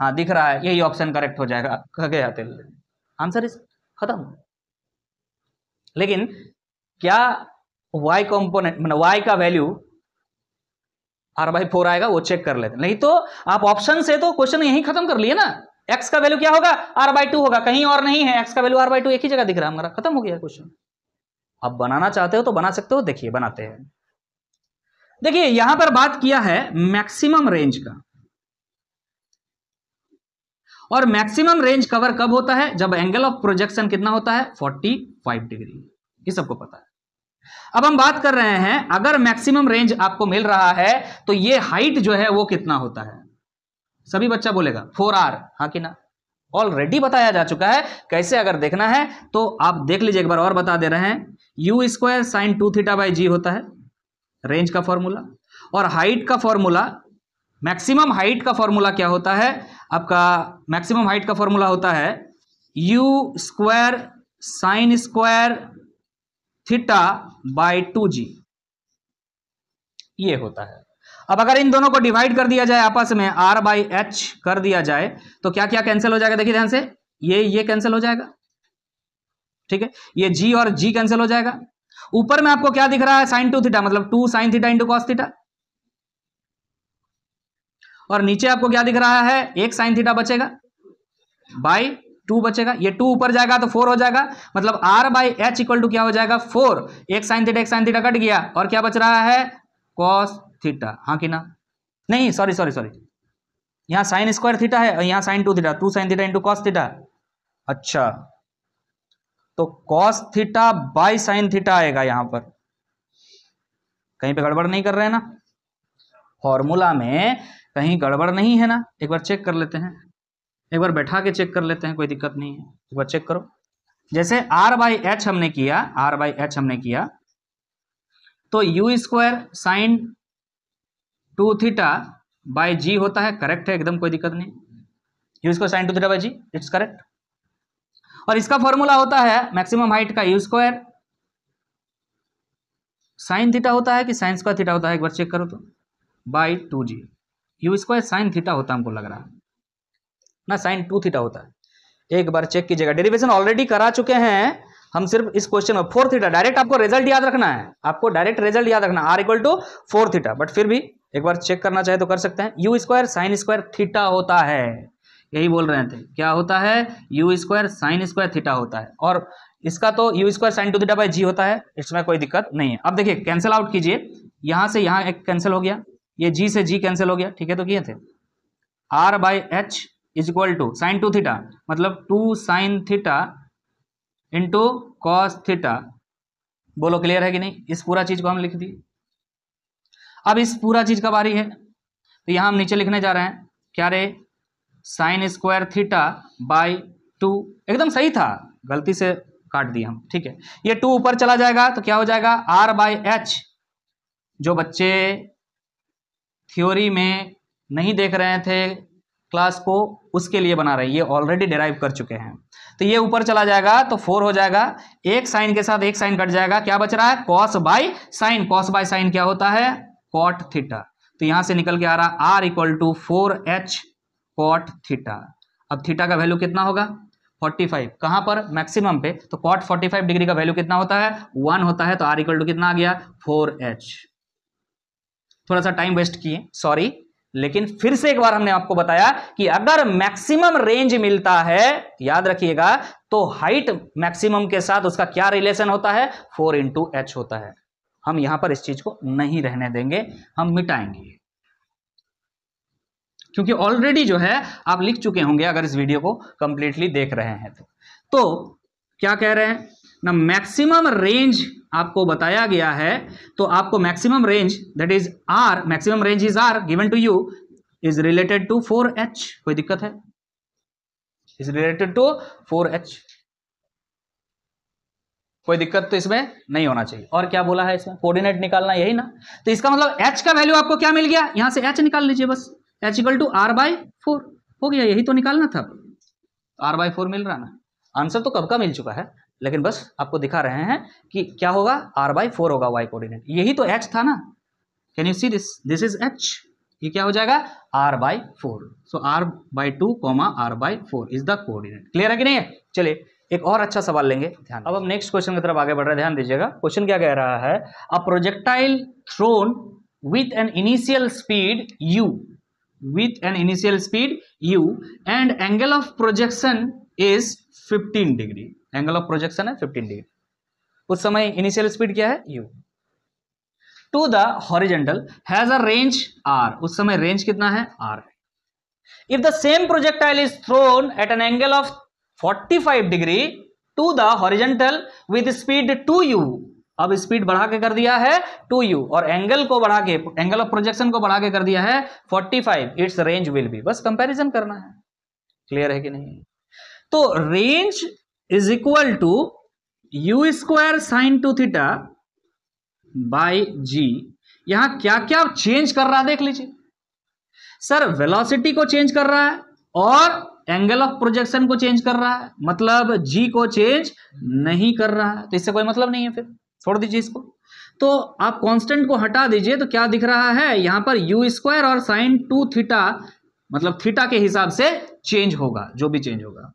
हाँ दिख रहा है, यही ऑप्शन करेक्ट हो जाएगा, कह गया आंसर इस खत्म। लेकिन क्या y कंपोनेंट मतलब y का वैल्यू r/4 आएगा, वो चेक कर लेते, नहीं तो आप ऑप्शन से तो क्वेश्चन यही खत्म कर लिए ना। x का वैल्यू क्या होगा, r/2 होगा, कहीं और नहीं है, x का वैल्यू r/2 एक ही जगह दिख रहा है हमारा, खत्म हो गया क्वेश्चन। अब बनाना चाहते हो तो बना सकते हो, देखिए बनाते हैं। देखिए यहां पर बात किया है मैक्सिमम रेंज का, और मैक्सिमम रेंज कवर कब होता है, जब एंगल ऑफ प्रोजेक्शन कितना होता है, 45 डिग्री, ये सबको पता है। अब हम बात कर रहे हैं अगर मैक्सिमम रेंज आपको मिल रहा है तो ये हाइट जो है वो कितना होता है। सभी बच्चा बोलेगा 4r, हाँ कि ना, ऑलरेडी बताया जा चुका है। कैसे अगर देखना है तो आप देख लीजिए, एक बार और बता दे रहे हैं। u square sine 2 theta by g होता है रेंज का फॉर्मूला, और हाइट का फॉर्मूला, मैक्सिमम हाइट का फॉर्मूला क्या होता है आपका? मैक्सिमम हाइट का फॉर्मूला होता है u square sine square theta by 2g, ये होता है। अब अगर इन दोनों को डिवाइड कर दिया जाए आपस में, r बाई एच कर दिया जाए तो क्या क्या कैंसिल हो जाएगा? देखिए ध्यान से, ये कैंसिल हो जाएगा, ठीक है, ये g और g कैंसिल हो जाएगा। ऊपर में आपको क्या दिख रहा है? साइन 2 थीटा, मतलब 2 sine theta into cos theta, और नीचे आपको क्या दिख रहा है? एक साइन थीटा बचेगा बाई 2 बचेगा, ये 2 ऊपर जाएगा तो 4 हो जाएगा, मतलब r by h equal to क्या हो जाएगा? 4। एक साइन थीटा कट गया और क्या बच रहा है? कॉस थीटा, हाँ कि ना? नहीं, सॉरी, यहां साइन स्क्वायर थीटा है और यहां sine 2 theta, 2 sine theta into cos theta. अच्छा, तो cos theta by sine theta आएगा यहां पर। कहीं पे गड़बड़ नहीं कर रहे हैं ना? फॉर्मूला में कहीं गड़बड़ नहीं है ना? एक बार चेक कर लेते हैं, एक बार बैठा के चेक कर लेते हैं, कोई दिक्कत नहीं है, एक बार चेक करो। जैसे r बाई एच हमने किया, तो u square sine 2 theta by g होता है, करेक्ट है एकदम, कोई दिक्कत नहीं। u square sine 2 theta by g, it's correct. और इसका फॉर्मूला होता है मैक्सिमम हाइट का u स्क्वायर साइन थीटा होता है कि साइन स्क्वायर थीटा होता है, एक बार चेक करो तो, by 2g। u square sine theta होता है हमको लग रहा है ना, साइन 2 थीटा होता है। एक बार चेक कीजिएगा, डेरिवेशन ऑलरेडी करा चुके हैं हम, सिर्फ इस क्वेश्चन में 4 थीटा डायरेक्ट आपको रिजल्ट याद रखना है, आपको डायरेक्ट रिजल्ट याद रखना, r equal to 4 theta, but फिर भी एक बार चेक करना चाहे तो कर सकते हैं। u square sine square theta होता है, यही बोल रहे थे, क्या होता है? u square sine square theta होता है, और इसका तो u square sine 2 theta by g होता है, इसमें कोई दिक्कत नहीं है। अब देखिए कैंसिल आउट कीजिए, यहां से यहां एक कैंसिल हो गया, ये g से g कैंसिल हो गया, ठीक है, तो किए थे r by h is equal to sine 2 theta, मतलब 2 sine theta into cos theta. बोलो क्लियर है कि नहीं? इस पूरा चीज को हम लिख दिए। अब इस पूरा चीज का बारी है, तो यहां हम नीचे लिखने जा रहे हैं, क्या रे? साइन स्क्वायर थीटा बाई 2, एकदम सही था, गलती से काट दिया हम, ठीक है। ये 2 ऊपर चला जाएगा तो क्या हो जाएगा? r by H. जो बच्चे थ्योरी में नहीं देख रहे थे क्लास को, उसके लिए बना रहे हैं, ये ऑलरेडी डिराइव कर चुके हैं। तो ये ऊपर चला जाएगा तो 4 हो जाएगा, एक साइन के साथ एक साइन कट जाएगा, क्या बच रहा है? Cos by sine. Cos by sine क्या होता है? Cot theta. तो यहां से निकल के आ रहा r equal to 4h cot theta. अब थीटा का वैल्यू कितना होगा? 45। कहां पर? मैक्सिमम पे, तो कॉट 45 डिग्री का वैल्यू कितना होता है? 1 होता है, तो r इक्वल टू कितना आ गया? 4h। थोड़ा सा टाइम वेस्ट किए, सॉरी, लेकिन फिर से एक बार हमने आपको बताया कि अगर मैक्सिमम रेंज मिलता है, याद रखिएगा, तो हाइट मैक्सिमम के साथ उसका क्या रिलेशन होता है? 4 इंटू एच होता है। हम यहां पर इस चीज को नहीं रहने देंगे, हम मिटाएंगे, क्योंकि ऑलरेडी जो है आप लिख चुके होंगे अगर इस वीडियो को कंप्लीटली देख रहे हैं तो क्या कह रहे हैं ना, मैक्सिमम रेंज आपको बताया गया है, तो आपको maximum range that is r, maximum range is r given to you is related to 4h। कोई दिक्कत है? इज रिलेटेड टू 4h, कोई दिक्कत तो इसमें नहीं होना चाहिए। और क्या बोला है इसमें? कोऑर्डिनेट निकालना, यही ना? तो इसका मतलब h का वैल्यू आपको क्या मिल गया? यहां से h निकाल लीजिए बस, h equal to r by 4 हो गया, यही तो निकालना था। r बाई 4 मिल रहा ना, आंसर तो कब का मिल चुका है, लेकिन बस आपको दिखा रहे हैं कि क्या होगा, r बाई 4 होगा y कोऑर्डिनेट, यही तो h था ना। Can you see this? This is h, ये क्या हो जाएगा? r by 4। So r by 2 comma r by 4 is the coordinate. Clear है कि नहीं है? चलिए एक और अच्छा सवाल लेंगे, ध्यान। अब हम नेक्स्ट क्वेश्चन की तरफ आगे बढ़ रहे हैं, ध्यान दीजिएगा। क्वेश्चन क्या कह रहा है? A projectile thrown with an initial speed u, with an initial speed u and angle of projection is 15 degree, angle of projection है 15 डिग्री। उस समय इनिशियल स्पीड क्या है? u। To the horizontal has a range r, उस समय रेंज कितना है? r है। If the same projectile is thrown at an angle of 45 degree to the horizontal with speed 2u, अब स्पीड बढ़ा के कर दिया है 2u और एंगल को बढ़ा के, एंगल ऑफ प्रोजेक्शन को बढ़ा के कर दिया है 45, इट्स रेंज विल बी, बस कंपैरिजन करना है। क्लियर है कि नहीं? तो range is equal to you square sine 2 theta by g. यहां क्या क्या चेंज कर रहा है देख लीजिए सर, वेलोसिटी को चेंज कर रहा है और एंगल ऑफ प्रोजेक्शन को चेंज कर रहा है, मतलब जी को चेंज नहीं कर रहा है, तो इससे कोई मतलब नहीं है, फिर छोड़ दीजिए इसको। तो आप कांस्टेंट को हटा दीजिए तो क्या दिख रहा है यहां पर, यू स्क्वायर और साइन 2 थीटा, मतलब थीटा के हिसाब से चेंज होगा, जो भी चेंज होगा।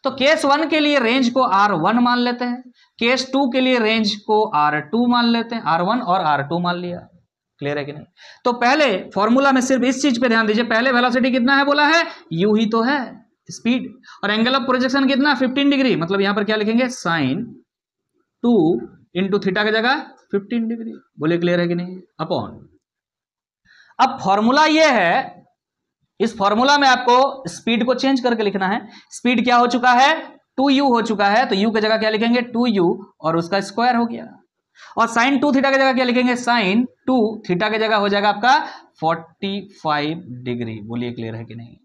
तो केस 1 के लिए रेंज को R1 मान लेते हैं, केस 2 के लिए रेंज को R2 मान लेते हैं, R1 और R2 मान लिया। क्लियर है कि नहीं? तो पहले फॉर्मूला में सिर्फ इस चीज पे ध्यान दीजिए, पहले वेलोसिटी कितना है बोला है, u ही तो है स्पीड, और एंगल ऑफ प्रोजेक्शन कितना 15 डिग्री, मतलब यहां पर क्या लिखेंगे साइन 2 इंटू थीटा की जगह 15 डिग्री। बोले क्लियर है कि नहीं? अपॉन, अब फॉर्मूला ये है, इस फॉर्मूला में आपको स्पीड को चेंज करके लिखना है। स्पीड क्या हो चुका है, 2u हो चुका है, तो u की जगह क्या लिखेंगे 2u और उसका स्क्वायर हो गया, और साइन 2 थीटा की जगह क्या लिखेंगे, साइन 2 थीटा की जगह हो जाएगा आपका 45 डिग्री। बोलिए क्लियर है कि नहीं?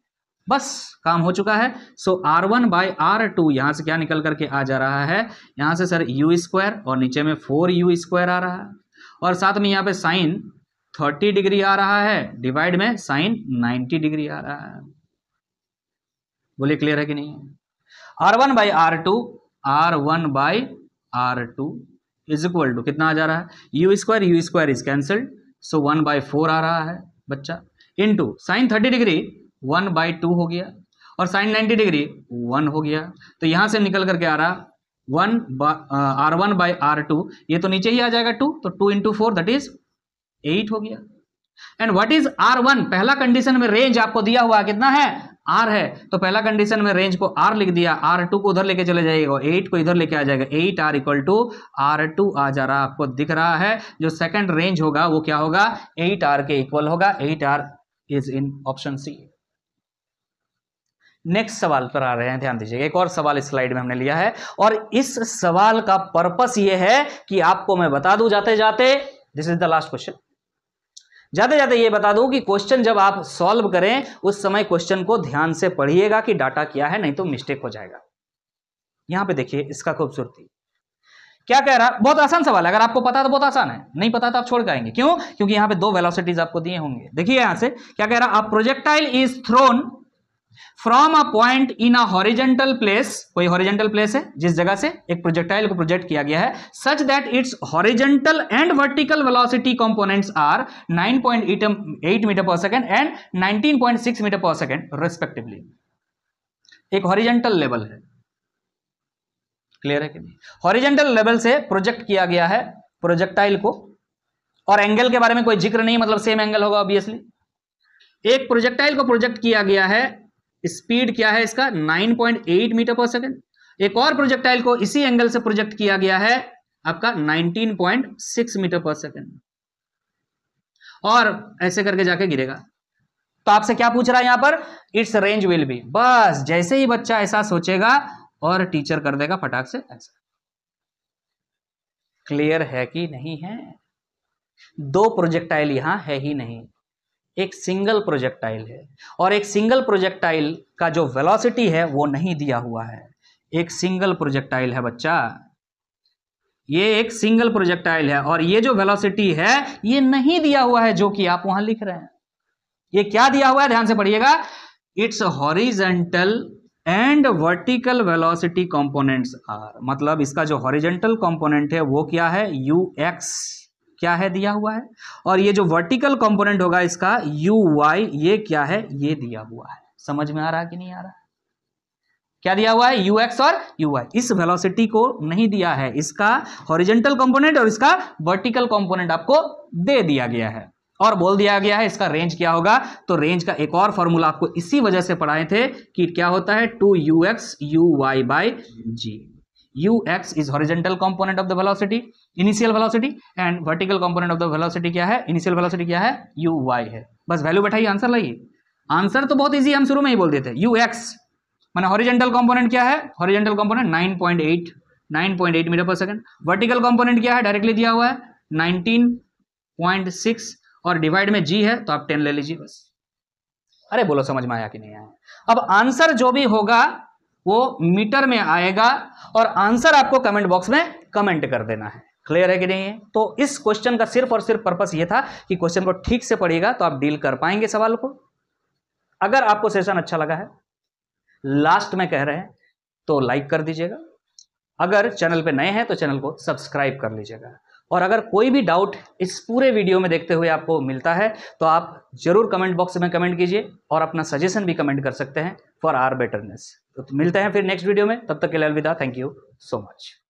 बस काम हो चुका है। सो R1 बाई R2 यहां से क्या निकल करके आ जा रहा है, यहां से सर u स्क्वायर और नीचे में 4u स्क्वायर आ रहा है, और साथ में यहां पे साइन 30 डिग्री आ रहा है, डिवाइड में साइन 90 डिग्री आ रहा है। बोलिए क्लियर है कि नहीं? R1 by R2, R1 by R2 is equal to कितना आ जा रहा है, u square is cancelled, so 1/4 आ रहा है बच्चा, इनटू साइन 30 डिग्री 1/2 हो गया, और साइन 90 डिग्री 1 हो गया। तो यहां से निकल करके आ रहा R1 बाई R2, ये तो नीचे ही आ जाएगा 2, तो 2 इंटू 4 दैट इज 8 हो गया। एंड व्हाट इज R1, पहला कंडीशन में रेंज आपको दिया हुआ कितना है, R है, तो पहला कंडीशन में रेंज को R लिख दिया, R2 को उधर लेके चले जाएगा, 8 को इधर लेके आ जाएगा, 8R इक्वल टू R2 आ जा रहा, आपको दिख रहा है। जो सेकंड रेंज होगा वो क्या होगा, 8R के इक्वल होगा, 8R is in option C. Next सवाल पर आ रहे हैं, ध्यान दीजिएगा, एक और सवाल इस स्लाइड में हमने लिया है, और इस सवाल का पर्पस ये है कि आपको मैं बता दूं जाते जाते, this is the last question, जाते जाते ये बता दूं कि क्वेश्चन जब आप सॉल्व करें उस समय क्वेश्चन को ध्यान से पढ़िएगा कि डाटा क्या है, नहीं तो मिस्टेक हो जाएगा। यहां पे देखिए इसका खूबसूरती क्या कह रहा है, बहुत आसान सवाल है, अगर आपको पता तो बहुत आसान है, नहीं पता तो आप छोड़ जाएंगे। क्यों? क्योंकि यहां पे 2 वेलोसिटीज आपको दिए होंगे। देखिए यहां से क्या कह रहा है, a projectile is throne from a point in a horizontal place, कोई हॉरिजेंटल प्लेस है जिस जगह से एक प्रोजेक्टाइल को प्रोजेक्ट किया गया है, such that its horizontal and vertical velocity components are 9.8 metre per second and 19.6 metre per second respectively. एक हॉरिजेंटल लेवल है, क्लियर है कि नहीं? हॉरिजेंटल लेवल से प्रोजेक्ट किया गया है प्रोजेक्टाइल को, और एंगल के बारे में कोई जिक्र नहीं, मतलब सेम एंगल होगा ऑब्वियसली। एक प्रोजेक्टाइल को प्रोजेक्ट किया गया है, स्पीड क्या है इसका 9.8 मीटर पर सेकंड, एक और प्रोजेक्टाइल को इसी एंगल से प्रोजेक्ट किया गया है आपका 19.6 मीटर पर सेकंड, और ऐसे करके जाके गिरेगा। तो आपसे क्या पूछ रहा है यहां पर, इट्स रेंज विल बी, बस जैसे ही बच्चा ऐसा सोचेगा और टीचर कर देगा फटाक से ऐसा। क्लियर है कि नहीं है? 2 प्रोजेक्टाइल यहां है ही नहीं, एक सिंगल प्रोजेक्टाइल है, और एक सिंगल प्रोजेक्टाइल का जो वेलोसिटी है वो नहीं दिया हुआ है। एक सिंगल प्रोजेक्टाइल है बच्चा, ये एक सिंगल प्रोजेक्टाइल है, और ये जो वेलोसिटी है ये नहीं दिया हुआ है जो कि आप वहां लिख रहे हैं। ये क्या दिया हुआ है, ध्यान से पढ़िएगा, its horizontal and vertical velocity components are, मतलब इसका जो हॉरिजेंटल कंपोनेंट है वो क्या है, ux क्या है दिया हुआ है, और ये जो वर्टिकल कंपोनेंट होगा इसका uy, ये क्या है, ये दिया हुआ है। समझ में आ रहा है कि नहीं आ रहा? क्या दिया हुआ है, ux और uy। इस वेलोसिटी को नहीं दिया है, इसका हॉरिजेंटल कंपोनेंट और इसका वर्टिकल कंपोनेंट आपको दे दिया गया है, और बोल दिया गया है इसका रेंज क्या होगा। तो रेंज का एक और फॉर्मूला आपको इसी वजह से पढ़ाए थे कि क्या होता है, 2ux uy by g। ux is horizontal component of the velocity, initial velocity, and vertical component of the velocity क्या है, initial velocity क्या है, uy है। बस वैल्यू बैठाइए, आंसर लाइए। आंसर तो बहुत इजी, हम शुरू में ही बोल देते, ux माने हॉरिजेंटल कंपोनेंट क्या है, horizontal component 9.8 9.8 metre per second. Vertical component क्या है, डायरेक्टली दिया हुआ है 19.6 और डिवाइड में जी है तो आप 10 ले लीजिए बस। अरे बोलो समझ में आया कि नहीं आया। अब आंसर जो भी होगा वो मीटर में आएगा और आंसर आपको कमेंट बॉक्स में कमेंट कर देना है। क्लियर है कि नहीं है? तो इस क्वेश्चन का सिर्फ और सिर्फ पर्पस ये था कि क्वेश्चन को ठीक से पढ़िएगा तो आप डील कर पाएंगे सवाल को। अगर आपको सेशन अच्छा लगा है, लास्ट में कह रहे हैं, तो लाइक कर दीजिएगा। अगर चैनल पे नए हैं तो चैनल को सब्सक्राइब कर लीजिएगा। और अगर कोई भी डाउट इस पूरे वीडियो में देखते हुए आपको मिलता है तो आप जरूर कमेंट बॉक्स में कमेंट कीजिए और अपना सजेशन भी कमेंट कर सकते हैं फॉर आवर बेटरनेस। तो मिलते हैं फिर नेक्स्ट वीडियो में, तब तक के लिए अलविदा। Thank you so much.